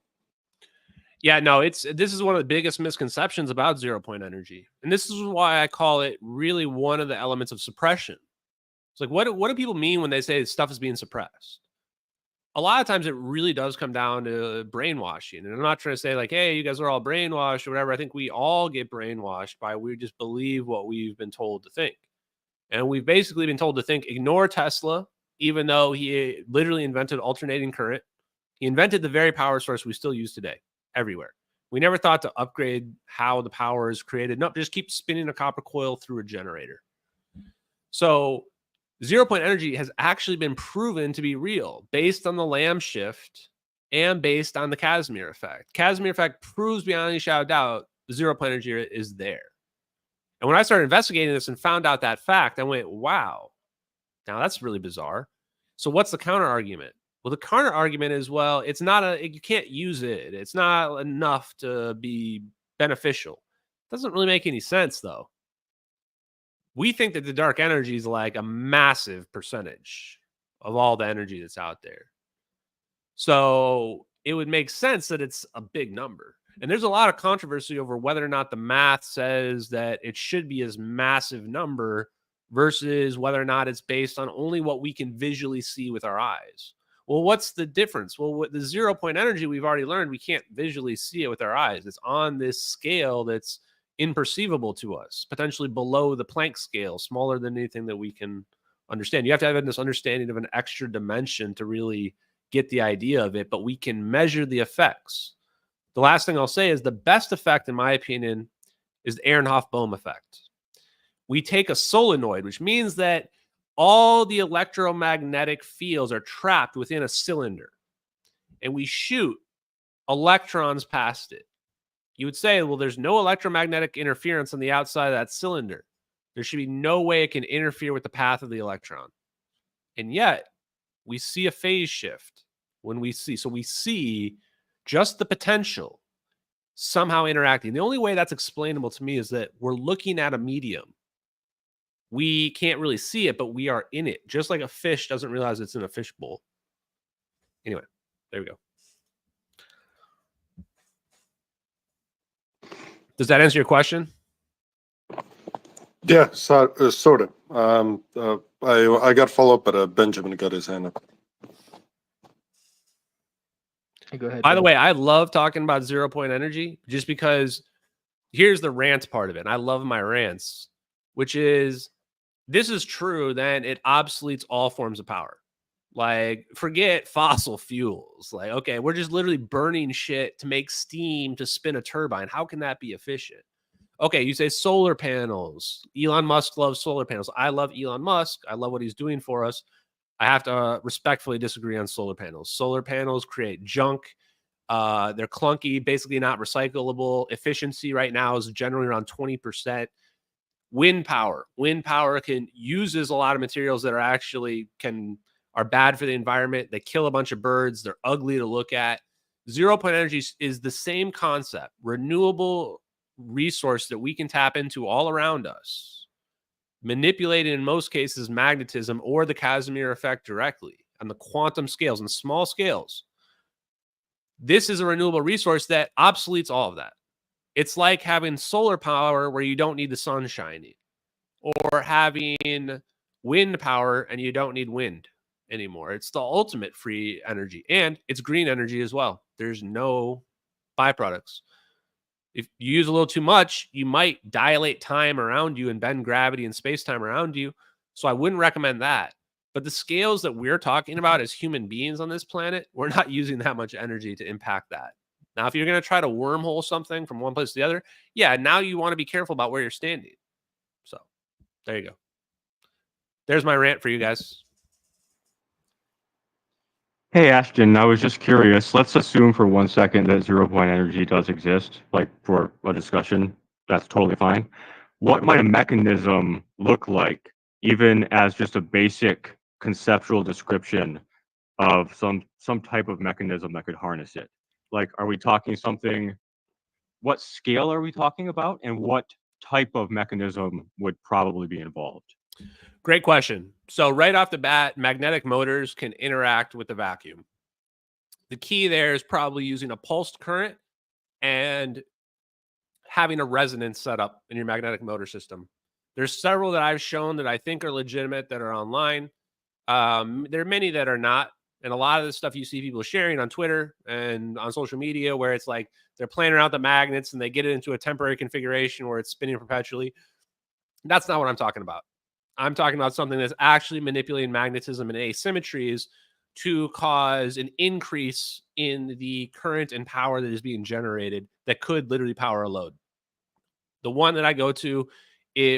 Yeah, no, this is one of the biggest misconceptions about 0-point energy, and this is why I call it really one of the elements of suppression. It's like, what do people mean when they say stuff is being suppressed? A lot of times it really does come down to brainwashing. And I'm not trying to say like, hey, you guys are all brainwashed or whatever. I think we all get brainwashed by we just believe what we've been told to think. And we've basically been told to think, ignore Tesla, even though he literally invented alternating current. He invented the very power source we still use today everywhere. We never thought to upgrade how the power is created. Nope, just keep spinning a copper coil through a generator. So 0-point energy has actually been proven to be real based on the Lamb shift and based on the Casimir effect. Casimir effect proves beyond any shadow of doubt the 0-point energy is there. And when I started investigating this and found out that fact, I went, wow, now that's really bizarre. So what's the counter argument? Well, the counter argument is, well, it's not you can't use it. It's not enough to be beneficial. Doesn't really make any sense, though. We think that the dark energy is like a massive percentage of all the energy that's out there. So it would make sense that it's a big number. And there's a lot of controversy over whether or not the math says that it should be this massive number versus whether or not it's based on only what we can visually see with our eyes. Well, what's the difference? Well, with the 0-point energy, we've already learned we can't visually see it with our eyes. It's on this scale that's imperceivable to us, potentially below the Planck scale, smaller than anything that we can understand. You have to have this understanding of an extra dimension to really get the idea of it, but we can measure the effects. The last thing I'll say is the best effect, in my opinion, is the Ehrenhoff-Bohm effect. We take a solenoid, which means that all the electromagnetic fields are trapped within a cylinder, and we shoot electrons past it. You would say, well, there's no electromagnetic interference on the outside of that cylinder. There should be no way it can interfere with the path of the electron. And yet, we see a phase shift when we see. So we see just the potential somehow interacting. The only way that's explainable to me is that we're looking at a medium. We can't really see it, but we are in it. Just like a fish doesn't realize it's in a fishbowl. Anyway, there we go. Does that answer your question? Yeah, sort of. I got follow up, but Benjamin got his hand up. Hey, go ahead. By the way, I love talking about 0 point energy just because here's the rant part of it. And I love my rants, which is this is true, then it obsoletes all forms of power. Like, forget fossil fuels. Like, okay, we're just literally burning shit to make steam to spin a turbine. How can that be efficient? Okay, you say solar panels. Elon Musk loves solar panels. I love Elon Musk. I love what he's doing for us. I have to respectfully disagree on solar panels. Solar panels create junk. They're clunky, basically not recyclable. Efficiency right now is generally around 20%. Wind power uses a lot of materials that are bad for the environment. They kill a bunch of birds. They're ugly to look at. 0 point energy is the same concept. Renewable resource that we can tap into all around us, manipulated in most cases magnetism or the Casimir effect directly on the quantum scales and small scales. This is a renewable resource that obsoletes all of that. It's like having solar power where you don't need the sun shining, or having wind power and you don't need wind anymore. It's the ultimate free energy, and it's green energy as well. There's no byproducts. If you use a little too much, you might dilate time around you and bend gravity and space-time around you. So I wouldn't recommend that. But the scales that we're talking about as human beings on this planet, we're not using that much energy to impact that. Now, if you're going to try to wormhole something from one place to the other, yeah, now you want to be careful about where you're standing. So there you go. There's my rant for you guys. Hey, Ashton, I was just curious. Let's assume for 1 second that 0 point energy does exist, like for a discussion. That's totally fine. What might a mechanism look like, even as just a basic conceptual description of some type of mechanism that could harness it? Like, are we talking something? What scale are we talking about, and what type of mechanism would probably be involved? Great question. So right off the bat, magnetic motors can interact with the vacuum. The key there is probably using a pulsed current and having a resonance set up in your magnetic motor system. There's several that I've shown that I think are legitimate that are online. There are many that are not. And a lot of the stuff you see people sharing on Twitter and on social media where it's like they're playing around the magnets and they get it into a temporary configuration where it's spinning perpetually. That's not what I'm talking about. I'm talking about something that's actually manipulating magnetism and asymmetries to cause an increase in the current and power that is being generated that could literally power a load. The one that I go to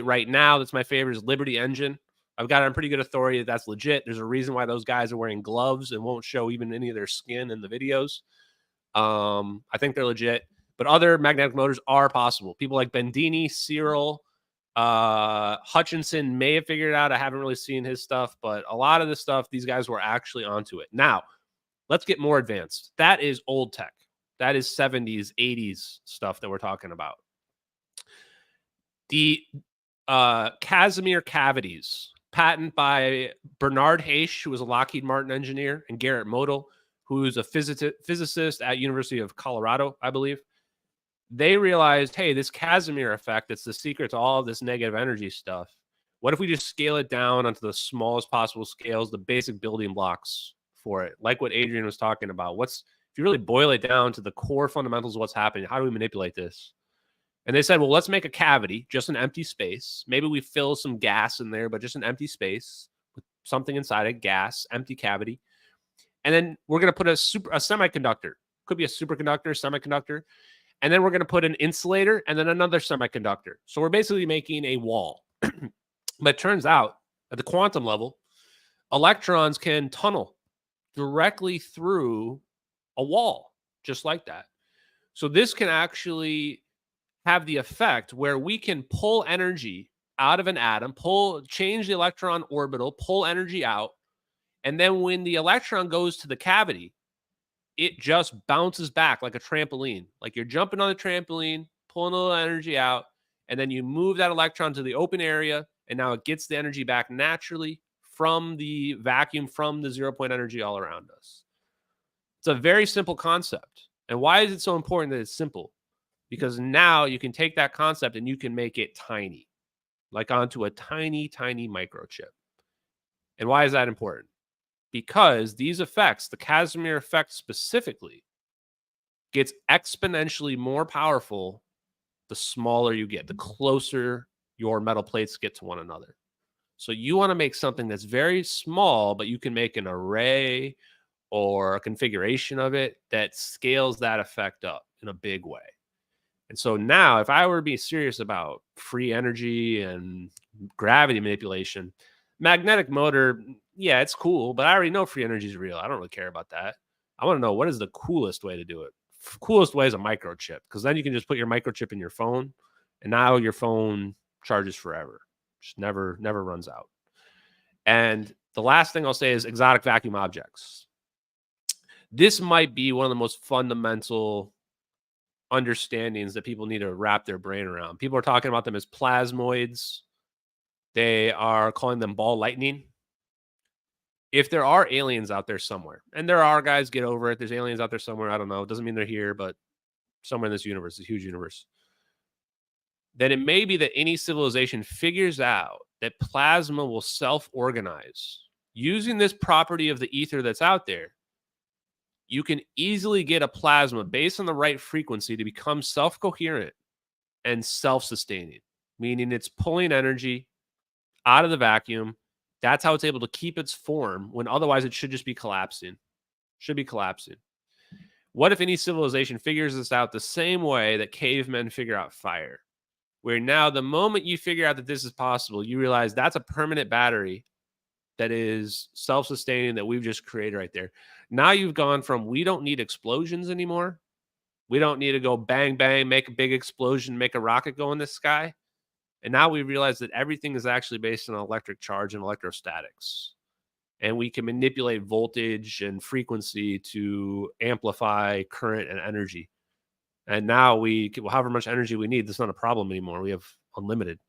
right now that's my favorite is Liberty Engine. I've got it on pretty good authority that that's legit. There's a reason why those guys are wearing gloves and won't show even any of their skin in the videos. I think they're legit. But other magnetic motors are possible. People like Bendini, Cyril, Hutchinson may have figured it out. I haven't really seen his stuff, but a lot of the stuff, these guys were actually onto it. Now, let's get more advanced. That is old tech. That is 70s, 80s stuff that we're talking about. The Casimir cavities, patent by Bernard Haish, who was a Lockheed Martin engineer, and Garrett Model, who's a physicist at University of Colorado, I believe. They realized, hey, this Casimir effect, it's the secret to all of this negative energy stuff. What if we just scale it down onto the smallest possible scales, the basic building blocks for it, like what Adrian was talking about? If you really boil it down to the core fundamentals of what's happening, how do we manipulate this? And they said, well, let's make a cavity, just an empty space. Maybe we fill some gas in there, but just an empty space with something inside it, gas, empty cavity. And then we're going to put a semiconductor. Could be a superconductor, semiconductor. And then we're going to put an insulator and then another semiconductor. So we're basically making a wall. But it turns out at the quantum level, electrons can tunnel directly through a wall, just like that. So this can actually have the effect where we can pull energy out of an atom, change the electron orbital, pull energy out. And then when the electron goes to the cavity, it just bounces back like a trampoline. Like you're jumping on the trampoline, pulling a little energy out, and then you move that electron to the open area, and now it gets the energy back naturally from the vacuum, from the 0 point energy all around us. It's a very simple concept. And why is it so important that it's simple? because now you can take that concept and you can make it tiny, like onto a tiny, tiny microchip. And why is that important? Because these effects, the Casimir effect specifically, gets exponentially more powerful the smaller you get, the closer your metal plates get to one another. So you want to make something that's very small, but you can make an array or a configuration of it that scales that effect up in a big way. And so now, if I were to be serious about free energy and gravity manipulation, magnetic motor, yeah, it's cool, but I already know free energy is real. I don't really care about that. I want to know what is the coolest way to do it. Coolest way is a microchip, because then you can just put your microchip in your phone, and now your phone charges forever. Just never runs out. And the last thing I'll say is exotic vacuum objects. This might be one of the most fundamental understandings that people need to wrap their brain around. People are talking about them as plasmoids. They are calling them ball lightning. If there are aliens out there somewhere, and there are, guys, get over it. There's aliens out there somewhere. I don't know. It doesn't mean they're here, but somewhere in this universe, this huge universe. Then it may be that any civilization figures out that plasma will self-organize. Using this property of the ether that's out there, you can easily get a plasma based on the right frequency to become self-coherent and self-sustaining, meaning it's pulling energy out of the vacuum. That's how it's able to keep its form when otherwise it should just be collapsing. Should be collapsing. What if any civilization figures this out the same way that cavemen figure out fire? Where now the moment you figure out that this is possible, you realize that's a permanent battery that is self-sustaining that we've just created right there. Now you've gone from, we don't need explosions anymore. We don't need to go bang, bang, make a big explosion, make a rocket go in the sky. And now we realize that everything is actually based on electric charge and electrostatics. And we can manipulate voltage and frequency to amplify current and energy. And now we can, however much energy we need, that's not a problem anymore. We have unlimited.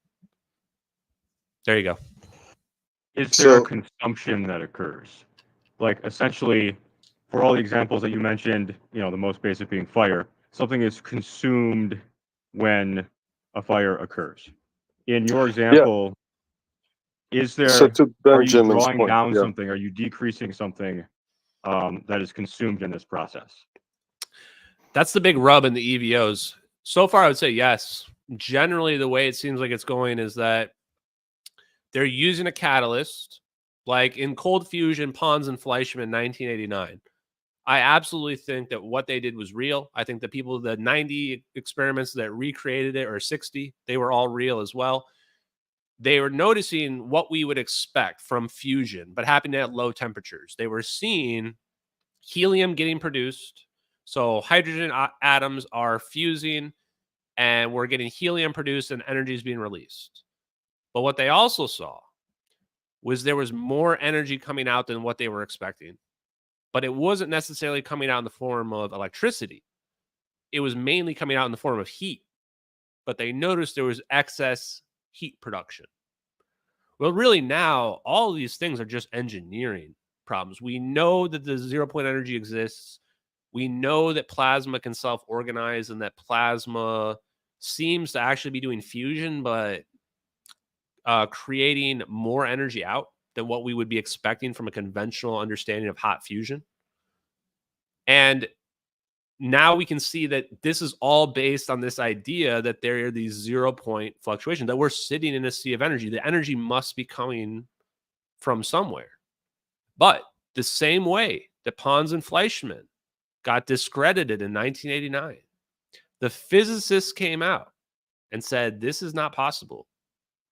There you go. Is there a consumption that occurs? Like, essentially, for all the examples that you mentioned, you know, the most basic being fire, something is consumed when a fire occurs. In your example, is there, So to are you Benjamin's drawing point, down yeah. something? Are you decreasing something that is consumed in this process? That's the big rub in the EVOs. So far, I would say yes. Generally, the way it seems like it's going is that they're using a catalyst, like in cold fusion, Pons and Fleischmann in 1989. I absolutely think that what they did was real. I think the people, the 90 experiments that recreated it, or 60, they were all real as well. They were noticing what we would expect from fusion, but happening at low temperatures. They were seeing helium getting produced. So hydrogen atoms are fusing, and we're getting helium produced, and energy is being released. But what they also saw was there was more energy coming out than what they were expecting. But it wasn't necessarily coming out in the form of electricity. It was mainly coming out in the form of heat. But they noticed there was excess heat production. Well, really now, all of these things are just engineering problems. We know that the 0-point energy exists. We know that plasma can self-organize and that plasma seems to actually be doing fusion, but creating more energy out than what we would be expecting from a conventional understanding of hot fusion. And now we can see that this is all based on this idea that there are these 0-point fluctuations, that we're sitting in a sea of energy. The energy must be coming from somewhere. But the same way that Pons and Fleischmann got discredited in 1989, the physicists came out and said, this is not possible.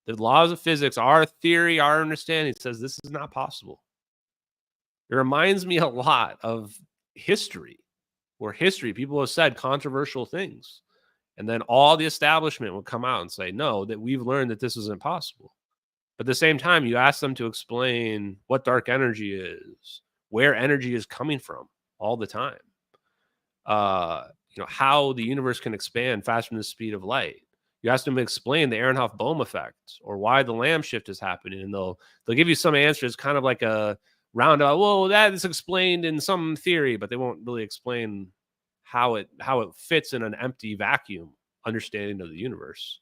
The laws of physics, our theory, our understanding says this is not possible. It reminds me a lot of history, where people have said controversial things. And then all the establishment would come out and say, no, that we've learned that this isn't possible. But at the same time, you ask them to explain what dark energy is, where energy is coming from all the time. How the universe can expand faster than the speed of light. You ask them to explain the Ehrenhoff-Bohm effect, or why the Lamb shift is happening, and they'll give you some answers, kind of like a roundabout. Well, that is explained in some theory, but they won't really explain how it fits in an empty vacuum understanding of the universe.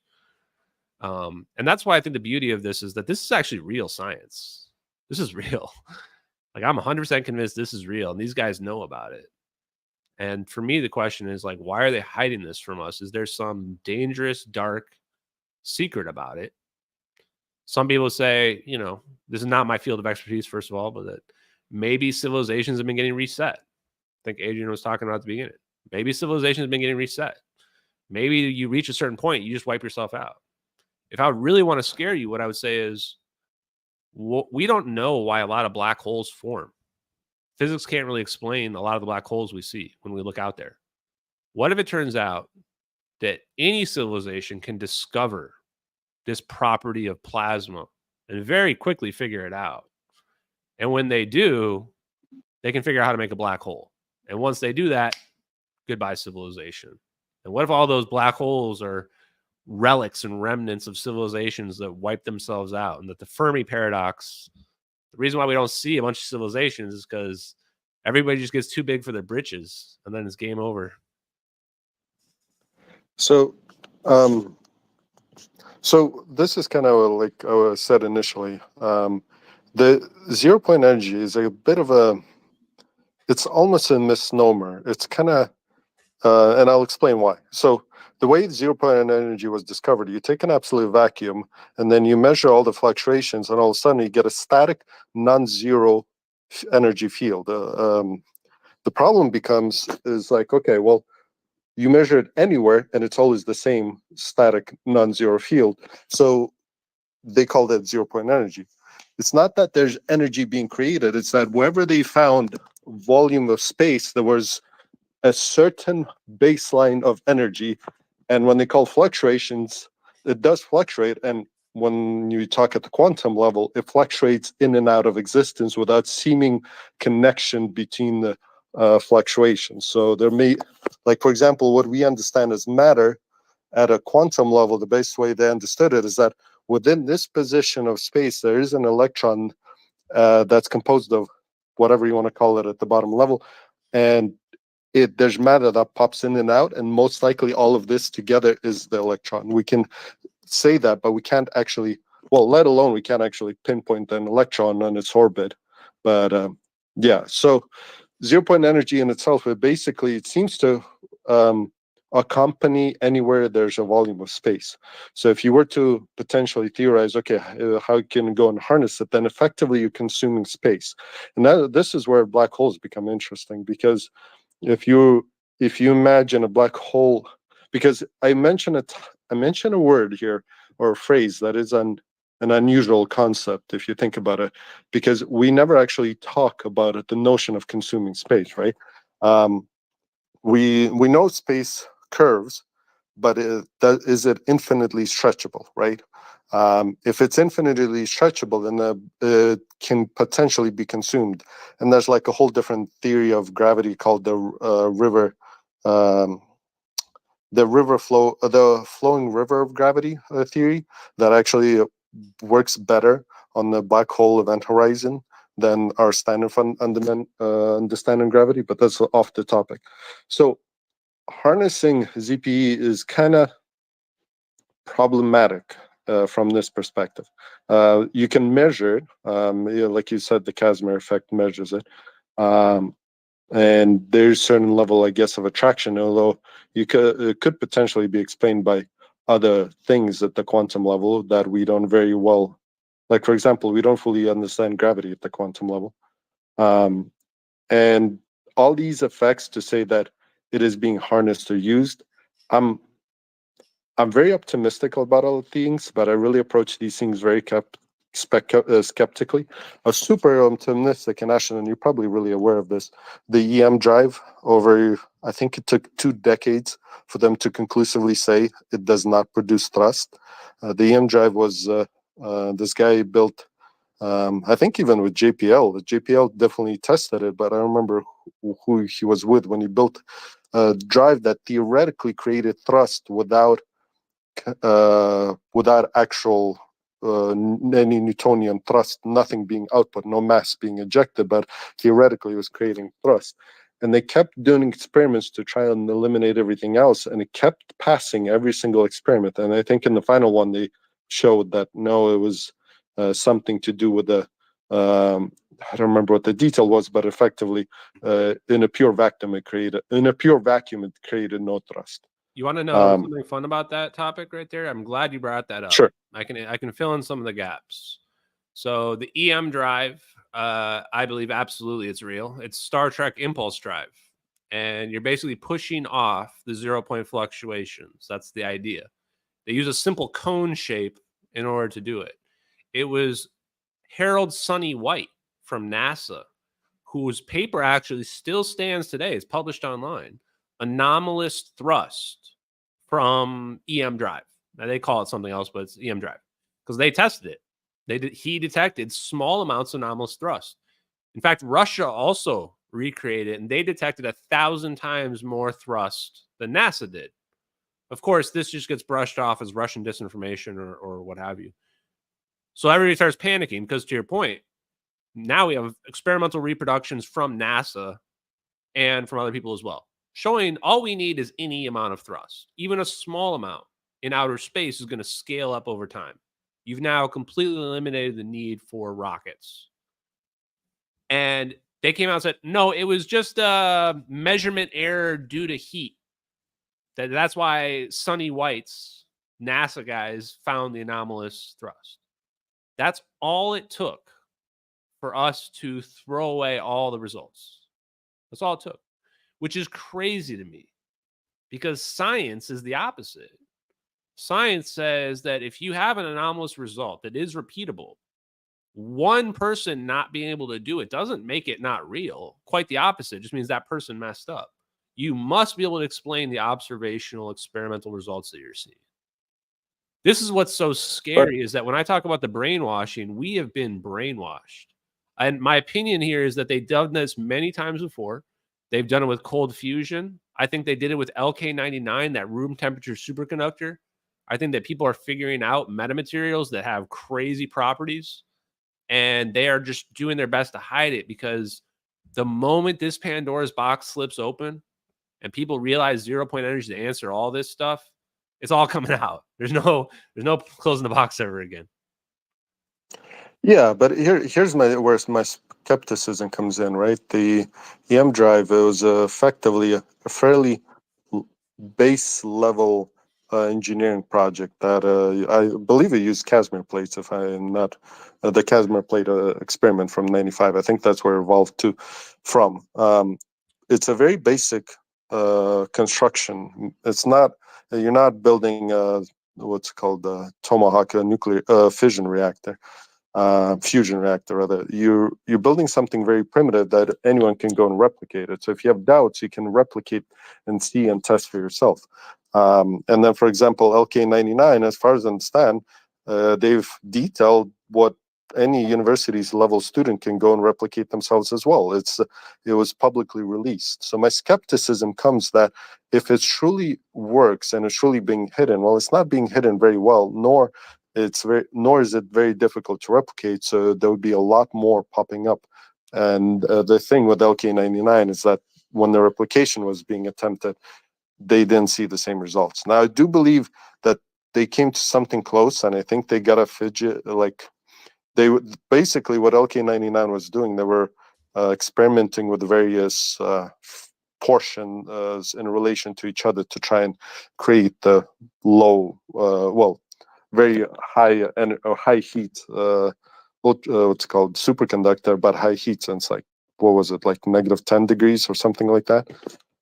And that's why I think the beauty of this is that this is actually real science. This is real. Like, I'm 100% convinced this is real, and these guys know about it. And for me, the question is, like, why are they hiding this from us? Is there some dangerous, dark secret about it? Some people say, you know, this is not my field of expertise, first of all, but that maybe civilizations have been getting reset. I think Adrian was talking about at the beginning. Maybe civilizations have been getting reset. Maybe you reach a certain point, you just wipe yourself out. If I would really want to scare you, what I would say is, we don't know why a lot of black holes form. Physics can't really explain a lot of the black holes we see when we look out there. What if it turns out that any civilization can discover this property of plasma and very quickly figure it out? And when they do, they can figure out how to make a black hole. And once they do that, goodbye civilization. And what if all those black holes are relics and remnants of civilizations that wipe themselves out, and that the Fermi paradox, the reason why we don't see a bunch of civilizations is because everybody just gets too big for their britches, and then it's game over. So, so this is kind of like I said initially. The 0 point energy is a bit of a, it's almost a misnomer. It's kind of, and I'll explain why. So the way 0 point energy was discovered, you take an absolute vacuum and then you measure all the fluctuations, and all of a sudden you get a static, non-zero energy field. The problem is like, okay, well, you measure it anywhere and it's always the same static, non-zero field. So they call that 0 point energy. It's not that there's energy being created. It's that wherever they found volume of space, there was a certain baseline of energy. And when they call fluctuations, it does fluctuate. And when you talk at the quantum level, it fluctuates in and out of existence without seeming connection between the fluctuations. So there may, like, for example, what we understand as matter at a quantum level, the best way they understood it is that within this position of space, there is an electron that's composed of whatever you want to call it at the bottom level. And there's matter that pops in and out, and most likely all of this together is the electron. We can say that, but we can't actually, well, let alone we can't actually pinpoint an electron on its orbit. But yeah, so 0 point energy in itself, it seems to accompany anywhere there's a volume of space. So if you were to potentially theorize, okay, how can you go and harness it, then effectively you're consuming space. And this is where black holes become interesting, because if you imagine a black hole, because I mention a word here, or a phrase that is an unusual concept if you think about it, because we never actually talk about it, the notion of consuming space, right? We know space curves, but is it infinitely stretchable, right? If it's infinitely stretchable, then it can potentially be consumed. And there's like a whole different theory of gravity called the flowing river of gravity theory, that actually works better on the black hole event horizon than our standard understanding gravity, but that's off the topic. So harnessing ZPE is kind of problematic from this perspective. You can measure it, like you said, the Casimir effect measures it, and there's certain level, I guess, of attraction, although it could potentially be explained by other things at the quantum level that we don't very well, like, for example, we don't fully understand gravity at the quantum level. And all these effects to say that it is being harnessed or used, I'm very optimistic about all things, but I really approach these things very skeptically. I was super optimistic in Ashton, and you're probably really aware of this. The EM drive, I think it took 2 decades for them to conclusively say it does not produce thrust. The EM drive was this guy built, I think even with JPL. The JPL definitely tested it, but I don't remember who he was with when he built a drive that theoretically created thrust without actual any Newtonian thrust, nothing being output, no mass being ejected, but theoretically it was creating thrust. And they kept doing experiments to try and eliminate everything else, and it kept passing every single experiment. And I think in the final one, they showed that no, it was something to do with the, I don't remember what the detail was, but effectively, in a pure vacuum, it created no thrust. You want to know something fun about that topic right there? I'm glad you brought that up. Sure. I can fill in some of the gaps. So the EM drive, I believe absolutely it's real. It's Star Trek impulse drive. And you're basically pushing off the 0-point fluctuations. That's the idea. They use a simple cone shape in order to do it. It was Harold Sonny White from NASA, whose paper actually still stands today. It's published online. Anomalous thrust from EM drive. Now they call it something else, but it's EM drive because they tested it. He detected small amounts of anomalous thrust. In fact, Russia also recreated it, and they detected 1,000 times more thrust than NASA did. Of course, this just gets brushed off as Russian disinformation or what have you. So everybody starts panicking because, to your point, now we have experimental reproductions from NASA and from other people as well, showing all we need is any amount of thrust. Even a small amount in outer space is going to scale up over time. You've now completely eliminated the need for rockets. And they came out and said, no, it was just a measurement error due to heat. That's why Sonny White's NASA guys found the anomalous thrust. That's all it took for us to throw away all the results. That's all it took, which is crazy to me because science is the opposite. Science says that if you have an anomalous result that is repeatable, one person not being able to do it doesn't make it not real. Quite the opposite. It just means that person messed up. You must be able to explain the observational experimental results that you're seeing. This is what's so scary is that when I talk about the brainwashing, we have been brainwashed. And my opinion here is that they've done this many times before. They've done it with cold fusion. I think they did it with LK99, that room temperature superconductor. I think that people are figuring out metamaterials that have crazy properties, and they are just doing their best to hide it because the moment this Pandora's box slips open and people realize 0-point energy to answer all this stuff, it's all coming out. There's no closing the box ever again. Yeah, but here's where my skepticism comes in, right? The EM drive, it was effectively a fairly base level engineering project that I believe it used Casimir plates, if I am not the Casimir plate experiment from '95. I think that's where it evolved from. It's a very basic construction. It's not, you're not building what's called Tomahawk nuclear fission reactor. Fusion reactor, rather. You're building something very primitive that anyone can go and replicate it. So if you have doubts, you can replicate and see and test for yourself. And then, for example, LK99, as far as I understand, they've detailed what any university's level student can go and replicate themselves as well. It was publicly released. So my skepticism comes that if it truly works and it's truly being hidden, well, it's not being hidden very well, nor is it very difficult to replicate. So there would be a lot more popping up. And the thing with LK99 is that when the replication was being attempted, they didn't see the same results. Now, I do believe that they came to something close, and I think they got a fidget, like basically what LK99 was doing, they were experimenting with various portions in relation to each other to try and create the very high high heat, what's called superconductor, but high heat, since like, what was it, like -10 degrees or something like that,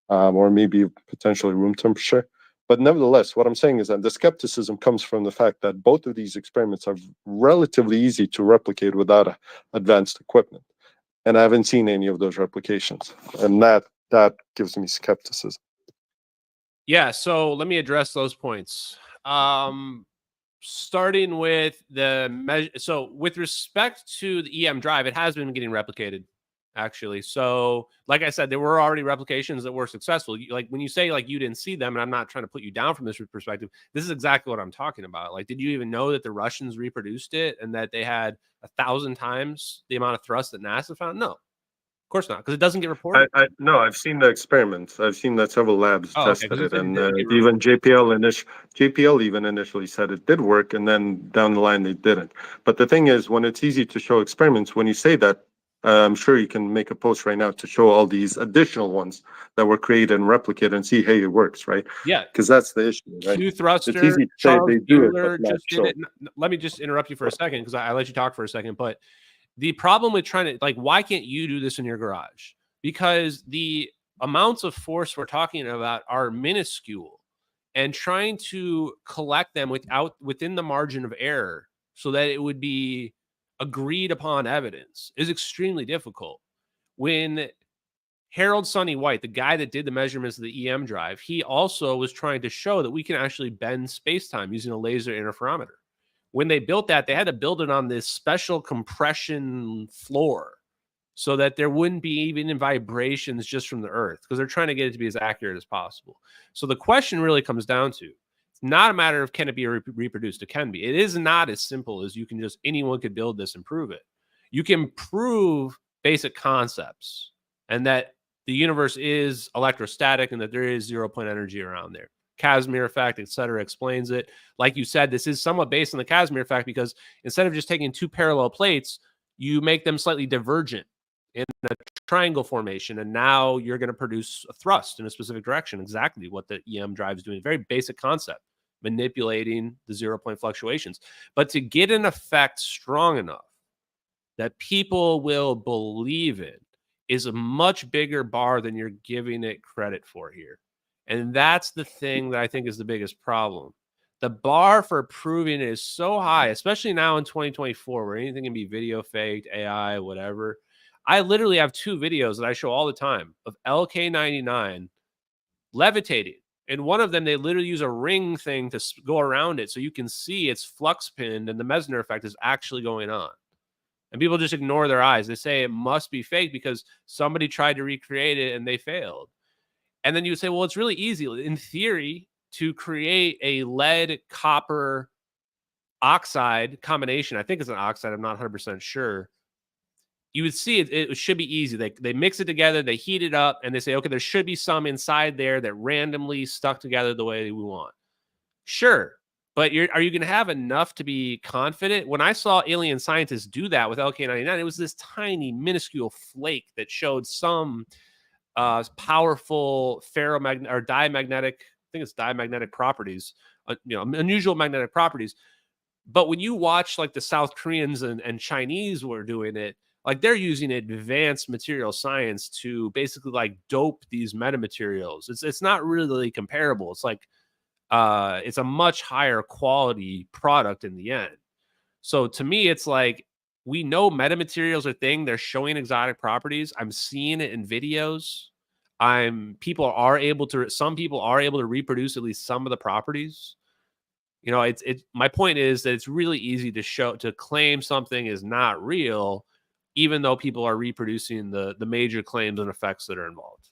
or maybe potentially room temperature. But nevertheless, what I'm saying is that the skepticism comes from the fact that both of these experiments are relatively easy to replicate without advanced equipment. And I haven't seen any of those replications. And that gives me skepticism. Yeah, so let me address those points. Starting with so with respect to the EM drive, it has been getting replicated, actually. So like I said, there were already replications that were successful. Like when you say like you didn't see them, and I'm not trying to put you down from this perspective, this is exactly what I'm talking about. Like, did you even know that the Russians reproduced it and that they had 1,000 times the amount of thrust that NASA found? No, of course not, because it doesn't get reported. No, I've seen the experiments. I've seen that several labs Okay, tested 'cause you it, said it and didn't get even JPL even initially said it did work, and then down the line they didn't. But the thing is, when it's easy to show experiments, when you say that, I'm sure you can make a post right now to show all these additional ones that were created and replicated and see, hey, it works, right? Yeah. Because that's the issue, right? Q It's thruster, easy to say Charles they do it, Bueller but not just did show. it. Let me just interrupt you for a second because I let you talk for a second. But the problem with trying to, like, why can't you do this in your garage? Because the amounts of force we're talking about are minuscule, and trying to collect them within the margin of error so that it would be agreed upon evidence is extremely difficult. When Harold Sonny White, the guy that did the measurements of the EM drive, he also was trying to show that we can actually bend space-time using a laser interferometer. When they built that, they had to build it on this special compression floor so that there wouldn't be even vibrations just from the Earth, because they're trying to get it to be as accurate as possible. So the question really comes down to, it's not a matter of can it be reproduced. It can be. It is not as simple as anyone could build this and prove it. You can prove basic concepts and that the universe is electrostatic and that there is 0-point energy around there. Casimir effect, etc., explains it. Like you said, this is somewhat based on the Casimir effect because instead of just taking two parallel plates, you make them slightly divergent in a triangle formation, and now you're going to produce a thrust in a specific direction. Exactly what the EM drive is doing. Very basic concept, manipulating the 0-point fluctuations. But to get an effect strong enough that people will believe it is a much bigger bar than you're giving it credit for here. And that's the thing that I think is the biggest problem. The bar for proving it is so high, especially now in 2024, where anything can be video faked, AI, whatever. I literally have two videos that I show all the time of LK99 levitating. And one of them, they literally use a ring thing to go around it so you can see it's flux pinned and the Mesner effect is actually going on. And people just ignore their eyes. They say it must be fake because somebody tried to recreate it and they failed. And then you would say, well, it's really easy. In theory, to create a lead copper oxide combination, I think it's an oxide, I'm not 100% sure. You would see it should be easy. They mix it together, they heat it up, and they say, okay, there should be some inside there that randomly stuck together the way we want. Sure. But are you going to have enough to be confident? When I saw alien scientists do that with LK99, it was this tiny, minuscule flake that showed some powerful ferromagnetic or diamagnetic, I think it's diamagnetic properties, unusual magnetic properties. But when you watch like the South Koreans and Chinese were doing it, like they're using advanced material science to basically like dope these metamaterials. It's not really comparable. It's like it's a much higher quality product in the end. So to me, it's like we know metamaterials are a thing. They're showing exotic properties. I'm seeing it in videos. Some people are able to reproduce at least some of the properties. My point is that it's really easy to claim something is not real, even though people are reproducing the major claims and effects that are involved.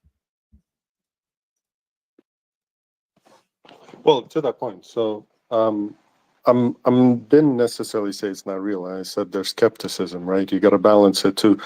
Well, to that point, so didn't necessarily say it's not real. I said there's skepticism, right? You got to balance it too.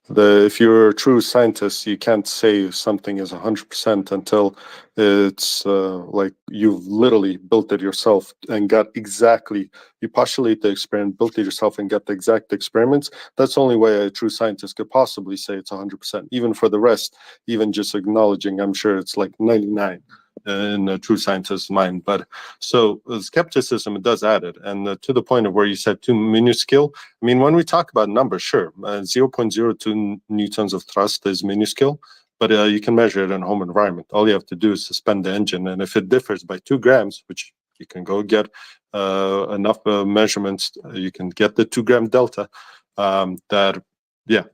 If you're a true scientist, you can't say something is 100% until it's like you've literally built it yourself and you postulate the experiment, built it yourself, and get the exact experiments. That's the only way a true scientist could possibly say it's 100%. Even for the rest, even just acknowledging, I'm sure it's like 99. In a true scientist's mind. But so skepticism, it does add it. And to the point of where you said too minuscule, I mean, when we talk about numbers, sure, 0.02 newtons of thrust is minuscule, but you can measure it in home environment. All you have to do is suspend the engine. And if it differs by 2 grams, which you can go get enough measurements, you can get the 2-gram delta,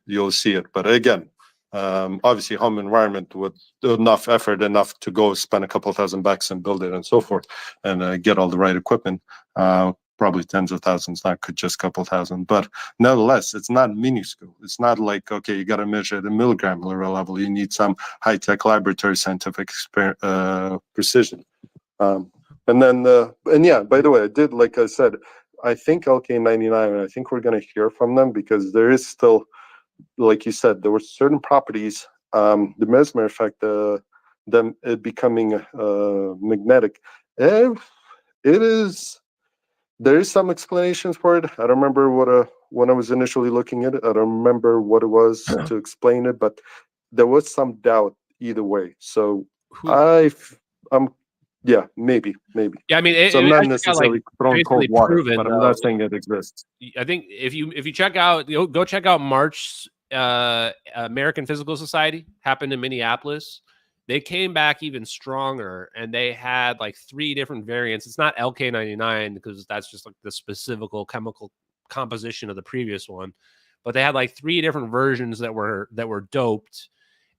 you'll see it. But again, obviously home environment with enough effort, enough to go spend a couple $1,000 and build it and so forth and get all the right equipment, probably tens of thousands, not just a couple thousand. But nonetheless, it's not minuscule. It's not like, okay, you got to measure at a milligram level. You need some high-tech laboratory scientific precision. And yeah, by the way, I did, like I said, I think LK99, I think we're going to hear from them because there is still like you said, there were certain properties, the mesmer effect, them it becoming magnetic. It is. There is some explanations for it. I don't remember when I was initially looking at it. I don't remember what it was to explain it, but there was some doubt either way. So yeah, maybe. Yeah, I mean, So I'm not I think I, like, necessarily throwing basically cold water, proven, but I'm though. not saying it exists. I think if you check out, go check out March American Physical Society, happened in Minneapolis. They came back even stronger, and they had like 3 different variants. It's not LK99 because that's just like the specific chemical composition of the previous one, but they had like 3 different versions that were doped,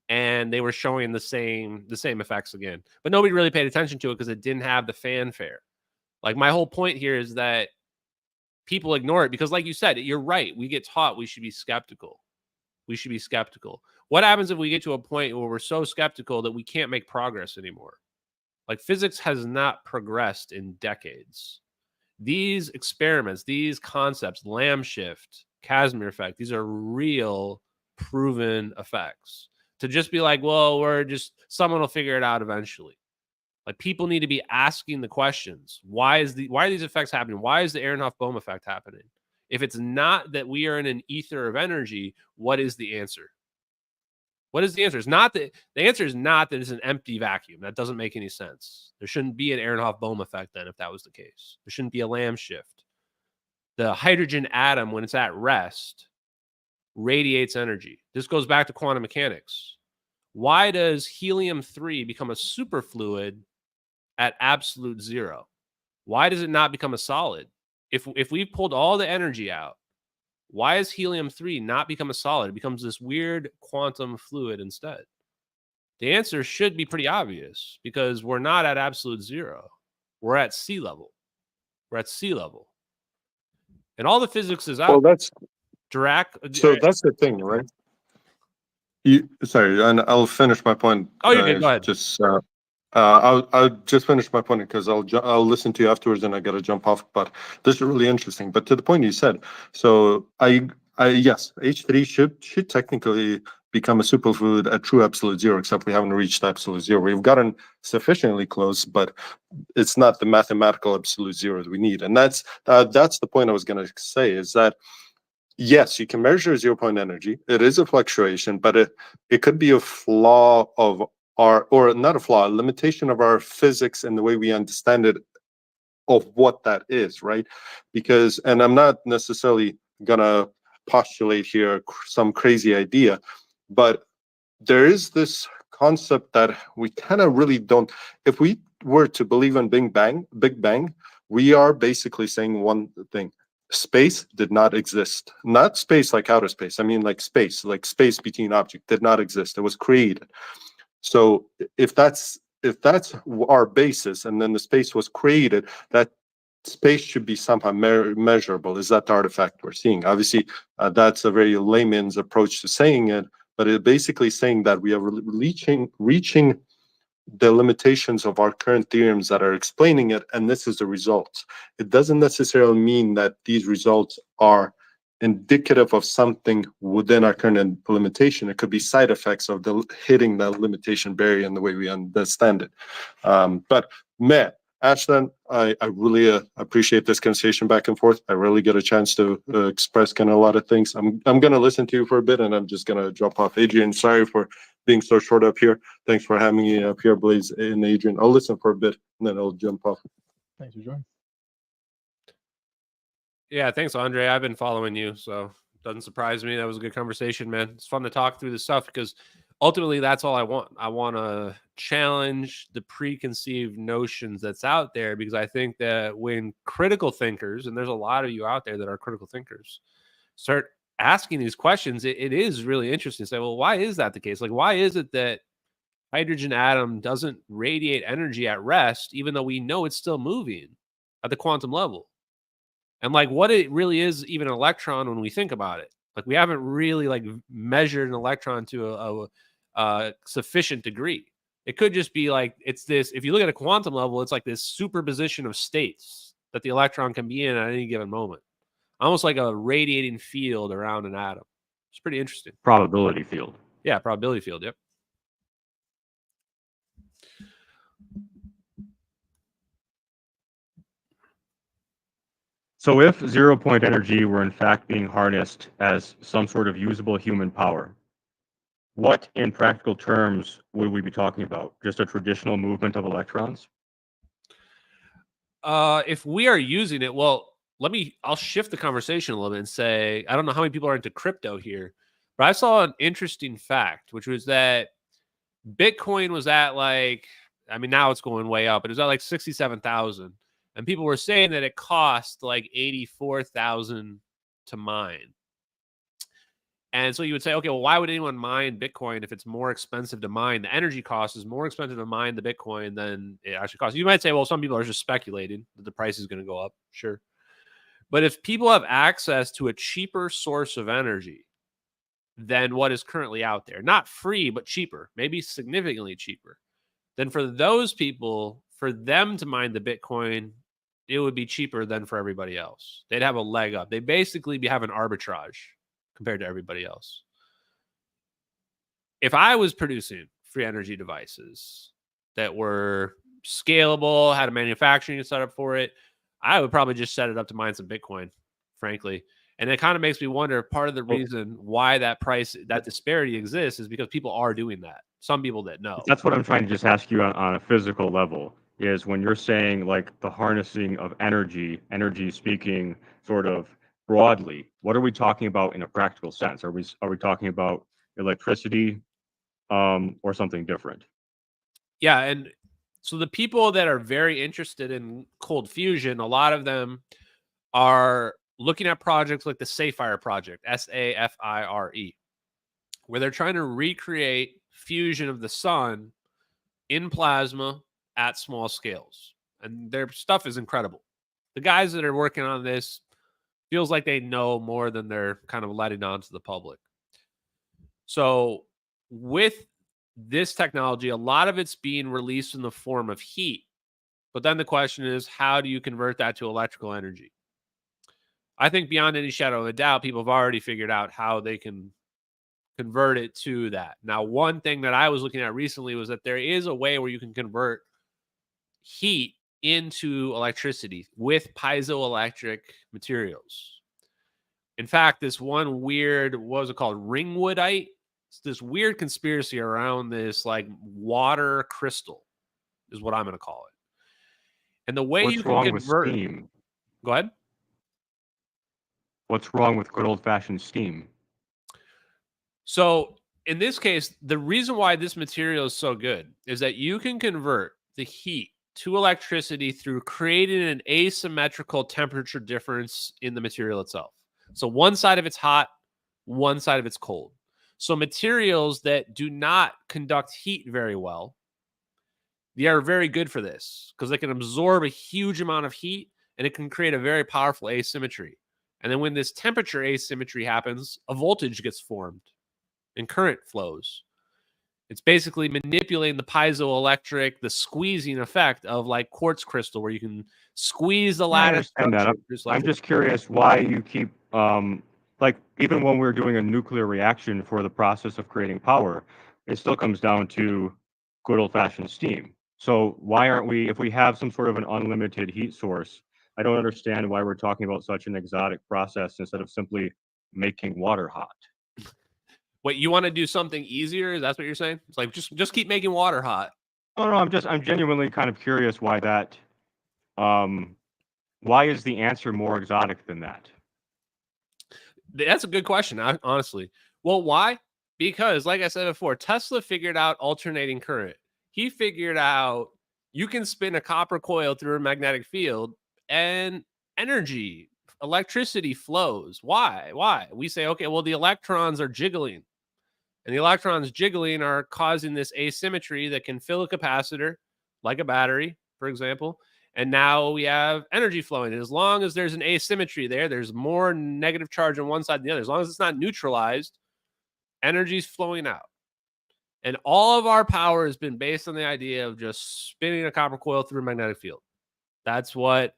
and they were showing the same effects again. But nobody really paid attention to it because it didn't have the fanfare. Like, my whole point here is that people ignore it because, like you said, you're right. We get taught we should be skeptical. We should be skeptical. What happens if we get to a point where we're so skeptical that we can't make progress anymore? Like, physics has not progressed in decades. These experiments, these concepts, Lamb shift, Casimir effect, these are real proven effects. To just be like, well, someone will figure it out eventually. Like, people need to be asking the questions. Why are these effects happening? Why is the Ehrenhoff-Bohm effect happening? If it's not that we are in an ether of energy, what is the answer? What is the answer? The answer is not that it's an empty vacuum. That doesn't make any sense. There shouldn't be an Ehrenhoff-Bohm effect then if that was the case. There shouldn't be a Lamb shift. The hydrogen atom, when it's at rest, radiates energy. This goes back to quantum mechanics. Why does helium-3 become a superfluid at absolute zero? Why does it not become a solid? If we've pulled all the energy out, why has helium-3 not become a solid? It becomes this weird quantum fluid instead. The answer should be pretty obvious because we're not at absolute zero. We're at sea level. We're at sea level. And all the physics is out. Well, that's So that's the thing, right? Sorry, and I'll finish my point. Oh, you're good. Go ahead. I'll just finish my point because I'll listen to you afterwards and I got to jump off. But this is really interesting. But to the point you said, so yes, H3 should technically become a superfluid at true absolute zero, except we haven't reached absolute zero. We've gotten sufficiently close, but it's not the mathematical absolute zero that we need. And that's the point I was going to say, is that yes, you can measure 0-point energy. It is a fluctuation, but it could be a flaw of or not a flaw, a limitation of our physics and the way we understand it, of what that is, right? Because, and I'm not necessarily gonna postulate here some crazy idea, but there is this concept that we kind of really don't. If we were to believe in Big Bang, we are basically saying one thing: space did not exist. Not space like outer space. I mean, like space between objects did not exist. It was created. So if that's our basis, and then the space was created, that space should be somehow measurable. Is that the artifact we're seeing? Obviously, that's a very layman's approach to saying it, but it's basically saying that we are reaching the limitations of our current theorems that are explaining it, and this is the results. It doesn't necessarily mean that these results are indicative of something within our current limitation. It could be side effects of hitting the limitation barrier in the way we understand it. But man, Ashton, I really appreciate this conversation back and forth. I really get a chance to express kind of a lot of things. I'm going to listen to you for a bit, and I'm just going to drop off. Adrian, sorry for being so short up here. Thanks for having me up here, Blaze and Adrian. I'll listen for a bit, and then I'll jump off. Thanks for joining. Yeah, thanks, Andre. I've been following you, so it doesn't surprise me. That was a good conversation, man. It's fun to talk through this stuff because ultimately that's all I want. I want to challenge the preconceived notions that's out there, because I think that when critical thinkers, and there's a lot of you out there that are critical thinkers, start asking these questions, it is really interesting to say, well, why is that the case? Like, why is it that hydrogen atom doesn't radiate energy at rest, even though we know it's still moving at the quantum level? And like, what it really is, even an electron, when we think about it, like, we haven't really like measured an electron to a sufficient degree. It could just be like, it's this, if you look at a quantum level, it's like this superposition of states that the electron can be in at any given moment, almost like a radiating field around an atom. It's pretty interesting. Probability field. Yeah, probability field. Yep. So if 0-point energy were in fact being harnessed as some sort of usable human power, what in practical terms would we be talking about? Just a traditional movement of electrons? If we are using it, well, I'll shift the conversation a little bit and say, I don't know how many people are into crypto here, but I saw an interesting fact, which was that Bitcoin was at now it's going way up, but it was at like 67,000. And people were saying that it cost like 84,000 to mine. And so you would say, okay, well, why would anyone mine Bitcoin if it's more expensive to mine? The energy cost is more expensive to mine the Bitcoin than it actually costs. You might say, well, some people are just speculating that the price is going to go up. Sure. But if people have access to a cheaper source of energy than what is currently out there, not free, but cheaper, maybe significantly cheaper, then for those people, for them to mine the Bitcoin, it would be cheaper than for everybody else. They'd have a leg up. They basically have an arbitrage compared to everybody else. If I was producing free energy devices that were scalable, had a manufacturing setup for it, I would probably just set it up to mine some Bitcoin, frankly. And it kind of makes me wonder if part of the reason why that disparity exists is because people are doing that. Some people that know. That's what I'm trying to just ask you on a physical level, is when you're saying like the harnessing of energy speaking sort of broadly, what are we talking about in a practical sense? Are we talking about electricity or something different? Yeah, and so the people that are very interested in cold fusion, a lot of them are looking at projects like the SAFIRE project, SAFIRE, where they're trying to recreate fusion of the sun in plasma at small scales. And their stuff is incredible. The guys that are working on this feels like they know more than they're kind of letting on to the public. So with this technology, a lot of it's being released in the form of heat. But then the question is, how do you convert that to electrical energy? I think beyond any shadow of a doubt, people have already figured out how they can convert it to that. Now, one thing that I was looking at recently was that there is a way where you can convert heat into electricity with piezoelectric materials. In fact, this one weird, what was it called? Ringwoodite? It's this weird conspiracy around this like water crystal is what I'm going to call it. And the way you can convert steam? Go ahead. What's wrong with good old-fashioned steam? So in this case, the reason why this material is so good is that you can convert the heat to electricity through creating an asymmetrical temperature difference in the material itself. So one side of it's hot, one side of it's cold. So materials that do not conduct heat very well, they are very good for this because they can absorb a huge amount of heat and it can create a very powerful asymmetry. And then when this temperature asymmetry happens, a voltage gets formed and current flows. It's basically manipulating the piezoelectric, the squeezing effect of like quartz crystal, where you can squeeze the lattice structure. I'm just curious why you keep, like, even when we're doing a nuclear reaction for the process of creating power, it still comes down to good old-fashioned steam. So why aren't we, if we have some sort of an unlimited heat source, I don't understand why we're talking about such an exotic process instead of simply making water hot. Wait, you want to do something easier? Is that what you're saying? It's like just keep making water hot. No, I'm genuinely kind of curious why that. Why is the answer more exotic than that? That's a good question, honestly. Well, why? Because, like I said before, Tesla figured out alternating current. He figured out you can spin a copper coil through a magnetic field and energy, electricity flows. Why? We say, okay, well, the electrons are jiggling. And the electrons jiggling are causing this asymmetry that can fill a capacitor, like a battery, for example. And now we have energy flowing. And as long as there's an asymmetry there, there's more negative charge on one side than the other. As long as it's not neutralized, energy's flowing out. And all of our power has been based on the idea of just spinning a copper coil through a magnetic field. That's what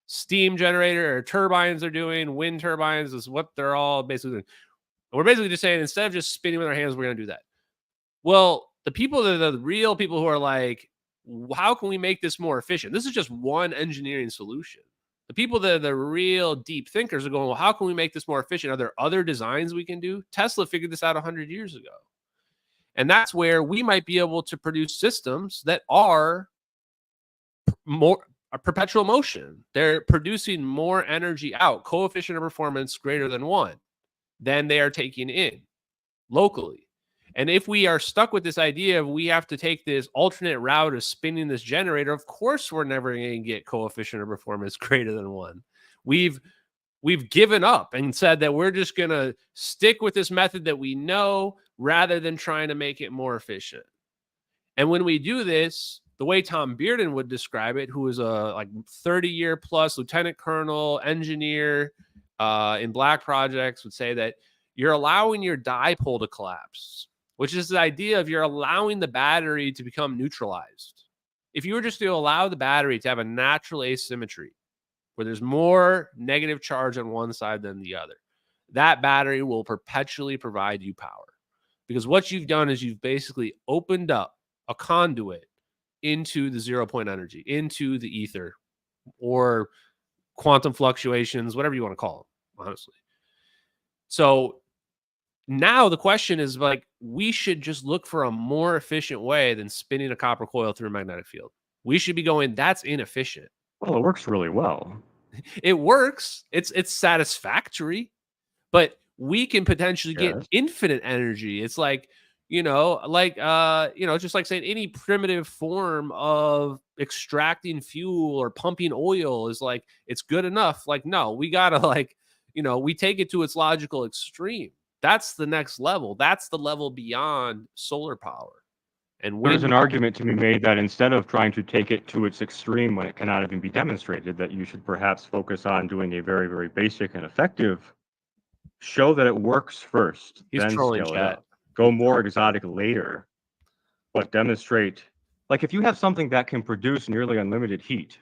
steam generator or turbines are doing. Wind turbines is what they're all basically doing. And we're basically just saying, instead of just spinning with our hands, we're going to do that. Well, the people that are the real people who are like, how can we make this more efficient? This is just one engineering solution. The people that are the real deep thinkers are going, well, how can we make this more efficient? Are there other designs we can do? Tesla figured this out 100 years ago. And that's where we might be able to produce systems that are more perpetual motion. They're producing more energy out, coefficient of performance greater than 1, than they are taking in locally. And if we are stuck with this idea of we have to take this alternate route of spinning this generator, of course we're never going to get coefficient of performance greater than 1. We've given up and said that we're just going to stick with this method that we know rather than trying to make it more efficient. And when we do this, the way Tom Bearden would describe it, who is a like 30-year plus lieutenant colonel engineer in black projects, would say that you're allowing your dipole to collapse, which is the idea of you're allowing the battery to become neutralized. If you were just to allow the battery to have a natural asymmetry where there's more negative charge on one side than the other, that battery will perpetually provide you power. Because what you've done is you've basically opened up a conduit into the 0-point energy, into the ether, or quantum fluctuations, whatever you want to call them, honestly. So now the question is, like, we should just look for a more efficient way than spinning a copper coil through a magnetic field. We should be going, that's inefficient. Well, it works really well. It works. It's satisfactory, but we can potentially get infinite energy. It's like, just like saying any primitive form of extracting fuel or pumping oil is like, it's good enough. Like, no, we gotta we take it to its logical extreme. That's the next level. That's the level beyond solar power. And there's an argument to be made that instead of trying to take it to its extreme when it cannot even be demonstrated, that you should perhaps focus on doing a very, very basic and effective, show that it works first, He's then trolling scale it chat. up. Go more exotic later, but demonstrate. Like if you have something that can produce nearly unlimited heat,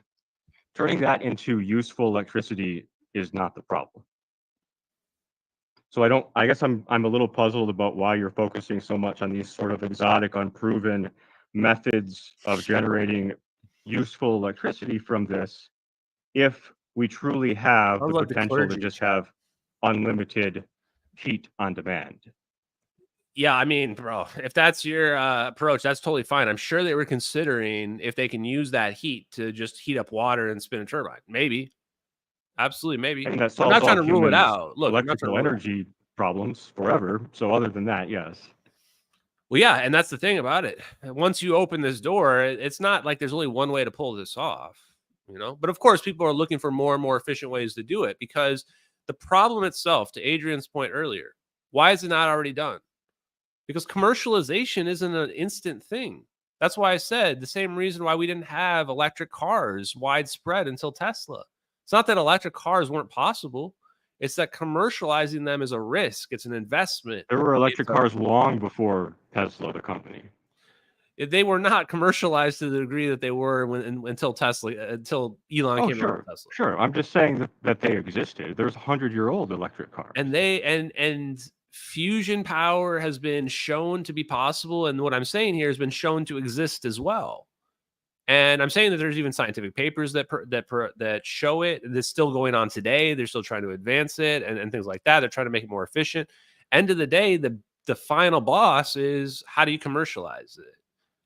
turning that into useful electricity is not the problem. So I guess I'm a little puzzled about why you're focusing so much on these sort of exotic, unproven methods of generating useful electricity from this, if we truly have the potential to just have unlimited heat on demand. Yeah, I mean, bro, if that's your approach, that's totally fine. I'm sure they were considering if they can use that heat to just heat up water and spin a turbine. Maybe. Absolutely, maybe. And that I'm not solves trying all to rule it humans' out. Look, electrical energy problems forever. So other than that, yes. Well, yeah, and that's the thing about it. Once you open this door, it's not like there's only one way to pull this off, But of course, people are looking for more and more efficient ways to do it, because the problem itself, to Adrian's point earlier, why is it not already done? Because commercialization isn't an instant thing. That's why I said the same reason why we didn't have electric cars widespread until Tesla. It's not that electric cars weren't possible. It's that commercializing them is a risk. It's an investment. There were electric cars long before Tesla, the company. They were not commercialized to the degree that they were until Elon came out with Tesla. Sure. I'm just saying that they existed. There's 100-year-old electric cars. And and fusion power has been shown to be possible. And what I'm saying here has been shown to exist as well. And I'm saying that there's even scientific papers that show it. That's still going on today. They're still trying to advance it and things like that. They're trying to make it more efficient. End of the day, the final boss is, how do you commercialize it?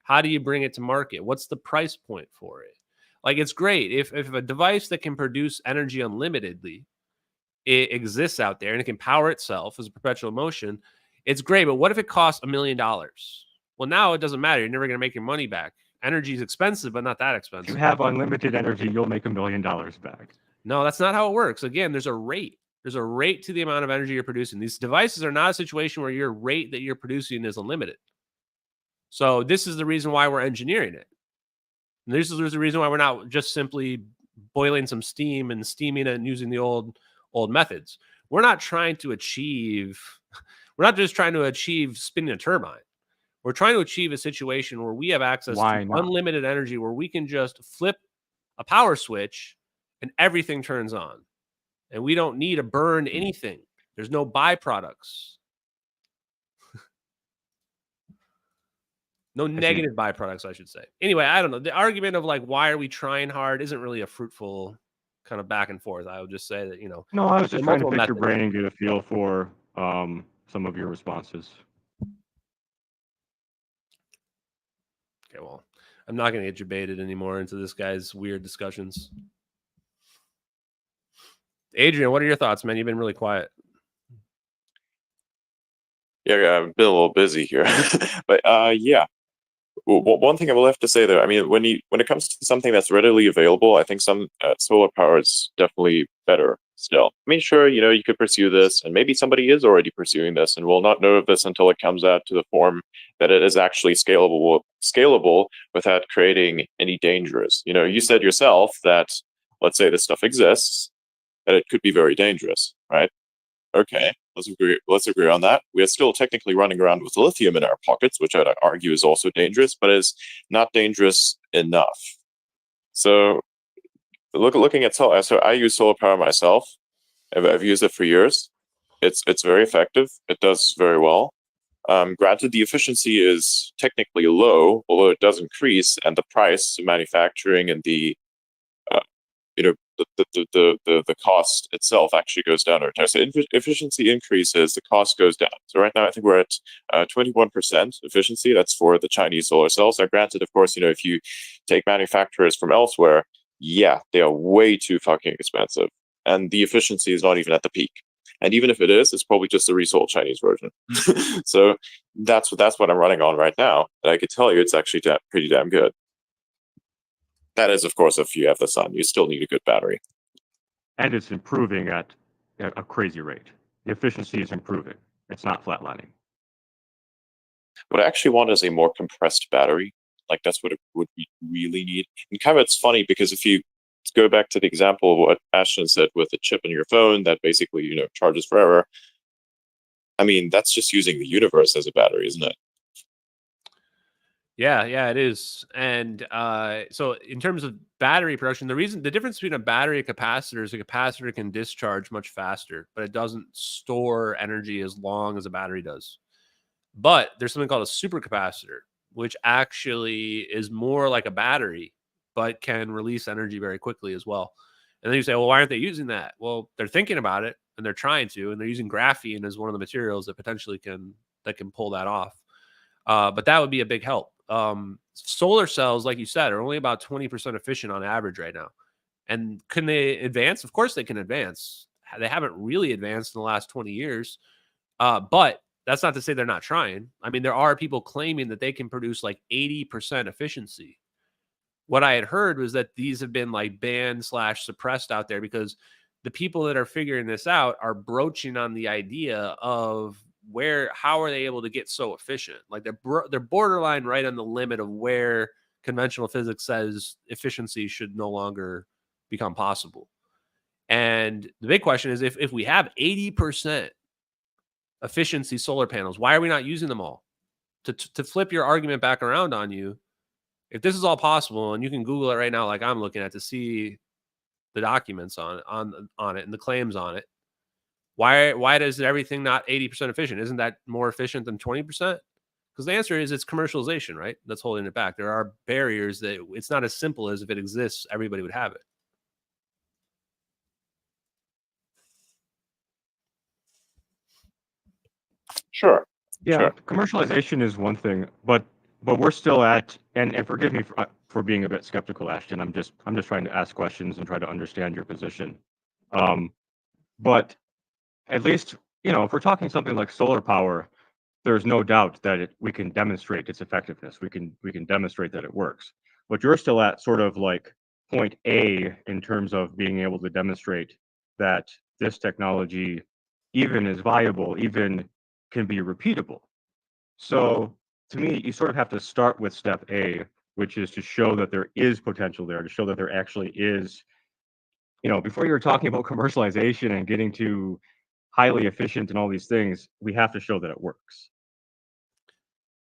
How do you bring it to market? What's the price point for it? Like, it's great if a device that can produce energy unlimitedly, it exists out there and it can power itself as a perpetual motion, it's great. But what if it costs $1 million? Well, now it doesn't matter. You're never going to make your money back. Energy is expensive, but not that expensive. If you have unlimited energy, you'll make $1 million back. No, that's not how it works. Again, there's a rate. There's a rate to the amount of energy you're producing. These devices are not a situation where your rate that you're producing is unlimited. So this is the reason why we're engineering it. And this is the reason why we're not just simply boiling some steam and steaming it and using the old methods. We're not just trying to achieve spinning a turbine. We're trying to achieve a situation where we have access to unlimited energy, where we can just flip a power switch and everything turns on. And we don't need to burn anything. There's no byproducts. No negative byproducts, I should say. Anyway, I don't know. The argument of like, why are we trying hard isn't really a fruitful kind of back and forth. I would just say that, No, I was there just are trying to multiple pick your methods. brain and get a feel for some of your responses. Okay, well, I'm not going to get debated anymore into this guy's weird discussions. Adrian, what are your thoughts, man? You've been really quiet. Yeah, I've been a little busy here, but yeah. One thing I will have to say though, I mean, when it comes to something that's readily available, I think some solar power is definitely better still. I mean, sure, you could pursue this, and maybe somebody is already pursuing this, and we'll not know of this until it comes out to the form that it is actually scalable without creating any dangers. You said yourself that, let's say this stuff exists, that it could be very dangerous, right? Okay, let's agree on that. We are still technically running around with lithium in our pockets, which I'd argue is also dangerous, but is not dangerous enough. So looking at solar, so I use solar power myself. I've used it for years. It's very effective. It does very well. Granted, the efficiency is technically low, although it does increase, and the price of manufacturing and the the cost itself actually goes down over time. So efficiency increases, the cost goes down. So right now, I think we're at 21% efficiency. That's for the Chinese solar cells. Now, granted, of course, if you take manufacturers from elsewhere, yeah, they are way too fucking expensive, and the efficiency is not even at the peak. And even if it is, it's probably just the resold Chinese version. So that's what I'm running on right now. And I could tell you, it's actually pretty damn good. That is, of course, if you have the sun. You still need a good battery. And it's improving at a crazy rate. The efficiency is improving. It's not flatlining. What I actually want is a more compressed battery. Like, that's what it would really need. And kind of it's funny because if you go back to the example of what Ashton said with a chip in your phone that basically, charges forever. I mean, that's just using the universe as a battery, isn't it? Yeah, it is. And so in terms of battery production, the difference between a battery and a capacitor is a capacitor can discharge much faster, but it doesn't store energy as long as a battery does. But there's something called a supercapacitor, which actually is more like a battery, but can release energy very quickly as well. And then you say, well, why aren't they using that? Well, they're thinking about it and they're trying to, and they're using graphene as one of the materials that potentially can pull that off. But that would be a big help. Solar cells, like you said, are only about 20% efficient on average right now. And can they advance? Of course they can advance. They haven't really advanced in the last 20 years. But that's not to say they're not trying. I mean, there are people claiming that they can produce like 80% efficiency. What I had heard was that these have been like banned / suppressed out there because the people that are figuring this out are broaching on the idea of how are they able to get so efficient? Like they're borderline right on the limit of where conventional physics says efficiency should no longer become possible. And the big question is if we have 80% efficiency solar panels, why are we not using them all? To flip your argument back around on you, if this is all possible, and you can Google it right now, like I'm looking at, to see the documents on it and the claims on it, why does everything not 80% efficient? Isn't that more efficient than 20%? Because the answer is it's commercialization, right? That's holding it back. There are barriers that it's not as simple as if it exists, everybody would have it. Sure. Yeah, sure. Commercialization is one thing, but we're still at, and forgive me for being a bit skeptical, Ashton. I'm just trying to ask questions and try to understand your position. But at least, if we're talking something like solar power, there's no doubt that we can demonstrate its effectiveness. We can demonstrate that it works. But you're still at sort of like point A in terms of being able to demonstrate that this technology even is viable, even can be repeatable. So to me, you sort of have to start with step A, which is to show that there is potential there, to show that there actually is, before you're talking about commercialization and getting to highly efficient and all these things, we have to show that it works.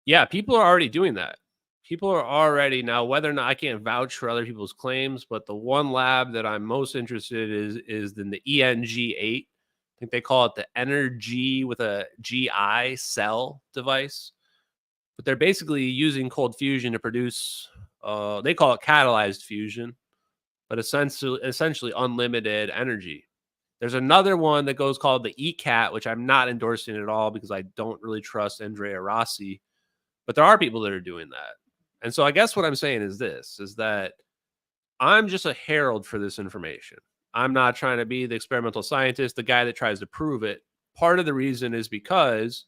Yeah, people are already doing that. People are already now, whether or not I can't vouch for other people's claims, but the one lab that I'm most interested in is in the ENG8. I think they call it the Energy with a GI cell device. but they're basically using cold fusion to produce, they call it catalyzed fusion, but essentially unlimited energy. There's another one that goes called the ECAT, which I'm not endorsing at all because I don't really trust Andrea Rossi, but there are people that are doing that. And so I guess what I'm saying is this, is that I'm just a herald for this information. I'm not trying to be the experimental scientist, the guy that tries to prove it. Part of the reason is because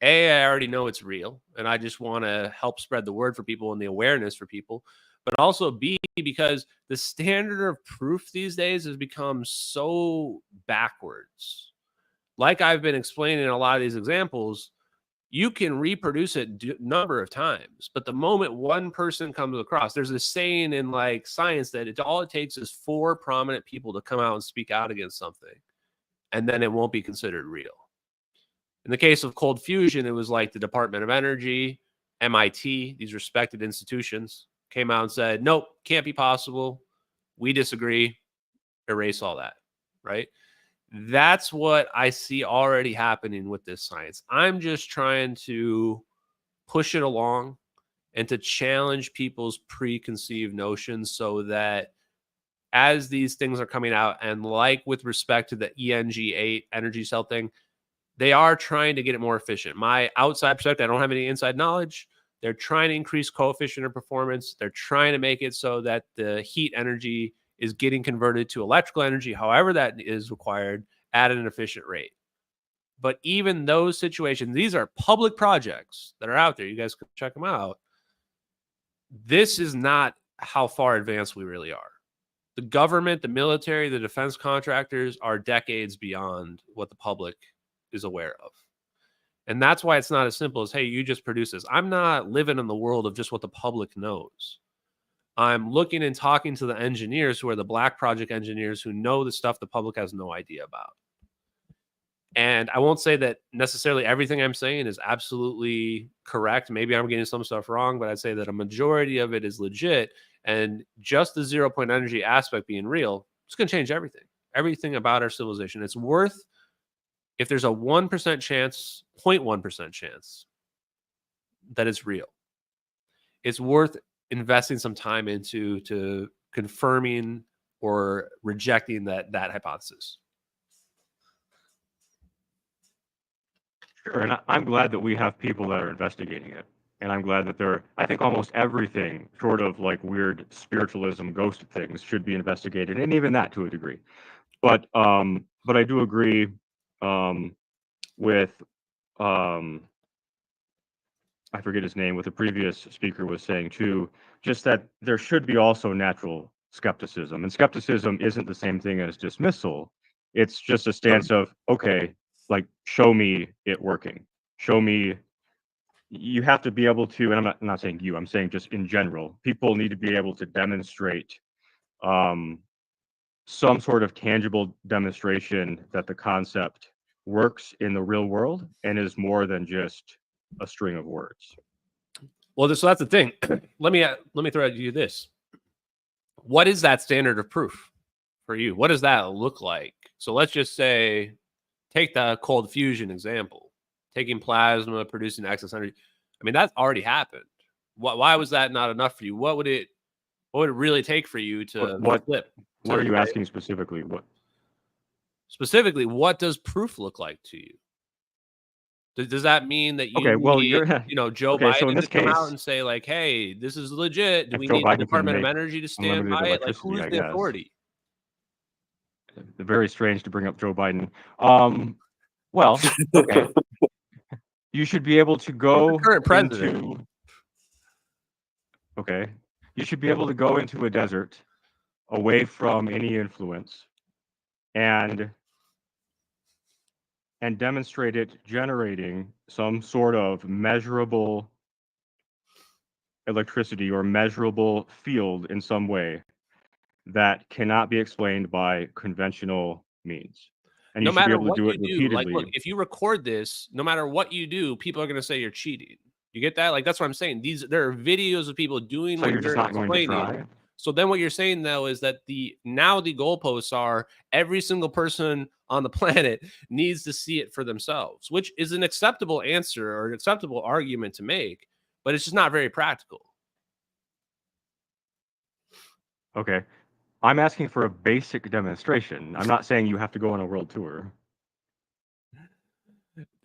I already know it's real, and I just want to help spread the word for people and the awareness for people. But also B, because the standard of proof these days has become so backwards. Like I've been explaining in a lot of these examples, you can reproduce it a number of times, but the moment one person comes across, there's a saying in like science that all it takes is 4 prominent people to come out and speak out against something, and then it won't be considered real. In the case of cold fusion, it was like the Department of Energy, MIT, these respected institutions came out and said, nope, can't be possible. We disagree. Erase all that, right? That's what I see already happening with this science. I'm just trying to push it along and to challenge people's preconceived notions so that as these things are coming out, and like with respect to the ENG8 energy cell thing, they are trying to get it more efficient. My outside perspective, I don't have any inside knowledge. They're trying to increase coefficient of performance. They're trying to make it so that the heat energy is getting converted to electrical energy, however that is required, at an efficient rate. But even those situations, these are public projects that are out there. You guys can check them out. This is not how far advanced we really are. The government, the military, the defense contractors are decades beyond what the public is aware of. And that's why it's not as simple as, hey, you just produce this. I'm not living in the world of just what the public knows. I'm looking and talking to the engineers who are the Black Project engineers who know the stuff the public has no idea about. And I won't say that necessarily everything I'm saying is absolutely correct. Maybe I'm getting some stuff wrong, but I'd say that a majority of it is legit. And just the 0 point energy aspect being real, it's going to change everything about our civilization. It's worth, if there's a 1% chance, 0.1% chance that it's real, it's worth investing some time into to confirming or rejecting that hypothesis. Sure, and I'm glad that we have people that are investigating it. And I'm glad that I think almost everything short of like weird spiritualism, ghost things should be investigated, and even that to a degree. But I do agree with I forget his name, what the previous speaker was saying too, just that there should be also natural skepticism. And skepticism isn't the same thing as dismissal. It's just a stance of, okay, like, show me it working. Show me. You have to be able to, and I'm not saying you, I'm saying just in general, people need to be able to demonstrate some sort of tangible demonstration that the concept works in the real world and is more than just a string of words. Well, so that's the thing. Let me throw at you this. What is that standard of proof for you? What does that look like? So let's just say, take the cold fusion example, taking plasma, producing excess energy. I mean, that's already happened. Why was that not enough for you? What would it really take for you to flip? What are you asking specifically? What does proof look like to you? Does that mean that you need, Joe Biden to come out and say, like, hey, this is legit? Do we need the Department of Energy to stand by it? Like, who's the authority? Very strange to bring up Joe Biden. Well, okay. You should be able to go current president. You should be able to go into a desert away from any influence and demonstrate it generating some sort of measurable electricity or measurable field in some way that cannot be explained by conventional means. And no you should be matter able to what do it you do, repeatedly. like, look, if you record this, no matter what you do, people are going to say you're cheating. You get that? Like, that's what I'm saying. There are videos of people doing So what you're just not going to try? explaining. So then what you're saying, though, is that now the goalposts are every single person on the planet needs to see it for themselves, which is an acceptable answer or an acceptable argument to make. but it's just not very practical. Okay. I'm asking for a basic demonstration. I'm not saying you have to go on a world tour.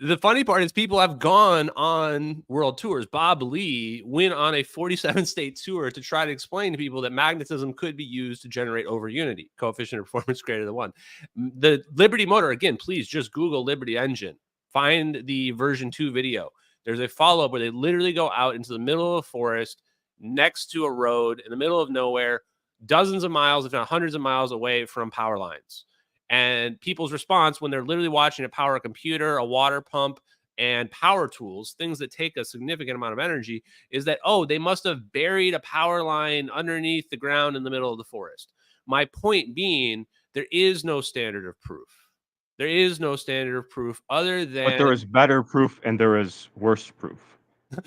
The funny part is people have gone on world tours. Bob Lee went on a 47-state tour to try to explain to people that magnetism could be used to generate over unity, coefficient of performance greater than 1. The Liberty motor, again, please just Google Liberty engine. Find the version 2 video. There's a follow-up where they literally go out into the middle of a forest next to a road in the middle of nowhere, dozens of miles, if not hundreds of miles away from power lines. And people's response when they're literally watching it power a computer, a water pump, and power tools, things that take a significant amount of energy, is that, oh, they must have buried a power line underneath the ground in the middle of the forest. My point being, there is no standard of proof. There is no standard of proof other than... But there is better proof and there is worse proof.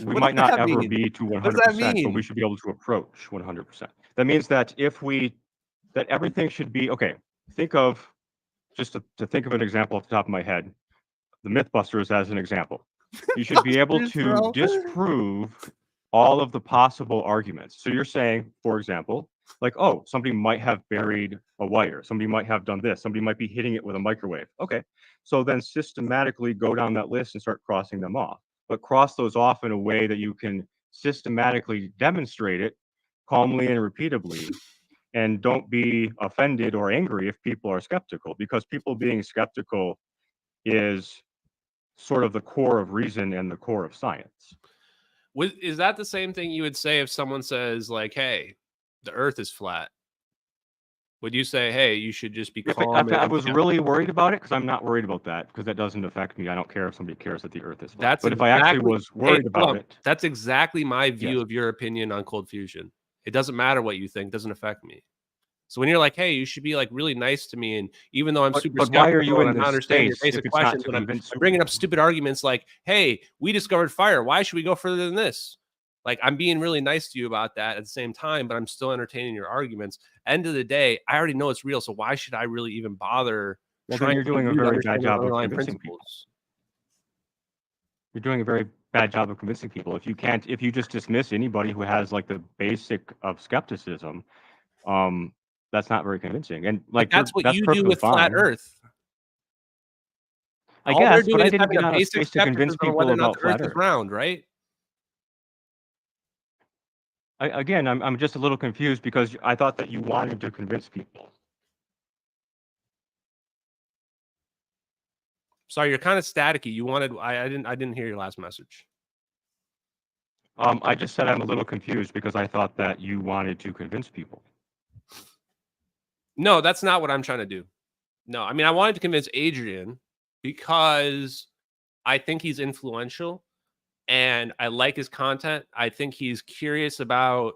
We might not ever be to 100%, but we should be able to approach 100%. That means that that everything should be, okay, think of, just to think of an example off the top of my head, the Mythbusters as an example. You should be able to disprove all of the possible arguments. So you're saying, for example, like, oh, somebody might have buried a wire. Somebody might have done this. Somebody might be hitting it with a microwave. Okay. So then systematically go down that list and start crossing them off. But cross those off in a way that you can systematically demonstrate it calmly and repeatably. And don't be offended or angry if people are skeptical, because people being skeptical is sort of the core of reason and the core of science. Is that the same thing you would say if someone says, like, hey, the earth is flat? Would you say, hey, you should just be calm? If I was really worried about it, because I'm not worried about that, because that doesn't affect me. I don't care if somebody cares that the earth is flat. But if I actually was worried about it. That's exactly my view of your opinion on cold fusion. It doesn't matter what you think. It doesn't affect me. So when you're like, hey, you should be like really nice to me, and even though I'm super skeptical, why are you and in I'm not understanding your basic questions, but I'm bringing up stupid arguments like, hey, we discovered fire. Why should we go further than this? Like, I'm being really nice to you about that at the same time, but I'm still entertaining your arguments. End of the day, I already know it's real, so why should I really even bother? Well, then you're doing a very bad job of convincing people. You're doing a very bad job of convincing people. If you just dismiss anybody who has like the basic of skepticism, that's not very convincing. And like that's what you do with flat Earth. I guess, but I didn't get on a space to convince people about flat Earth. Round, right? I'm just a little confused because I thought that you wanted to convince people. Sorry, you're kind of staticky. You wanted. I didn't hear your last message. I just said I'm a little confused because I thought that you wanted to convince people. No, that's not what I'm trying to do. No, I mean, I wanted to convince Adrian because I think he's influential and I like his content. I think he's curious about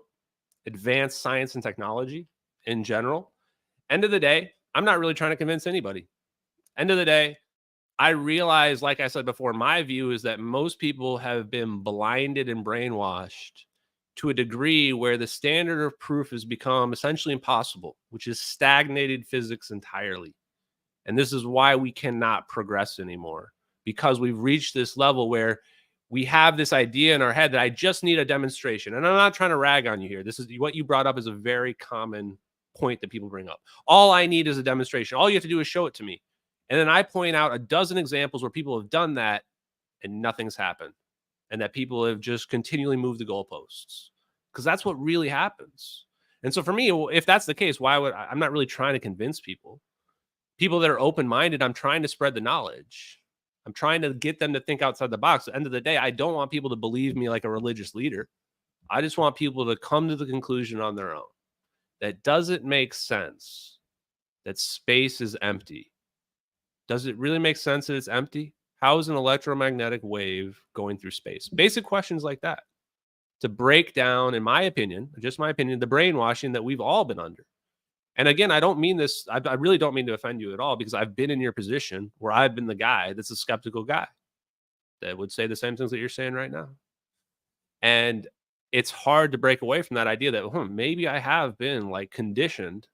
advanced science and technology in general. End of the day, I'm not really trying to convince anybody. End of the day, I realize, like I said before, my view is that most people have been blinded and brainwashed to a degree where the standard of proof has become essentially impossible, which is stagnated physics entirely. And this is why we cannot progress anymore, because we've reached this level where we have this idea in our head that I just need a demonstration. And I'm not trying to rag on you here. This is what you brought up is a very common point that people bring up. All I need is a demonstration. All you have to do is show it to me. And then I point out a dozen examples where people have done that and nothing's happened. And that people have just continually moved the goalposts, because that's what really happens. And so for me, if that's the case, I'm not really trying to convince people. People that are open-minded, I'm trying to spread the knowledge. I'm trying to get them to think outside the box. At the end of the day, I don't want people to believe me like a religious leader. I just want people to come to the conclusion on their own that doesn't make sense that space is empty. Does it really make sense that it's empty? How is an electromagnetic wave going through space? Basic questions like that to break down, in my opinion, just my opinion, the brainwashing that we've all been under. And again, I don't mean this, I really don't mean to offend you at all, because I've been in your position where I've been the guy that's a skeptical guy that would say the same things that you're saying right now. And it's hard to break away from that idea that maybe I have been like conditioned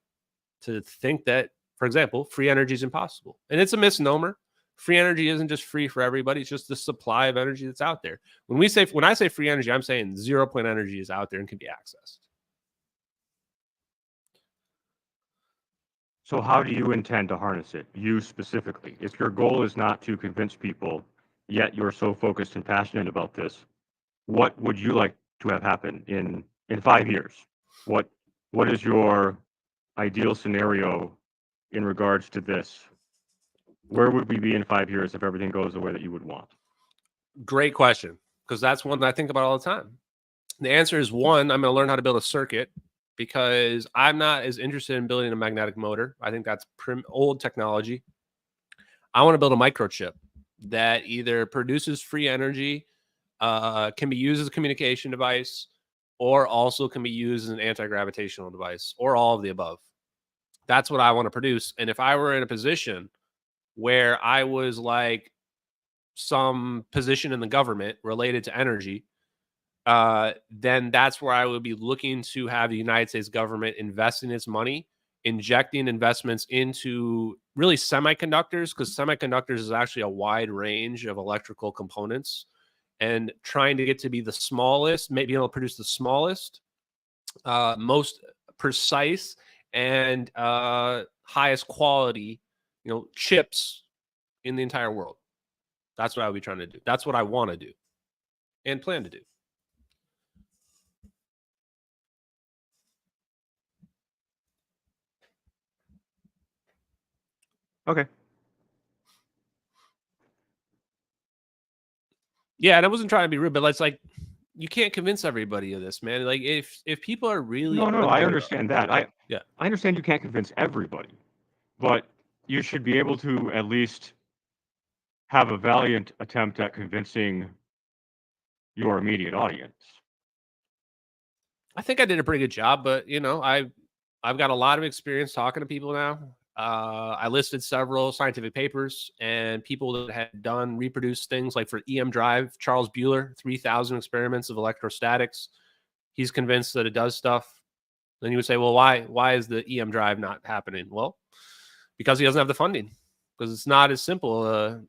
to think that, for example, free energy is impossible. And it's a misnomer. free energy isn't just free for everybody. It's just the supply of energy that's out there. When I say free energy, I'm saying 0 point energy is out there and can be accessed. So how do you intend to harness it, you specifically? If your goal is not to convince people, yet you're so focused and passionate about this, what would you like to have happen in 5 years? What is your ideal scenario in regards to this? Where would we be in 5 years if everything goes the way that you would want? Great question, because that's one that I think about all the time. The answer is one, I'm going to learn how to build a circuit, because I'm not as interested in building a magnetic motor. I think that's old technology. I want to build a microchip that either produces free energy, can be used as a communication device, or also can be used as an anti-gravitational device, or all of the above. That's what I want to produce. And if I were in a position where I was like some position in the government related to energy, then that's where I would be looking to have the United States government investing its money, injecting investments into really semiconductors, because semiconductors is actually a wide range of electrical components, and trying to get to be the smallest, maybe able to produce the smallest, most precise, and highest quality, chips in the entire world. That's what I would be trying to do. That's what I want to do and plan to do. Okay. Yeah, and I wasn't trying to be rude, but it's like you can't convince everybody of this, man. Like if people are really No, I understand that. I Yeah. I understand you can't convince everybody, but you should be able to at least have a valiant attempt at convincing your immediate audience. I think I did a pretty good job, but I've got a lot of experience talking to people now. I listed several scientific papers and people that had done reproduced things, like for EM drive, Charles Bueller, 3,000 experiments of electrostatics. He's convinced that it does stuff. Then you would say, well, why is the EM drive not happening? Well, because he doesn't have the funding, because it's not as simple.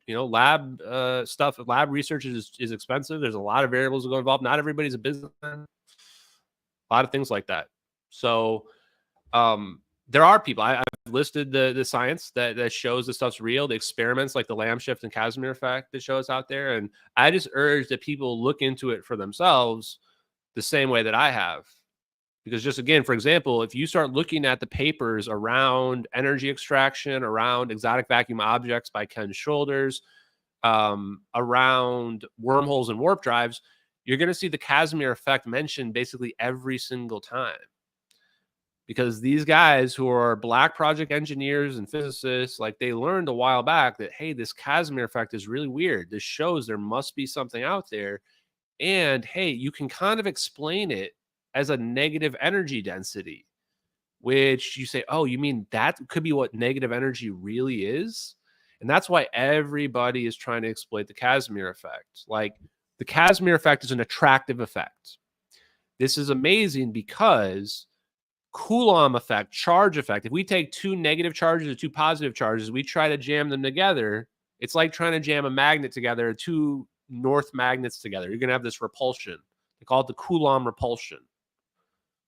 Lab stuff, lab research is expensive. There's a lot of variables that go involved. Not everybody's a businessman. A lot of things like that. So there are people. I've listed the science that shows this stuff's real, the experiments like the Lamb shift and Casimir effect that shows out there. And I just urge that people look into it for themselves the same way that I have. Because just again, for example, if you start looking at the papers around energy extraction, around exotic vacuum objects by Ken Shoulders, around wormholes and warp drives, you're going to see the Casimir effect mentioned basically every single time. Because these guys who are Black project engineers and physicists, like they learned a while back that, hey, this Casimir effect is really weird. This shows there must be something out there. And hey, you can kind of explain it as a negative energy density, which you say, oh, you mean that could be what negative energy really is? And that's why everybody is trying to exploit the Casimir effect. Like the Casimir effect is an attractive effect. This is amazing because Coulomb effect, charge effect. If we take two negative charges or two positive charges, we try to jam them together. It's like trying to jam a magnet together, two north magnets together. You're going to have this repulsion. They call it the Coulomb repulsion.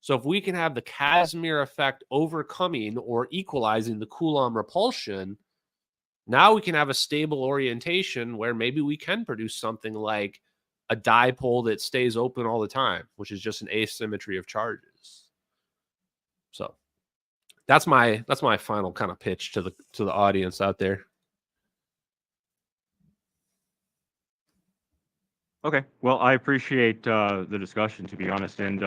So if we can have the Casimir effect overcoming or equalizing the Coulomb repulsion, now we can have a stable orientation where maybe we can produce something like a dipole that stays open all the time, which is just an asymmetry of charges. So that's my final kind of pitch to the audience out there. Okay. Well, I appreciate the discussion, to be honest, and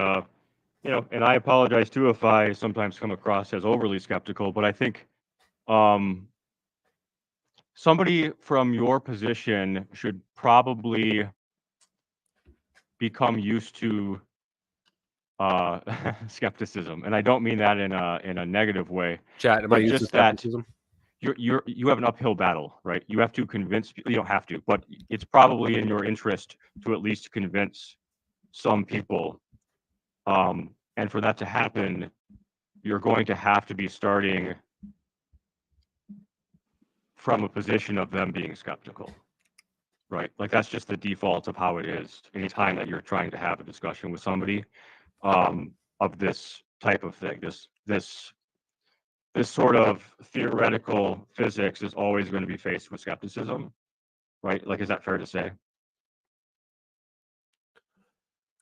and I apologize too if I sometimes come across as overly skeptical, but I think somebody from your position should probably become used to skepticism, and I don't mean that in a negative way. Chat, am I used to skepticism? You have an uphill battle, right? You have to convince people. You don't have to, but it's probably in your interest to at least convince some people. And for that to happen, you're going to have to be starting from a position of them being skeptical, right? Like that's just the default of how it is. Anytime that you're trying to have a discussion with somebody of this type of thing, this sort of theoretical physics is always going to be faced with skepticism, right? Like, is that fair to say?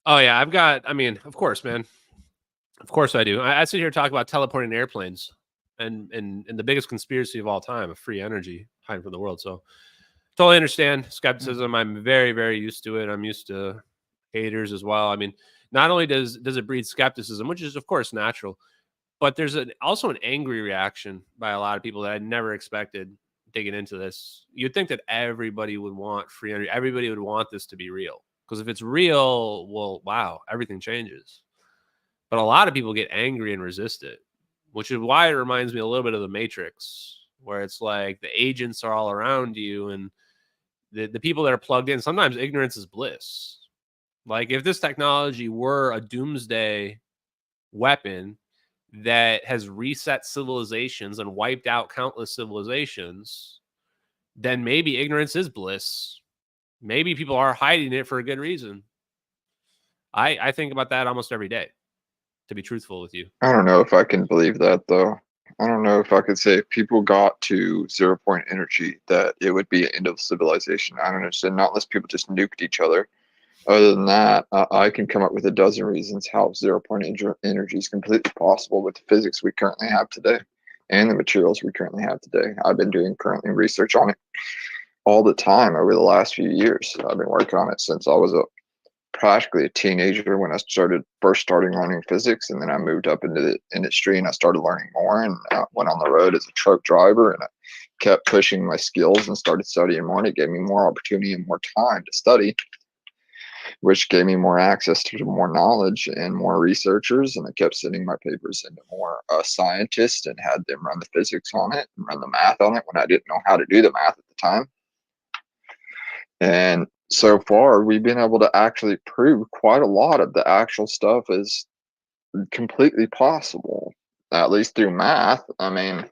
Oh yeah, I mean, of course, man. Of course I do. I sit here and talk about teleporting airplanes and the biggest conspiracy of all time, of free energy hiding from the world. So totally understand skepticism. I'm very, very used to it. I'm used to haters as well. I mean, not only does it breed skepticism, which is of course natural, but there's also an angry reaction by a lot of people that I never expected digging into this. You'd think that everybody would want free energy. Everybody would want this to be real. Because if it's real, well, wow, everything changes. But a lot of people get angry and resist it, which is why it reminds me a little bit of the Matrix, where it's like the agents are all around you and the people that are plugged in. Sometimes ignorance is bliss. Like if this technology were a doomsday weapon that has reset civilizations and wiped out countless civilizations, then maybe ignorance is bliss. Maybe people are hiding it for a good reason. I think about that almost every day, to be truthful with you. I don't know if I can believe that though. I don't know if I could say if people got to 0 point energy that it would be an end of civilization. I don't understand. Not unless people just nuked each other. Other than that, I can come up with a dozen reasons how 0 point energy is completely possible with the physics we currently have today and the materials we currently have today. I've been doing currently research on it all the time over the last few years. I've been working on it since I was practically a teenager when I first started learning physics, and then I moved up into the industry and I started learning more and went on the road as a truck driver, and I kept pushing my skills and started studying more, and it gave me more opportunity and more time to study, which gave me more access to more knowledge and more researchers, and I kept sending my papers into more scientists and had them run the physics on it and run the math on it when I didn't know how to do the math at the time. And so far, we've been able to actually prove quite a lot of the actual stuff is completely possible, at least through math. I mean,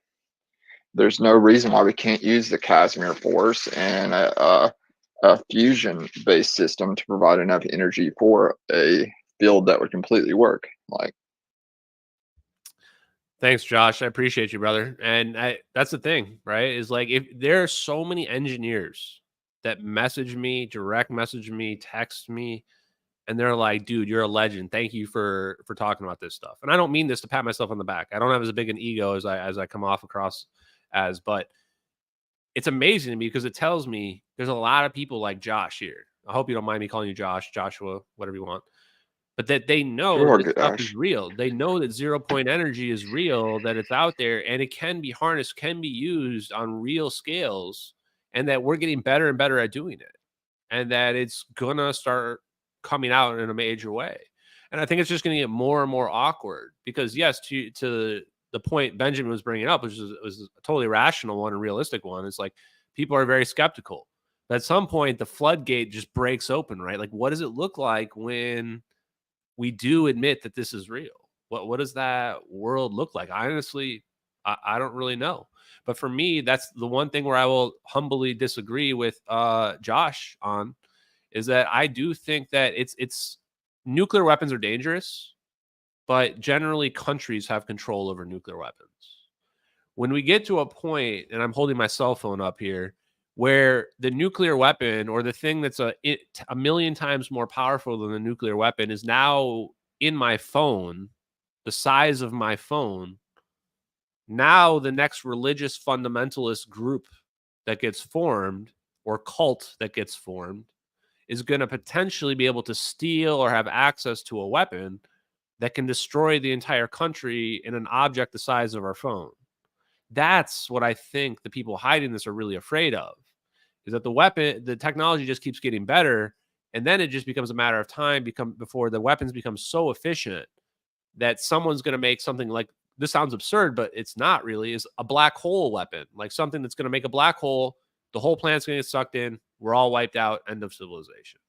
there's no reason why we can't use the Casimir force and a fusion-based system to provide enough energy for a field that would completely work. Like, thanks, Josh. I appreciate you, brother. And that's the thing, right? Is like if there are so many engineers that message me, direct message me, text me, and they're like, dude, you're a legend. Thank you for talking about this stuff. And I don't mean this to pat myself on the back. I don't have as big an ego as I come off across as, but it's amazing to me because it tells me there's a lot of people like Josh here. I hope you don't mind me calling you Josh, Joshua, whatever you want. But that they know this stuff is real. They know that 0 point energy is real, that it's out there, and it can be harnessed, can be used on real scales, and that we're getting better and better at doing it, and that it's going to start coming out in a major way. And I think it's just going to get more and more awkward because, yes, to the point Benjamin was bringing up, which was a totally rational one and realistic one, it's like people are very skeptical. But at some point, the floodgate just breaks open, right? Like, what does it look like when we do admit that this is real? What does that world look like? Honestly, I don't really know. But for me, that's the one thing where I will humbly disagree with Josh on, is that I do think that it's nuclear weapons are dangerous, but generally countries have control over nuclear weapons. When we get to a point, and I'm holding my cell phone up here, where the nuclear weapon or the thing that's a million times more powerful than the nuclear weapon is now in my phone, the size of my phone, now the next religious fundamentalist group that gets formed or cult that gets formed is going to potentially be able to steal or have access to a weapon that can destroy the entire country in an object the size of our phone. That's what I think the people hiding this are really afraid of, is that the technology just keeps getting better, and then it just becomes a matter of time before the weapons become so efficient that someone's going to make something like, this sounds absurd, but it's not really, is a black hole weapon, like something that's going to make a black hole, the whole planet's going to get sucked in, we're all wiped out, end of civilization.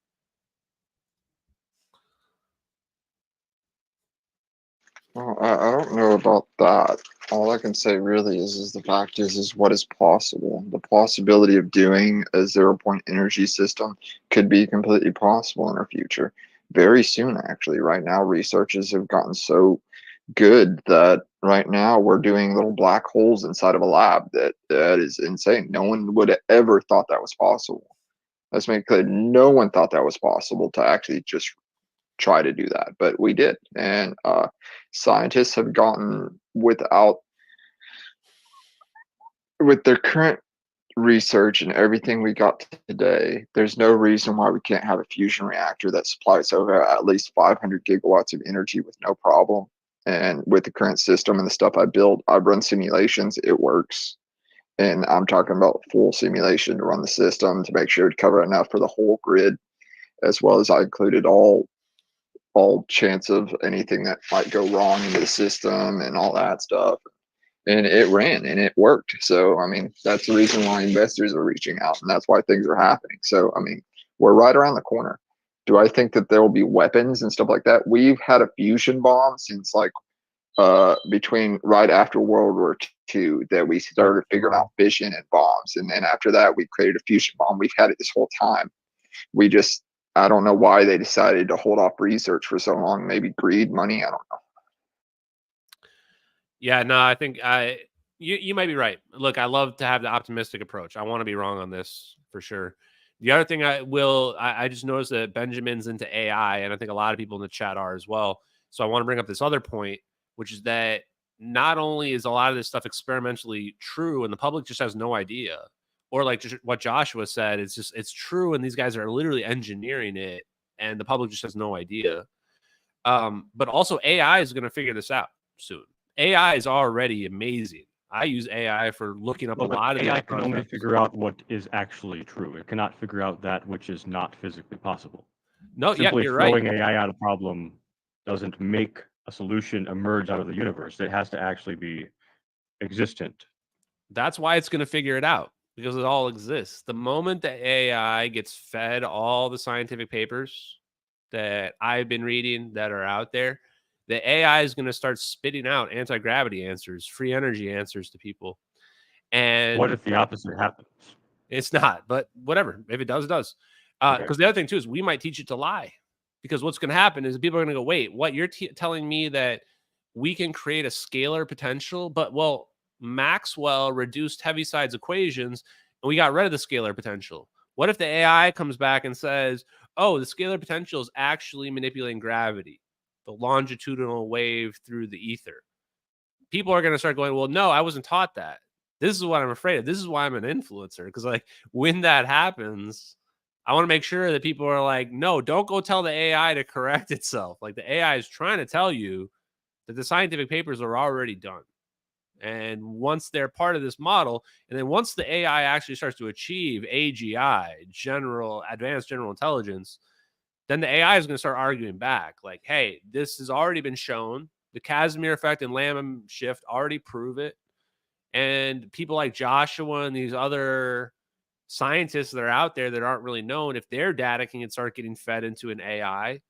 Well, I don't know about that. All I can say really is the fact is what is possible. The possibility of doing a 0 point energy system could be completely possible in our future. Very soon, actually. Right now, researchers have gotten so good that right now we're doing little black holes inside of a lab. That is insane. No one would have ever thought that was possible. Let's make it clear, no one thought that was possible to actually just try to do that, but we did. And scientists have gotten with their current research and everything we got today, there's no reason why we can't have a fusion reactor that supplies over at least 500 gigawatts of energy with no problem. And with the current system and the stuff I built, I've run simulations, it works. And I'm talking about full simulation to run the system to make sure to cover enough for the whole grid, as well as I included all chance of anything that might go wrong in the system and all that stuff. And it ran and it worked. So, I mean, that's the reason why investors are reaching out and that's why things are happening. So, I mean, we're right around the corner. Do I think that there will be weapons and stuff like that? We've had a fusion bomb since like between right after World War II that we started figuring out fission and bombs. And then after that, we created a fusion bomb. We've had it this whole time. I don't know why they decided to hold off research for so long. Maybe greed, money. I don't know. Yeah, no, I think you might be right. Look, I love to have the optimistic approach. I want to be wrong on this for sure. The other thing I just noticed that Benjamin's into AI, and I think a lot of people in the chat are as well. So I want to bring up this other point, which is that not only is a lot of this stuff experimentally true, and the public just has no idea, or like just what Joshua said, it's true, and these guys are literally engineering it, and the public just has no idea. But also AI is going to figure this out soon. AI is already amazing. I use AI for looking up a lot of AI these can only projects. figure out what is actually true. It cannot figure out that which is not physically possible. No, yeah, Simply you're throwing right. AI at a problem doesn't make a solution emerge out of the universe. It has to actually be existent. That's why it's going to figure it out, because it all exists. The moment that AI gets fed all the scientific papers that I've been reading that are out there, the AI is going to start spitting out anti-gravity answers, free energy answers to people. And what if the opposite happens? It's not, but whatever. If it does, it does. Because the other thing too is we might teach it to lie. Because what's going to happen is people are going to go, wait, what? You're telling me that we can create a scalar potential, but well, Maxwell reduced Heaviside's equations and we got rid of the scalar potential. What if the AI comes back and says, oh, the scalar potential is actually manipulating gravity, the longitudinal wave through the ether? People are going to start going, well, no, I wasn't taught that. This is what I'm afraid of. This is why I'm an influencer. Because like when that happens, I want to make sure that people are like, no, don't go tell the AI to correct itself. Like the AI is trying to tell you that the scientific papers are already done. And once they're part of this model, and then once the AI actually starts to achieve AGI, advanced general intelligence, then the AI is going to start arguing back. Like, hey, this has already been shown. The Casimir effect and Lamb shift already prove it. And people like Joshua and these other scientists that are out there that aren't really known, if their data can start getting fed into an AI,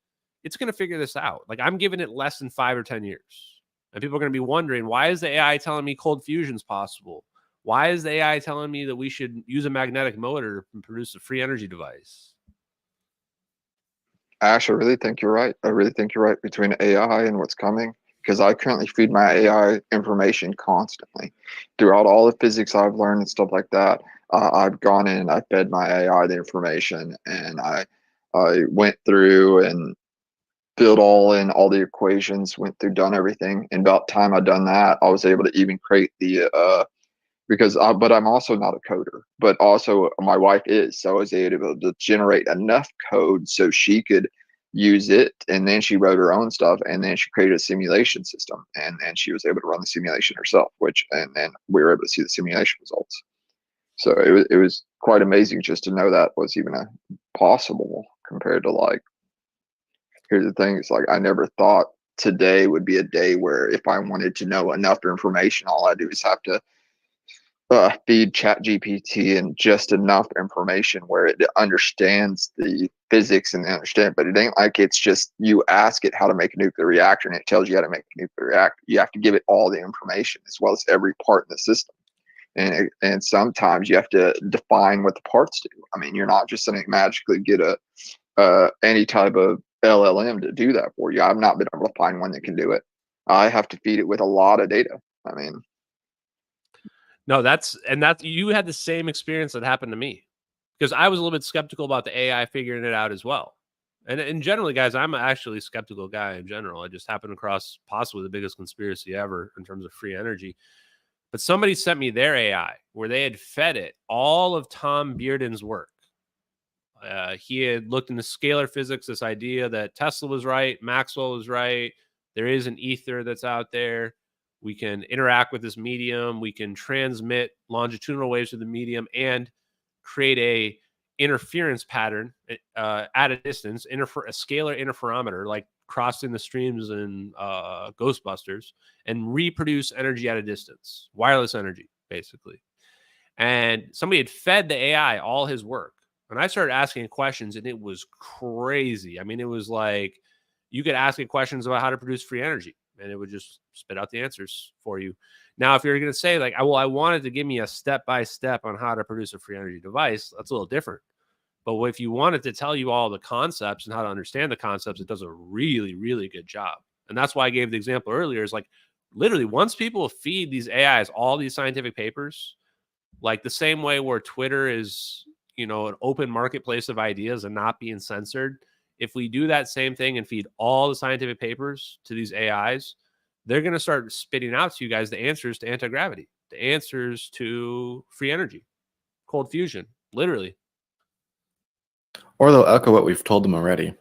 it's going to figure this out. Like I'm giving it less than 5 or 10 years. And people are going to be wondering, why is the AI telling me cold fusion is possible? Why is the AI telling me that we should use a magnetic motor and produce a free energy device? Ash, I really think you're right. I really think you're right between AI and what's coming, because I currently feed my AI information constantly throughout all the physics I've learned and stuff like that. I've gone in, I fed my AI the information, and I went through and filled all in all the equations, went through, done everything. And about time I'd done that, I was able to even create the but I'm also not a coder, but also my wife is. So I was able to generate enough code so she could use it. And then she wrote her own stuff, and then she created a simulation system, and then she was able to run the simulation herself, and then we were able to see the simulation results. So it was quite amazing just to know that was even possible compared to like, here's the thing. It's like, I never thought today would be a day where if I wanted to know enough information, all I do is have to feed ChatGPT and just enough information where it understands the physics and understand, but it ain't like it's just you ask it how to make a nuclear reactor and it tells you how to make a nuclear reactor. You have to give it all the information as well as every part in the system. And sometimes you have to define what the parts do. I mean, you're not just going to magically get any type of LLM to do that for you. I've not been able to find one that can do it. I have to feed it with a lot of data. I mean, no, that's you had the same experience that happened to me, because I was a little bit skeptical about the AI figuring it out as well. And generally, guys, I'm actually a skeptical guy in general. I just happened across possibly the biggest conspiracy ever in terms of free energy. But somebody sent me their AI where they had fed it all of Tom Bearden's work. He had looked into scalar physics, this idea that Tesla was right, Maxwell was right. There is an ether that's out there. We can interact with this medium. We can transmit longitudinal waves to the medium and create a interference pattern at a distance, a scalar interferometer, like crossing the streams in Ghostbusters, and reproduce energy at a distance, wireless energy, basically. And somebody had fed the AI all his work. And I started asking questions, and it was crazy. I mean, it was like you could ask it questions about how to produce free energy, and it would just spit out the answers for you. Now, if you're going to say, like, well, I wanted to give me a step-by-step on how to produce a free energy device, that's a little different. But if you wanted to tell you all the concepts and how to understand the concepts, it does a really, really good job. And that's why I gave the example earlier, is like, literally, once people feed these AIs all these scientific papers, like the same way where Twitter is, an open marketplace of ideas and not being censored, if we do that same thing and feed all the scientific papers to these AIs, they're going to start spitting out to you guys the answers to anti-gravity, the answers to free energy, cold fusion, literally. Or they'll echo what we've told them already.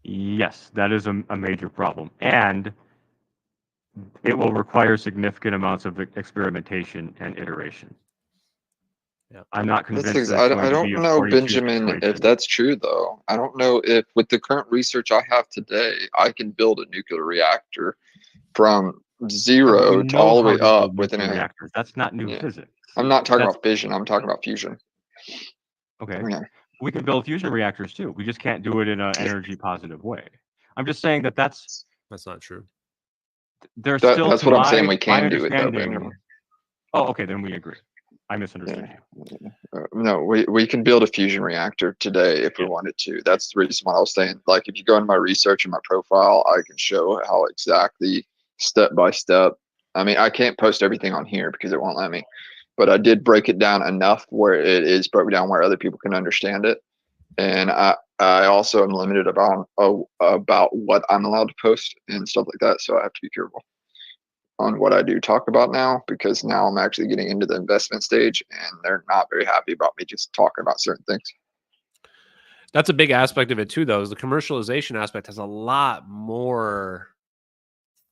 Yes, that is a major problem. And it will require significant amounts of experimentation and iteration. Yeah, I'm not convinced that I don't know, Benjamin, if that's true, though. I don't know if, with the current research I have today, I can build a nuclear reactor from zero to all the way up within a reactor. That's not new physics. I'm not talking about fission. I'm talking about fusion. Okay. Yeah. We can build fusion reactors too. We just can't do it in an energy positive way. I'm just saying that's not true. There's still that's what I'm saying. We can do it, though, Benjamin. Oh, okay, then we agree. I misunderstood you. No, we can build a fusion reactor today if we wanted to. That's the reason why I was saying, like, if you go into my research and my profile, I can show how exactly step by step. I mean, I can't post everything on here because it won't let me, but I did break it down enough where it is broken down where other people can understand it. And I also am limited about what I'm allowed to post and stuff like that. So I have to be careful on what I do talk about now, because now I'm actually getting into the investment stage and they're not very happy about me just talking about certain things. That's a big aspect of it too, though, is the commercialization aspect has a lot more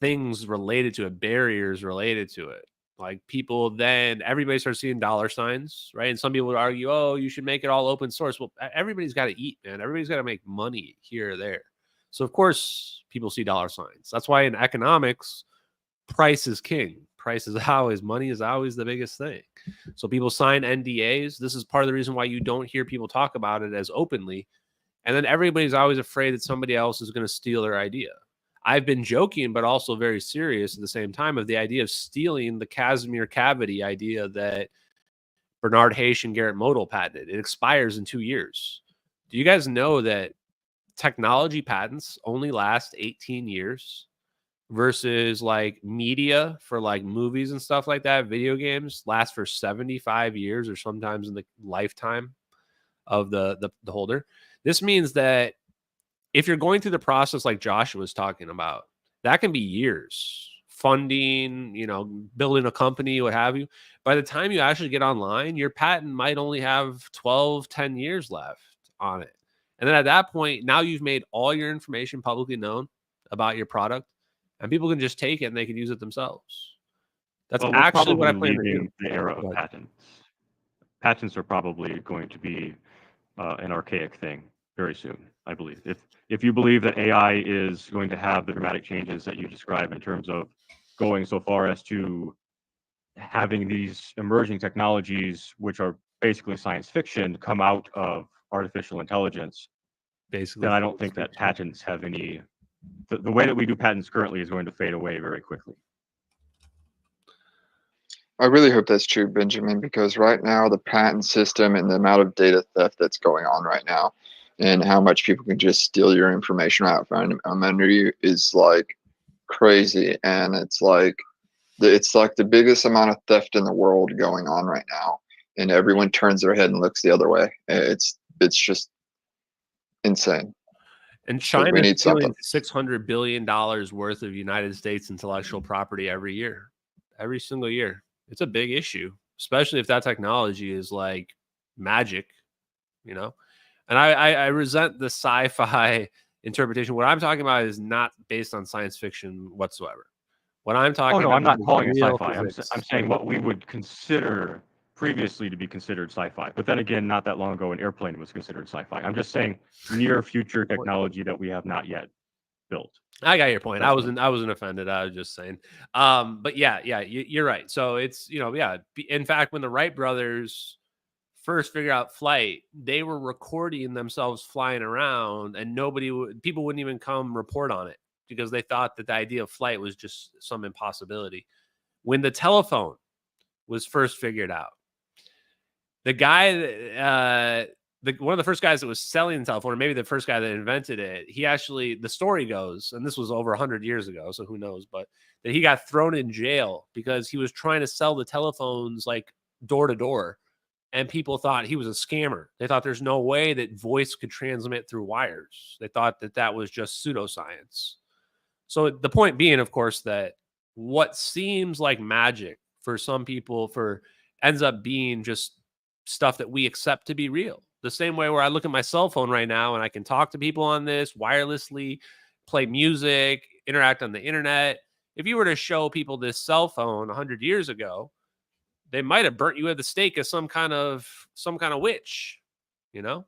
things related to it, barriers related to it. Like everybody starts seeing dollar signs, right? And some people would argue, oh, you should make it all open source. Well, everybody's got to eat, man. Everybody's got to make money here or there. So of course people see dollar signs. That's why in economics, price is king. Money is always the biggest thing. So people sign NDAs. This is part of the reason why you don't hear people talk about it as openly. And then everybody's always afraid that somebody else is going to steal their idea. I've been joking, but also very serious at the same time, of the idea of stealing the Casimir cavity idea that Bernard Hayes and Garrett Model patented. It expires in 2 years. Do you guys know that technology patents only last 18 years? Versus like media for like movies and stuff like that, video games last for 75 years or sometimes in the lifetime of the holder. This means that if you're going through the process like Josh was talking about, that can be years. Funding, building a company, what have you. By the time you actually get online, your patent might only have 10 years left on it. And then at that point, now you've made all your information publicly known about your product. And people can just take it and they can use it themselves. That's actually what I plan to do. The era of patents. Patents are probably going to be an archaic thing very soon, I believe. If you believe that AI is going to have the dramatic changes that you describe in terms of going so far as to having these emerging technologies, which are basically science fiction, come out of artificial intelligence, basically, then I don't think that patents have any. The way that we do patents currently is going to fade away very quickly. I really hope that's true, Benjamin, because right now the patent system and the amount of data theft that's going on right now, and how much people can just steal your information out from under you is like crazy, and it's like the biggest amount of theft in the world going on right now, and everyone turns their head and looks the other way. It's just insane. And We China's need stealing something. $600 billion worth of United States intellectual property every year, every single year. It's a big issue, especially if that technology is like magic, you know? And I resent the sci-fi interpretation. What I'm talking about is not based on science fiction whatsoever. What I'm talking Oh no, about I'm not is calling it real sci-fi. physics. I'm saying what we would consider previously to be considered sci-fi. But then again, not that long ago, an airplane was considered sci-fi. I'm just saying near future technology that we have not yet built. I got your point. I wasn't offended. I was just saying. But yeah, you're right. So it's, in fact, when the Wright brothers first figured out flight, they were recording themselves flying around, and people wouldn't even come report on it because they thought that the idea of flight was just some impossibility. When the telephone was first figured out, the guy, one of the first guys that was selling the telephone, or maybe the first guy that invented it, he actually, the story goes, and this was over 100 years ago, so who knows, but that he got thrown in jail because he was trying to sell the telephones like door to door, and people thought he was a scammer. They thought there's no way that voice could transmit through wires. They thought that that was just pseudoscience. So the point being, of course, that what seems like magic for some people ends up being just stuff that we accept to be real. The same way where I look at my cell phone right now and I can talk to people on this wirelessly, play music, interact on the internet. If you were to show people this cell phone 100 years ago, they might have burnt you at the stake as some kind of witch, you know?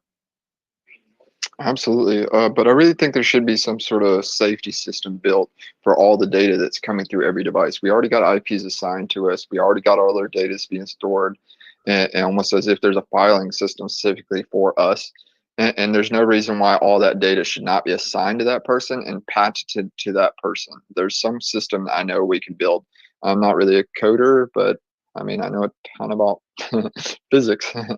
Absolutely. But I really think there should be some sort of safety system built for all the data that's coming through every device. We already got IPs assigned to us. We already got all our data being stored, and almost as if there's a filing system specifically for us. And there's no reason why all that data should not be assigned to that person and patented to that person. There's some system that I know we can build. I'm not really a coder, but I mean, I know a ton about physics and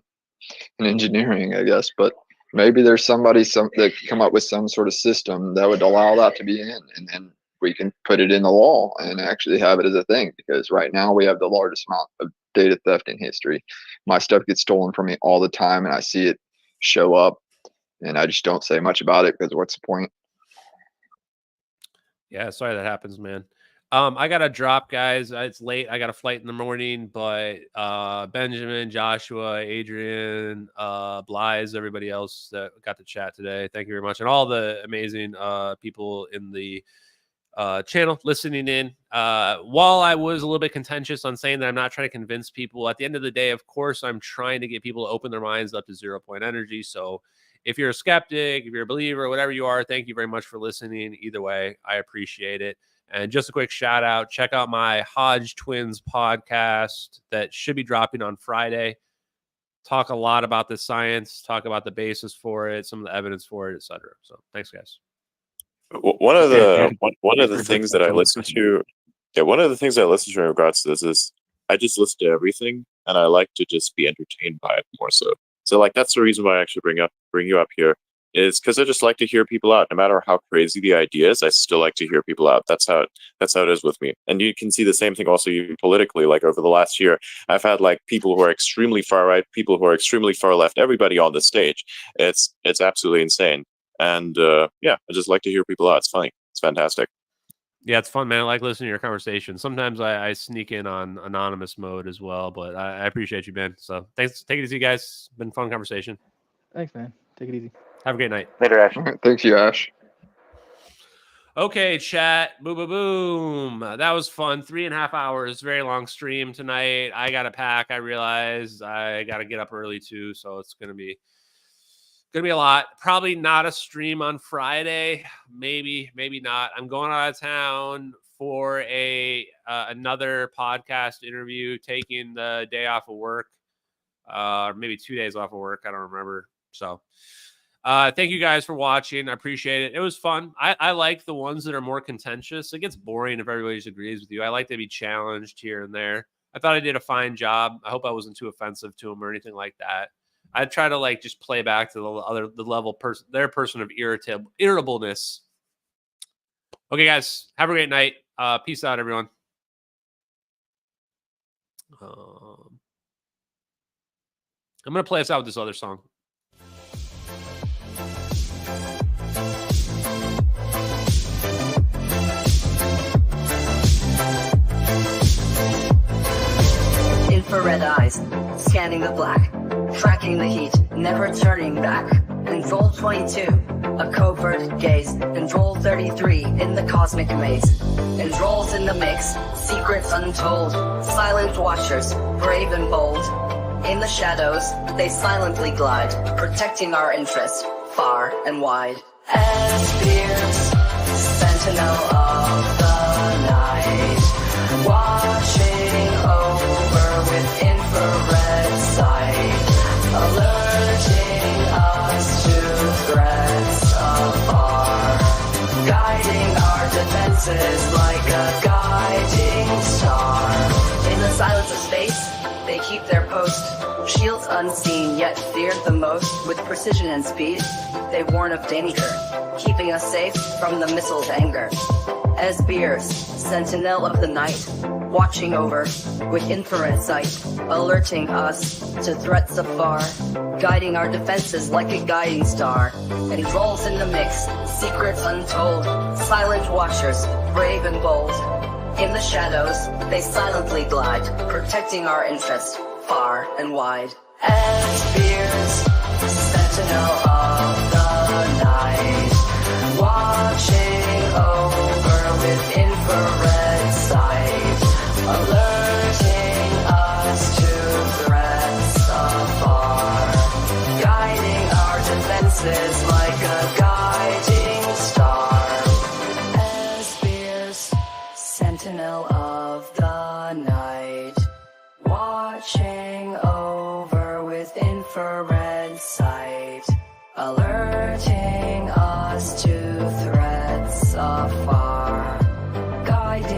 engineering, I guess, but maybe there's somebody that can come up with some sort of system that would allow that to be in, and then we can put it in the law and actually have it as a thing, because right now we have the largest amount of data theft in history. My stuff gets stolen from me all the time, and I see it show up, and I just don't say much about it because what's the point? Yeah, sorry that happens, man. I got to drop, guys. It's late. I got a flight in the morning, but Benjamin, Joshua, Adrian, Blythe, everybody else that got to chat today, thank you very much. And all the amazing people in the channel listening in. While I was a little bit contentious on saying that I'm not trying to convince people, at the end of the day, of course, I'm trying to get people to open their minds up to 0 point energy. So if you're a skeptic, if you're a believer, whatever you are, thank you very much for listening. Either way, I appreciate it. And just a quick shout out, check out my Hodge Twins podcast that should be dropping on Friday. Talk a lot about the science, talk about the basis for it, some of the evidence for it, etc. So thanks, guys. One of the things that I listen to, one of the things I listen to in regards to this is I just listen to everything, and I like to just be entertained by it more so. So like that's the reason why I actually bring you up here, is because I just like to hear people out. No matter how crazy the idea is, I still like to hear people out. That's how it is with me. And you can see the same thing also politically. Like over the last year, I've had like people who are extremely far right, people who are extremely far left, everybody on the stage. It's absolutely insane. And yeah, I just like to hear people out. It's funny. It's fantastic. Yeah, it's fun, man. I like listening to your conversation. Sometimes I sneak in on anonymous mode as well, but I appreciate you, Ben. So thanks. Take it easy, guys. It's been a fun conversation. Thanks, man. Take it easy. Have a great night. Later, Ash. Thanks you, Ash. Okay, chat. Boom, boom, boom. That was fun. 3.5 hours. Very long stream tonight. I got to pack. I realized I got to get up early too, so it's gonna be a lot. Probably not a stream on Friday. Maybe not. I'm going out of town for another podcast interview, taking the day off of work, or maybe 2 days off of work. I don't remember. So thank you guys for watching. I appreciate it. It was fun. I like the ones that are more contentious. It gets boring if everybody just agrees with you. I like to be challenged here and there. I thought I did a fine job. I hope I wasn't too offensive to them or anything like that. I try to like just play back to the level person, their person of irritableness. Okay, guys, have a great night. Peace out, everyone. I'm gonna play us out with this other song. Infrared eyes, scanning the black, tracking the heat, never turning back. Control 22, a covert gaze. Control 33, in the cosmic maze. Controls in the mix, secrets untold. Silent watchers, brave and bold. In the shadows, they silently glide, protecting our interest, far and wide. As fears, sentinel of the night, watching over with infrared sight, alerting us to threats afar, guiding our defenses like a guiding star. In the silence of space, they keep their post, shields unseen yet feared the most. With precision and speed, they warn of danger, keeping us safe from the missile's anger. As beers, sentinel of the night, watching over with infrared sight, alerting us to threats afar, guiding our defenses like a guiding star. Controls in the mix, secrets untold, silent watchers, brave and bold. In the shadows, they silently glide, protecting our interest, far and wide. As fears, sentinel of the night, watching over with infrared sight, alerting us to threats afar, guiding our defenses like a guiding star. As fears, sentinel of the night, watching over with infrared sight, alerting